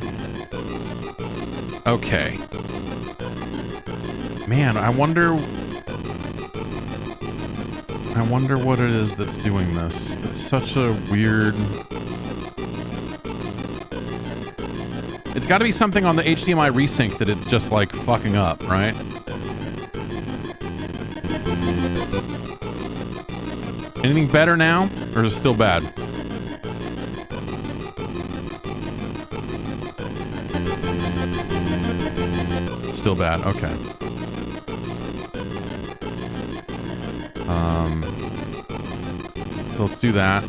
Okay. Man, I wonder what it is that's doing this. It's such a weird... It's got to be something on the HDMI resync that it's just like fucking up, right? Anything better now? Or is it still bad? It's still bad. Okay. Let's do that.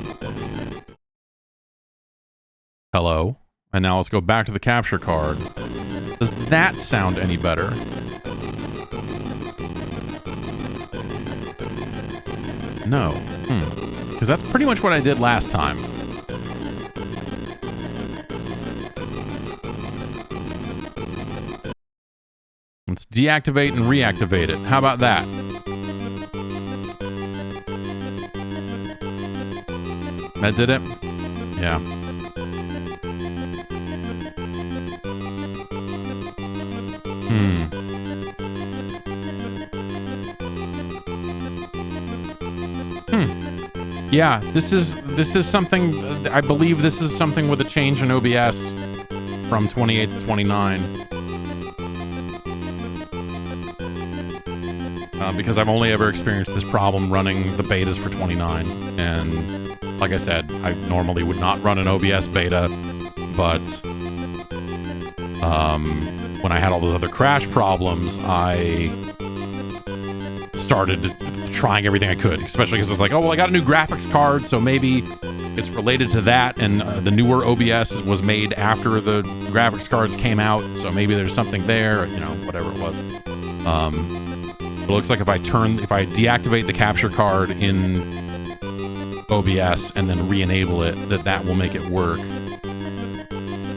Hello. And now let's go back to the capture card. Does that sound any better? No. Because that's pretty much what I did last time. Let's deactivate and reactivate it. How about that? That did it? Yeah. Yeah, this is something, I believe this is something with a change in OBS from 28 to 29. Because I've only ever experienced this problem running the betas for 29. And like I said, I normally would not run an OBS beta, but when I had all those other crash problems, I started trying everything I could, especially because it's like, oh, well, I got a new graphics card, so maybe it's related to that, and the newer OBS was made after the graphics cards came out, so maybe there's something there, you know, whatever it was. It looks like if I deactivate the capture card in OBS and then re-enable it, that will make it work.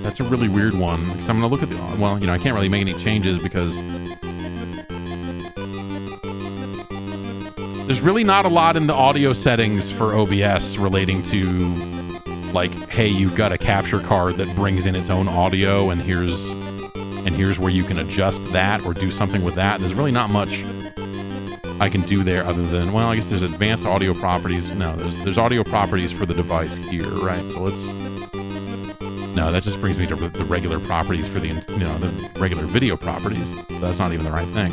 That's a really weird one, because I'm going to look at the, well, you know, I can't really make any changes because there's really not a lot in the audio settings for OBS relating to, like, hey, you've got a capture card that brings in its own audio, and here's where you can adjust that or do something with that. There's really not much I can do there other than, well, I guess there's advanced audio properties. No, there's audio properties for the device here, right? So no, that just brings me to the regular properties for the, you know, the regular video properties. So that's not even the right thing.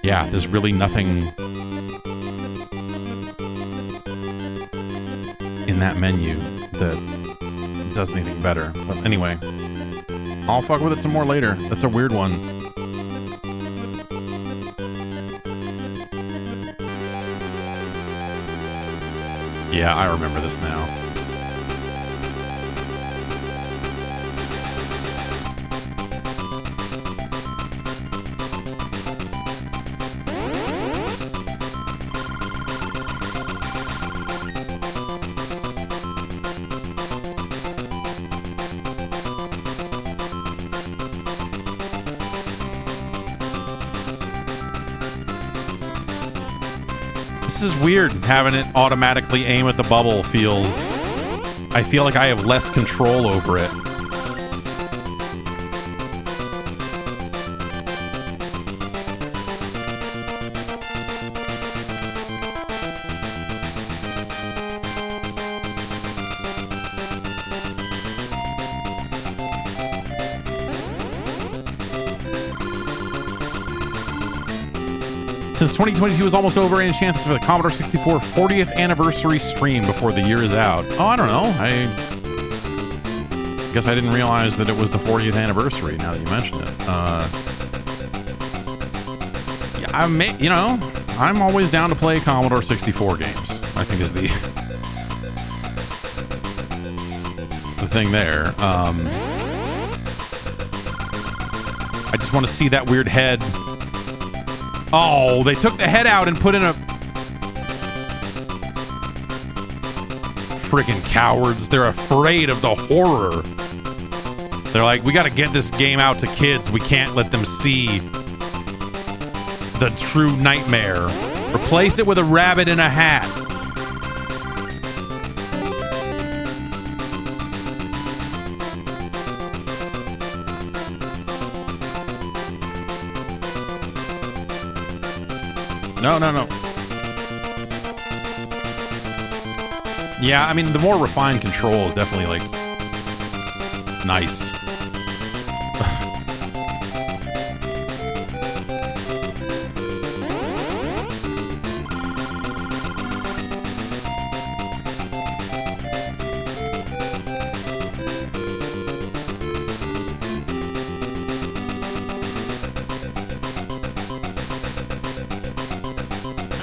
Yeah, there's really nothing in that menu that does anything better. But anyway, I'll fuck with it some more later. That's a weird one. Yeah, I remember this now. This is weird, having it automatically aim at the bubble feels... I feel like I have less control over it. Since 2022 is almost over, any chances for the Commodore 64 40th anniversary stream before the year is out? Oh, I don't know. I guess I didn't realize that it was the 40th anniversary now that you mention it. Yeah, I'm always down to play Commodore 64 games. I think is the thing there. I just want to see that weird head. Oh, they took the head out and put in a... Friggin' cowards. They're afraid of the horror. They're like, we got to get this game out to kids. We can't let them see the true nightmare. Replace it with a rabbit in a hat. No. Yeah, I mean, the more refined control is definitely, like, nice.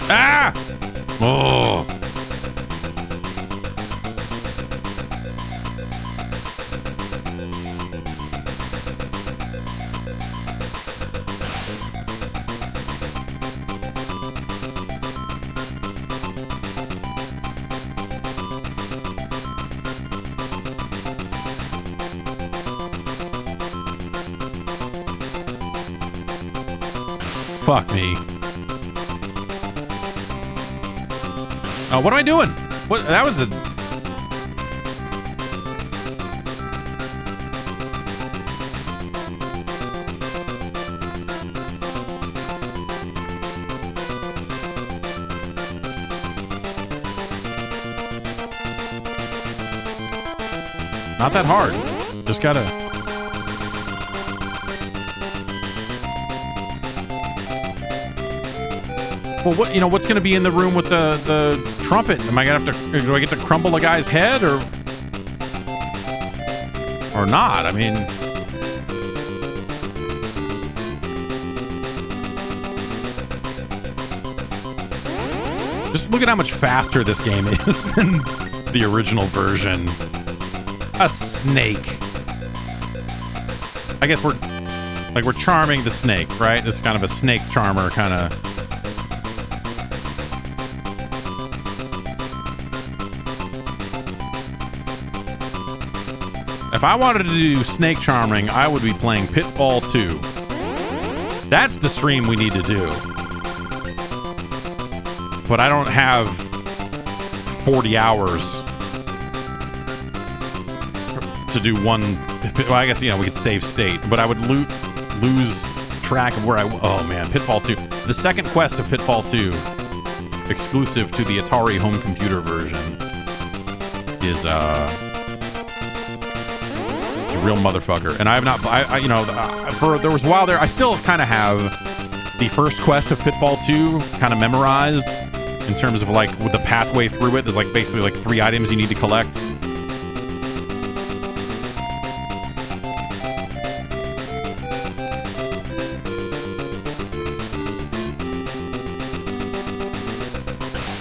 Ah! Oh. Fuck me. Oh, what am I doing? What? That was a... Not that hard. Just gotta... Well, what's going to be in the room with the trumpet? Am I going to have to... Do I get to crumble a guy's head or not? I mean... Just look at how much faster this game is than the original version. A snake. I guess we're charming the snake, right? It's kind of a snake charmer kind of... If I wanted to do snake charming, I would be playing Pitfall 2. That's the stream we need to do. But I don't have 40 hours to do one. Well, I guess, we could save state, but I would lose track of where oh man, Pitfall 2. The second quest of Pitfall 2, exclusive to the Atari home computer version, is it's a real motherfucker. And I have not, there was a while there, I still kind of have the first quest of Pitfall 2 kind of memorized in terms of like with the pathway through it. There's like basically like 3 items you need to collect.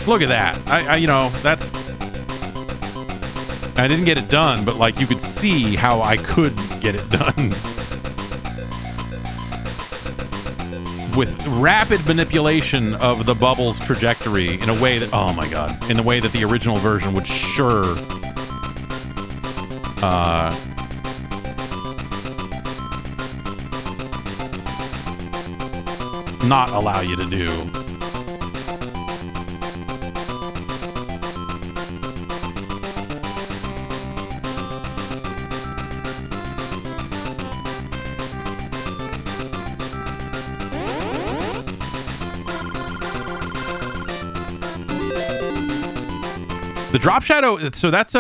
Look at that. That's... I didn't get it done, but like you could see how I could get it done. With rapid manipulation of the bubble's trajectory in a way that, oh my god, in the way that the original version would sure not allow you to do. The drop shadow, so that's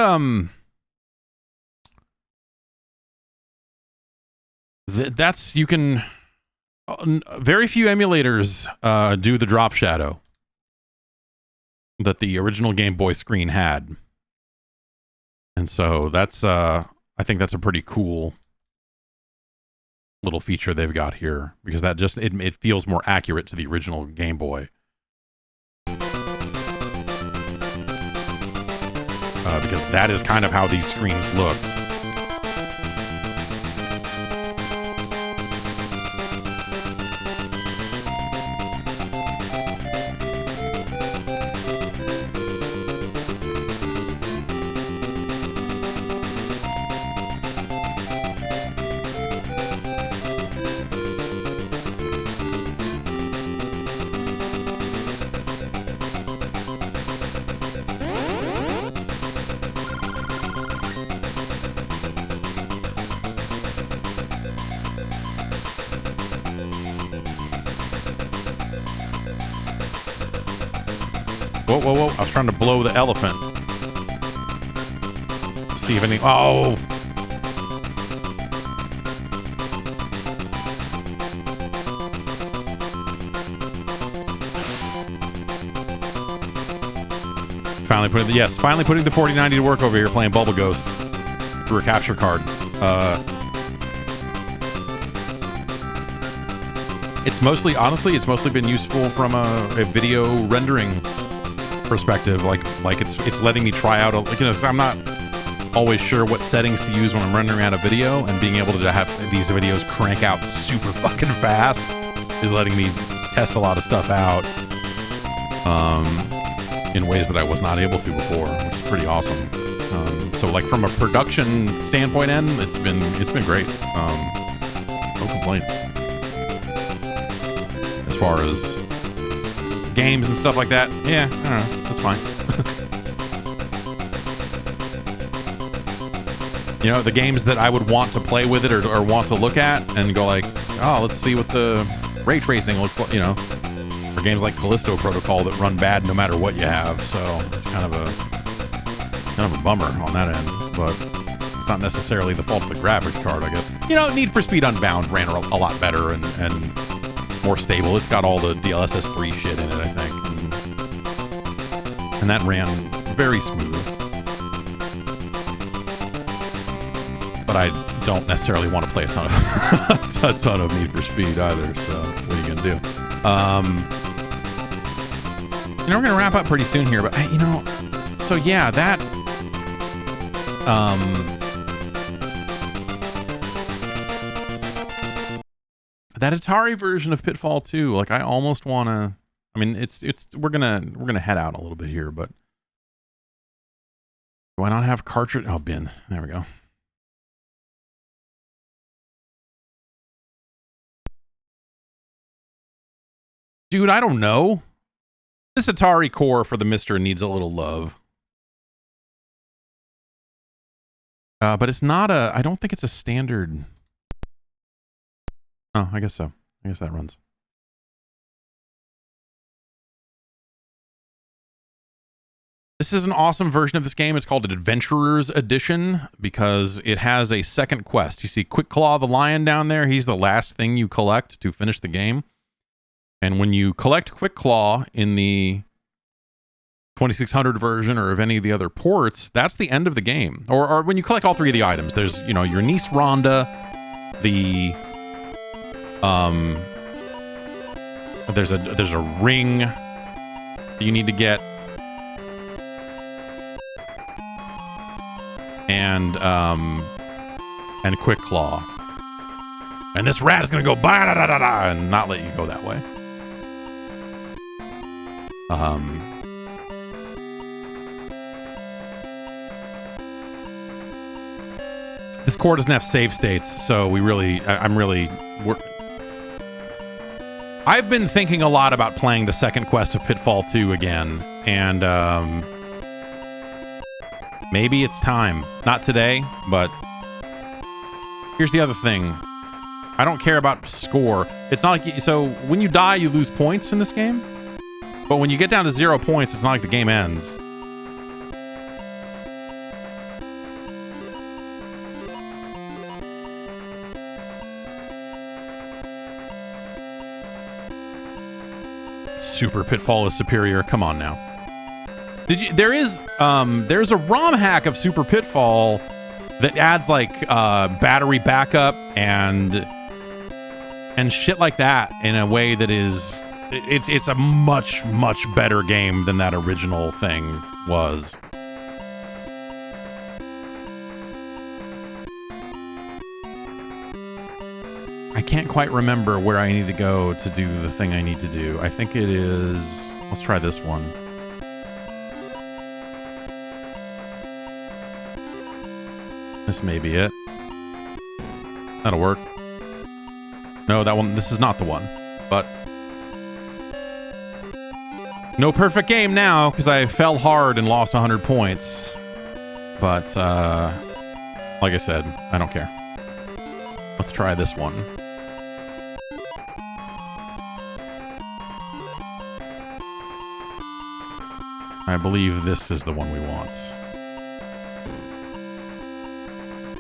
that's, you can, Very few emulators do the drop shadow that the original Game Boy screen had. And so that's, I think that's a pretty cool little feature they've got here, because that just, it feels more accurate to the original Game Boy. Because that is kind of how these screens looked. Whoa, whoa, whoa. I was trying to blow the elephant. See if any... Oh! Finally putting the 4090 to work over here playing Bubble Ghost through a capture card. It's mostly been useful from a video rendering perspective. Like it's letting me try out because I'm not always sure what settings to use when I'm rendering out a video, and being able to have these videos crank out super fucking fast is letting me test a lot of stuff out in ways that I was not able to before, which is pretty awesome. So like from a production standpoint end, it's been great. No complaints. As far as games and stuff like that, yeah, I don't know, that's fine. You know, the games that I would want to play with it or want to look at and go like, oh, let's see what the ray tracing looks like, you know, or games like Callisto Protocol that run bad no matter what you have. So it's kind of a bummer on that end, but it's not necessarily the fault of the graphics card, I guess. You know, Need for Speed Unbound ran a lot better and more stable. It's got all the DLSS 3 shit in it, I think. And that ran very smooth. But I don't necessarily want to play a ton of Need for Speed either, so what are you going to do? You know, we're going to wrap up pretty soon here, but, you know, so yeah, that... that Atari version of Pitfall 2, like I almost want to, I mean, we're going to head out a little bit here, but do I not have cartridge? Oh, bin. There we go. Dude, I don't know. This Atari core for the Mister needs a little love. But it's not I don't think it's a standard. Oh, I guess so. I guess that runs. This is an awesome version of this game. It's called an Adventurer's Edition because it has a second quest. You see Quick Claw the lion down there. He's the last thing you collect to finish the game. And when you collect Quick Claw in the 2600 version or of any of the other ports, that's the end of the game. Or when you collect all three of the items, there's, you know, your niece Rhonda, the there's a ring that you need to get, and Quick Claw, and this rat is gonna go ba da da da da and not let you go that way. This core doesn't have save states, so I've been thinking a lot about playing the second quest of Pitfall 2 again, and maybe it's time. Not today, but here's the other thing. I don't care about score. It's not like so when you die, you lose points in this game, but when you get down to 0 points, it's not like the game ends. Super Pitfall is superior. Come on now. There's a ROM hack of Super Pitfall that adds like battery backup and shit like that in a way that is it's a much better game than that original thing was. I can't quite remember where I need to go to do the thing I need to do. I think it is... Let's try this one. This may be it. That'll work. No, that one... This is not the one. But... No perfect game now, because I fell hard and lost 100 points. But, like I said, I don't care. Let's try this one. I believe this is the one we want.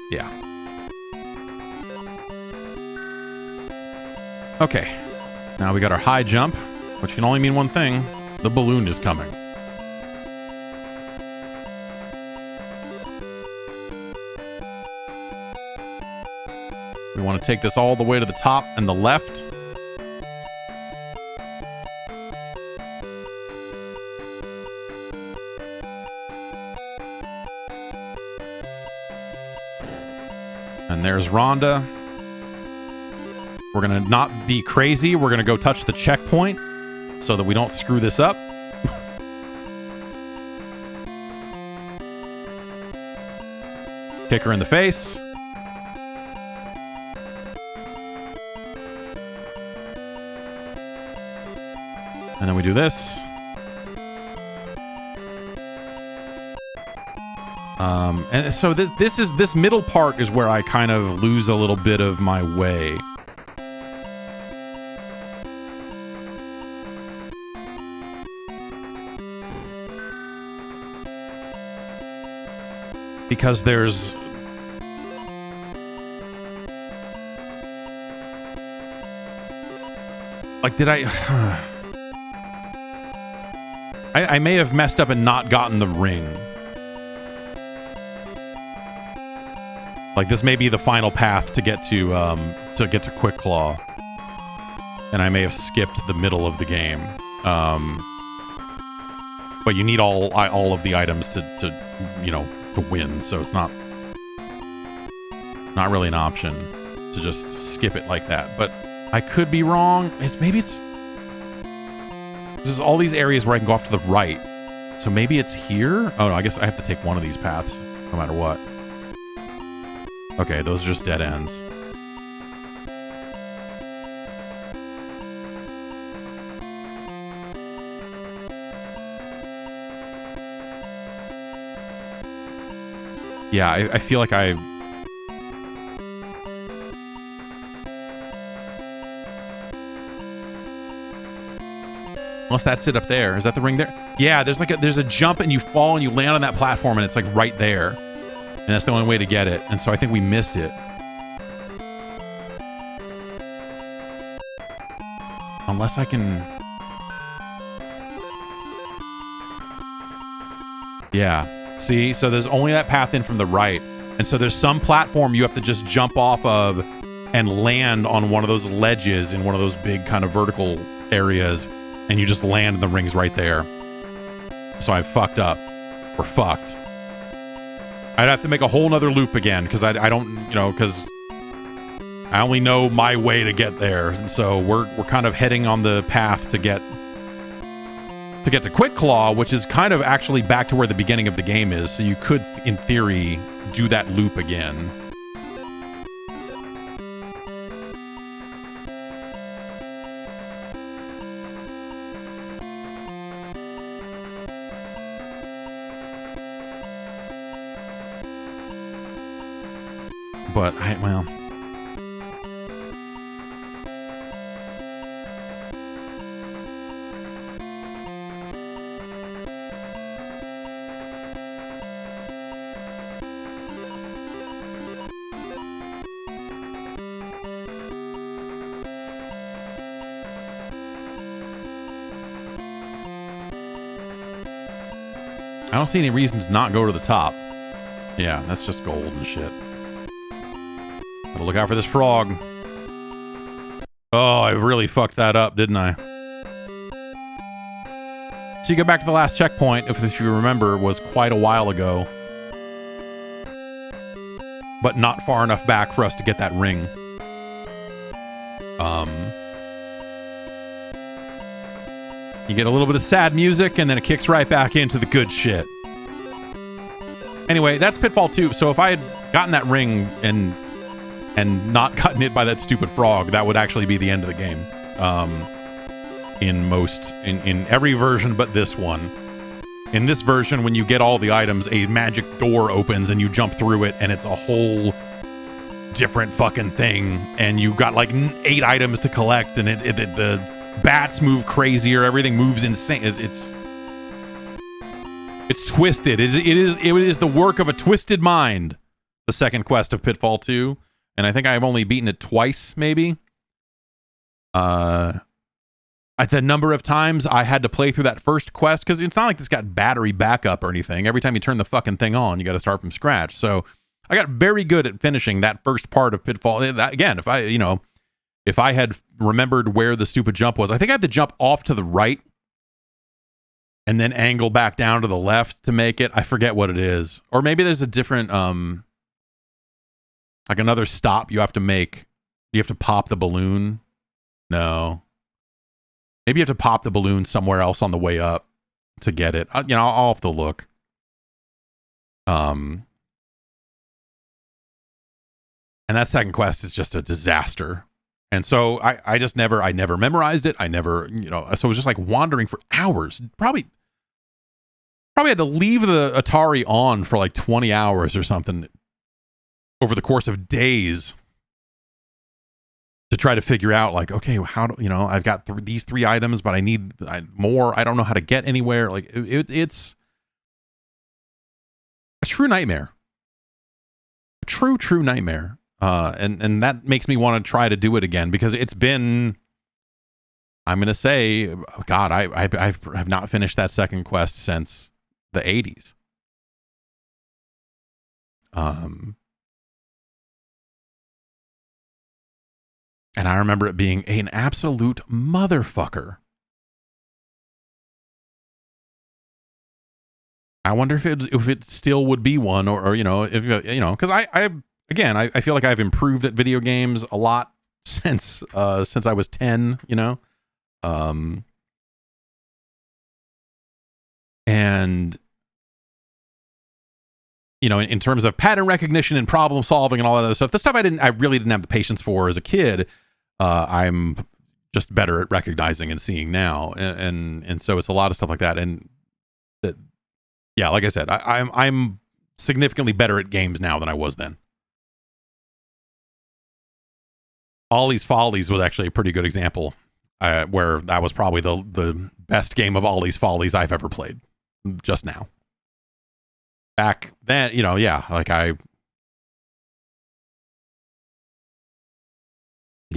Yeah. Okay. Now we got our high jump, which can only mean one thing. The balloon is coming. We want to take this all the way to the top and the left. And there's Rhonda. We're going to not be crazy. We're going to go touch the checkpoint so that we don't screw this up. Kick her in the face. And then we do this. And so this middle part is where I kind of lose a little bit of my way. Because there's... Like, did I may have messed up and not gotten the ring. Like, this may be the final path to get to Quick Claw. And I may have skipped the middle of the game. But you need all of the items to you know, to win, so it's not really an option to just skip it like that. But I could be wrong. This is all these areas where I can go off to the right. So maybe it's here? Oh no, I guess I have to take one of these paths no matter what. Okay, those are just dead ends. Yeah, I feel like unless that's it up there. Is that the ring there? Yeah, there's a jump and you fall and you land on that platform and it's like right there. And that's the only way to get it. And so I think we missed it. Unless I can... Yeah. See? So there's only that path in from the right. And so there's some platform you have to just jump off of and land on one of those ledges in one of those big kind of vertical areas. And you just land and the ring's right there. So I fucked up. We're fucked. I'd have to make a whole nother loop again because I don't, you know, because I only know my way to get there. And so we're kind of heading on the path to get to Quick Claw, which is kind of actually back to where the beginning of the game is. So you could, in theory, do that loop again. But, well... I don't see any reasons to not go to the top. Yeah, that's just gold and shit. Gotta look out for this frog. Oh, I really fucked that up, didn't I? So you go back to the last checkpoint, if you remember, was quite a while ago. But not far enough back for us to get that ring. You get a little bit of sad music, and then it kicks right back into the good shit. Anyway, that's Pitfall 2. So if I had gotten that ring and not gotten hit by that stupid frog, that would actually be the end of the game. In every version but this one. In this version, when you get all the items, a magic door opens and you jump through it, and it's a whole different fucking thing. And you got like 8 items to collect, and the bats move crazier. Everything moves insane. It's twisted. It is the work of a twisted mind. The second quest of Pitfall 2, and I think I've only beaten it twice, maybe. At the number of times I had to play through that first quest, because it's not like it's got battery backup or anything. Every time you turn the fucking thing on, you got to start from scratch. So I got very good at finishing that first part of Pitfall. Again, if I had remembered where the stupid jump was, I think I had to jump off to the right and then angle back down to the left to make it. I forget what it is. Or maybe there's a different, like another stop you have to make. You have to pop the balloon. No. Maybe you have to pop the balloon somewhere else on the way up to get it. I'll have to look. And that second quest is just a disaster. And so I never memorized it. I never, so it was just like wandering for hours. Probably had to leave the Atari on for like 20 hours or something over the course of days to try to figure out, like, okay, how do, I've got these 3 items, but I need more. I don't know how to get anywhere. Like it's a true nightmare. A true nightmare. And that makes me want to try to do it again, because it's been, I'm going to say, God, I have not finished that second quest since the 80s. And I remember it being an absolute motherfucker. I wonder if it still would be one, or because I feel like I've improved at video games a lot since I was 10, and in terms of pattern recognition and problem solving and all that other stuff, the stuff I really didn't have the patience for as a kid. I'm just better at recognizing and seeing now, and so it's a lot of stuff like that, and that, yeah, like I said, I'm significantly better at games now than I was then. Ollie's Follies was actually a pretty good example, where that was probably the best game of Ollie's Follies I've ever played. Just now. Back then,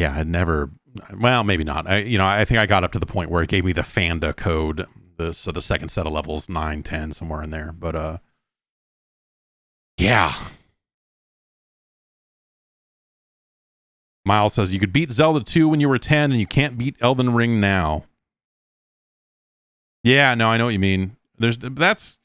I'd never. Well, maybe not. I think I got up to the point where it gave me the Fanda code, the second set of levels, 9, 10, somewhere in there. But yeah. Miles says you could beat Zelda 2 when you were 10, and you can't beat Elden Ring now. Yeah, no, I know what you mean. That's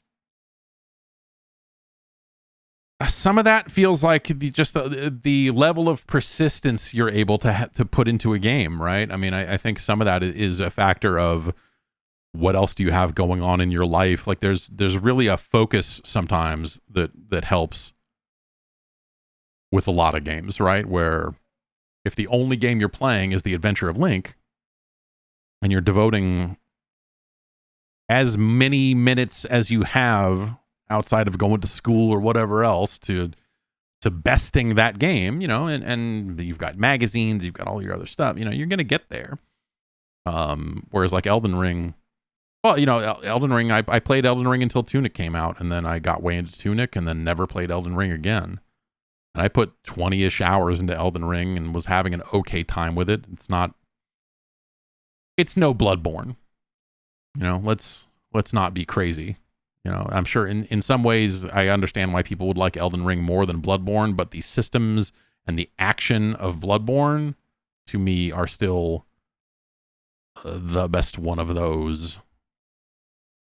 some of that feels like the level of persistence you're able to put into a game, right? I mean, I think some of that is a factor of what else do you have going on in your life. Like there's really a focus sometimes that helps with a lot of games, right? Where if the only game you're playing is The Adventure of Link, and you're devoting as many minutes as you have outside of going to school or whatever else to besting that game, and you've got magazines, you've got all your other stuff, you're going to get there. Whereas like Elden Ring, well, Elden Ring, I played Elden Ring until Tunic came out, and then I got way into Tunic and then never played Elden Ring again. And I put 20-ish hours into Elden Ring and was having an okay time with it. It's no Bloodborne. Let's not be crazy. You know, I'm sure in some ways I understand why people would like Elden Ring more than Bloodborne, but the systems and the action of Bloodborne to me are still the best one of those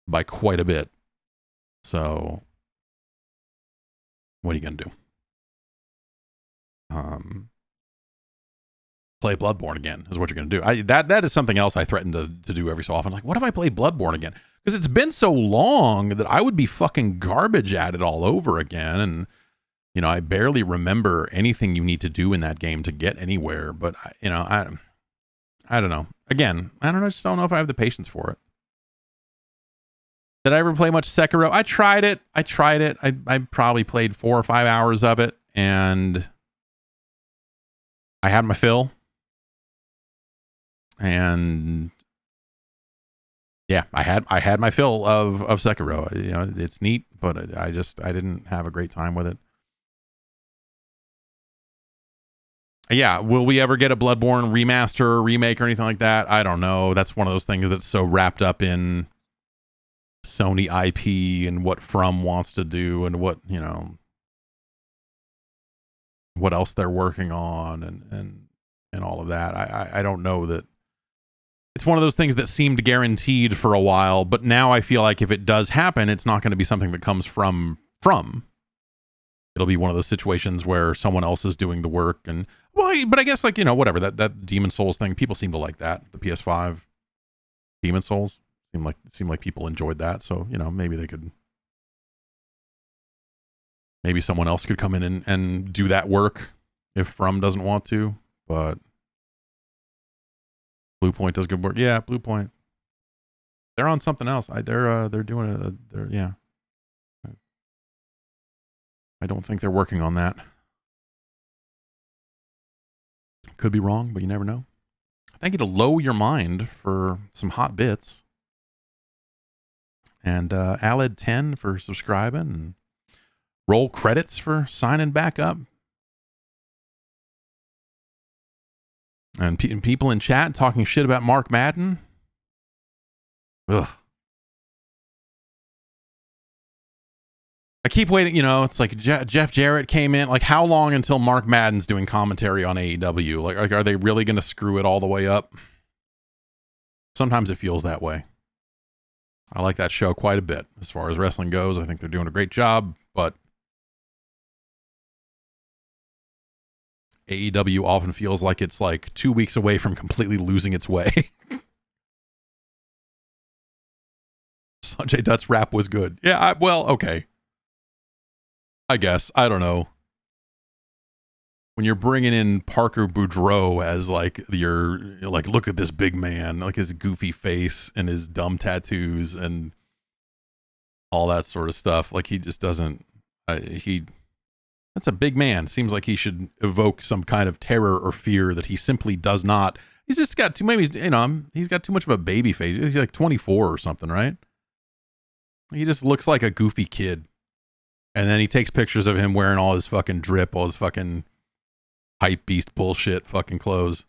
by quite a bit. So what are you gonna do? Play Bloodborne again is what you're gonna do. That is something else I threaten to do every so often. Like, what if I play Bloodborne again? Because it's been so long that I would be fucking garbage at it all over again. And you know, I barely remember anything you need to do in that game to get anywhere. But you know, I don't know. Again, I don't know. I just don't know if I have the patience for it. Did I ever play much Sekiro? I tried it. I probably played 4 or 5 hours of it, and I had my fill. And yeah, I had my fill of Sekiro. You know, it's neat, but I didn't have a great time with it. Yeah, will we ever get a Bloodborne remaster or remake or anything like that? I don't know. That's one of those things that's so wrapped up in Sony IP and what From wants to do and what, you know, what else they're working on and all of that. I don't know that it's one of those things that seemed guaranteed for a while, but now I feel like if it does happen, it's not going to be something that comes from. It'll be one of those situations where someone else is doing the work, and well, but I guess, like, you know, whatever, that Demon Souls thing, people seem to like that. The PS5 Demon Souls seemed like people enjoyed that, so, you know, maybe someone else could come in and do that work if From doesn't want to, but Blue Point does good work. Yeah, Blue Point. They're on something else. They're doing yeah. I don't think they're working on that. Could be wrong, but you never know. Thank you to Low Your Mind for some hot bits. And Aled10 for subscribing. And Roll Credits for signing back up. And people in chat talking shit about Mark Madden. Ugh. I keep waiting, you know, it's like Jeff Jarrett came in. Like, how long until Mark Madden's doing commentary on AEW? Like are they really going to screw it all the way up? Sometimes it feels that way. I like that show quite a bit. As far as wrestling goes, I think they're doing a great job, but AEW often feels like it's like 2 weeks away from completely losing its way. Sanjay Dutt's rap was good. Yeah, well, okay. I guess. I don't know. When you're bringing in Parker Boudreaux as like like, look at this big man, like his goofy face and his dumb tattoos and all that sort of stuff. Like, he just doesn't, that's a big man. Seems like he should evoke some kind of terror or fear that he simply does not. He's just got he's got too much of a baby face. He's like 24 or something, right? He just looks like a goofy kid. And then he takes pictures of him wearing all his fucking drip, all his fucking hype beast bullshit fucking clothes.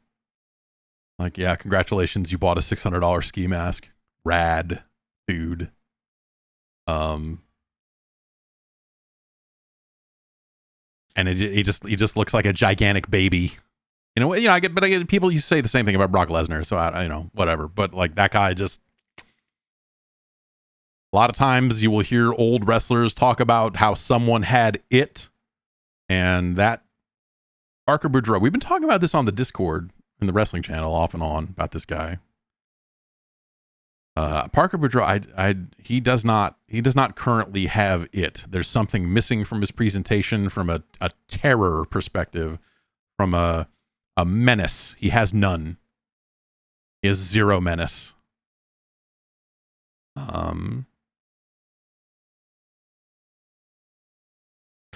Like, yeah, congratulations, you bought a $600 ski mask. Rad, dude. And he just looks like a gigantic baby. You know, I get people used to say the same thing about Brock Lesnar, so I whatever. But like, that guy just, a lot of times you will hear old wrestlers talk about how someone had it, and that Parker Boudreaux. We've been talking about this on the Discord in the wrestling channel off and on about this guy. Parker Boudreaux, he does not currently have it. There's something missing from his presentation, from a terror perspective, from a menace. He has none. He has zero menace.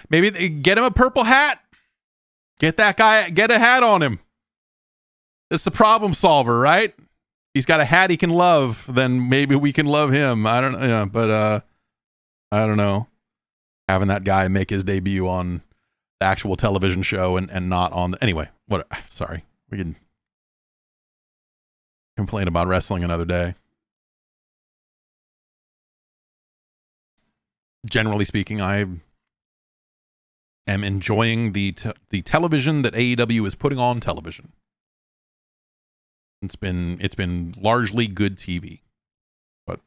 Maybe they get him a purple hat. Get that guy, get a hat on him. It's the problem solver, right? He's got a hat he can love, then maybe we can love him. I don't know, yeah, but I don't know. Having that guy make his debut on the actual television show and not on the, anyway, what, sorry. We can complain about wrestling another day. generally speaking, I am enjoying the television that AEW is putting on television. It's been largely good TV, but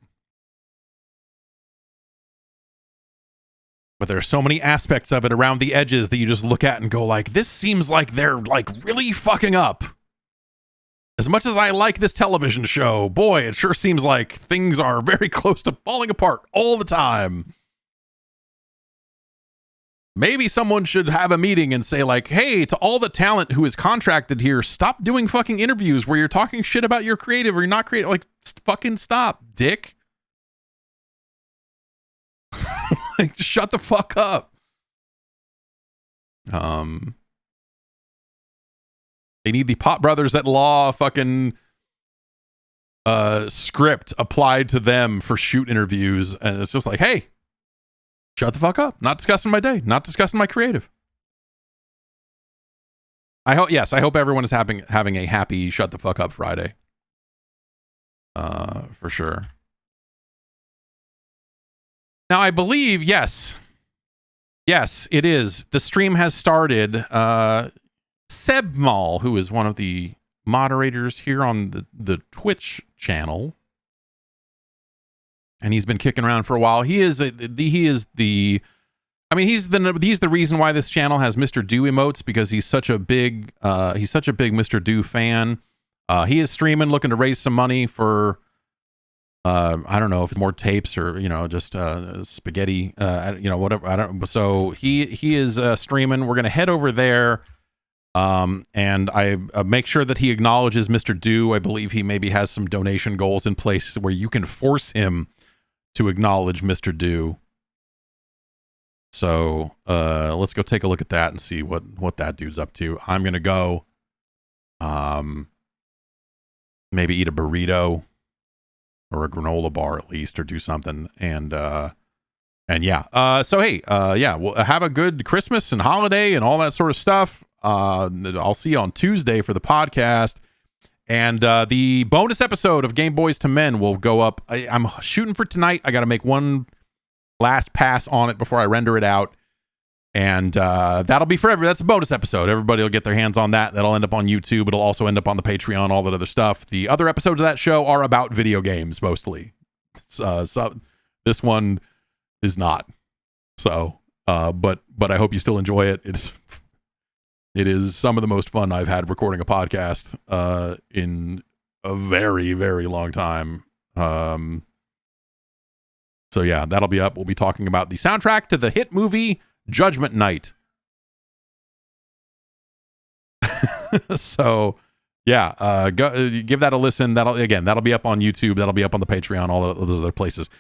there are so many aspects of it around the edges that you just look at and go like, this seems like they're like really fucking up. As much as I like this television show, boy, it sure seems like things are very close to falling apart all the time. Maybe someone should have a meeting and say like, hey, to all the talent who is contracted here, stop doing fucking interviews where you're talking shit about your creative or you're not creative. Like, fucking stop, dick. Like, just shut the fuck up. They need the Pot Brothers at Law fucking script applied to them for shoot interviews, and it's just like, hey, shut the fuck up. Not discussing my day. Not discussing my creative. I hope everyone is having a happy shut the fuck up Friday. For sure. Now I believe, yes, it is. The stream has started. Seb Mall, who is one of the moderators here on the Twitch channel, and he's been kicking around for a while. He's the reason why this channel has Mr. Do emotes, because he's such a big Mr. Do fan. He is streaming, looking to raise some money for I don't know if it's more tapes or just spaghetti, whatever. I don't. So he is streaming. We're gonna head over there. And I make sure that he acknowledges Mr. Do. I believe he maybe has some donation goals in place where you can force him to acknowledge Mr. Do. So let's go take a look at that and see what that dude's up to. I'm gonna go maybe eat a burrito or a granola bar at least, or do something. And yeah. So hey, well, have a good Christmas and holiday and all that sort of stuff. I'll see you on Tuesday for the podcast, and the bonus episode of Game Boys to Men will go up. I'm shooting for tonight. I got to make one last pass on it before I render it out, and that'll be forever. That's a bonus episode. Everybody will get their hands on that. That'll end up on YouTube. It'll also end up on the Patreon, all that other stuff. The other episodes of that show are about video games mostly. So this one is not. So, but I hope you still enjoy it. It is some of the most fun I've had recording a podcast in a very, very long time. So yeah, that'll be up. We'll be talking about the soundtrack to the hit movie Judgment Night. So yeah, give that a listen. That'll be up on YouTube. That'll be up on the Patreon, all those other places,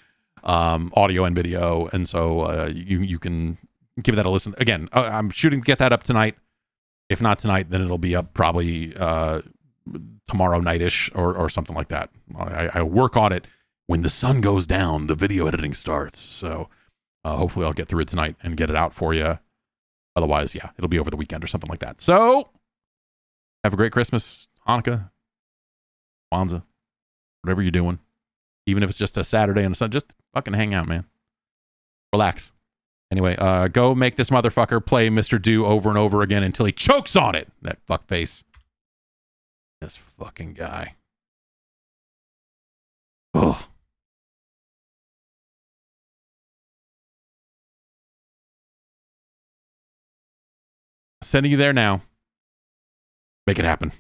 audio and video. And so you can give that a listen. Again, I'm shooting to get that up tonight. If not tonight, then it'll be up probably tomorrow night-ish or something like that. I work on it. When the sun goes down, the video editing starts. So hopefully I'll get through it tonight and get it out for you. Otherwise, yeah, it'll be over the weekend or something like that. So have a great Christmas, Hanukkah, Kwanzaa, whatever you're doing. Even if it's just a Saturday and a Sunday, just fucking hang out, man. Relax. Anyway, go make this motherfucker play Mr. Do over and over again until he chokes on it. That fuckface. This fucking guy. Ugh. Sending you there now. Make it happen.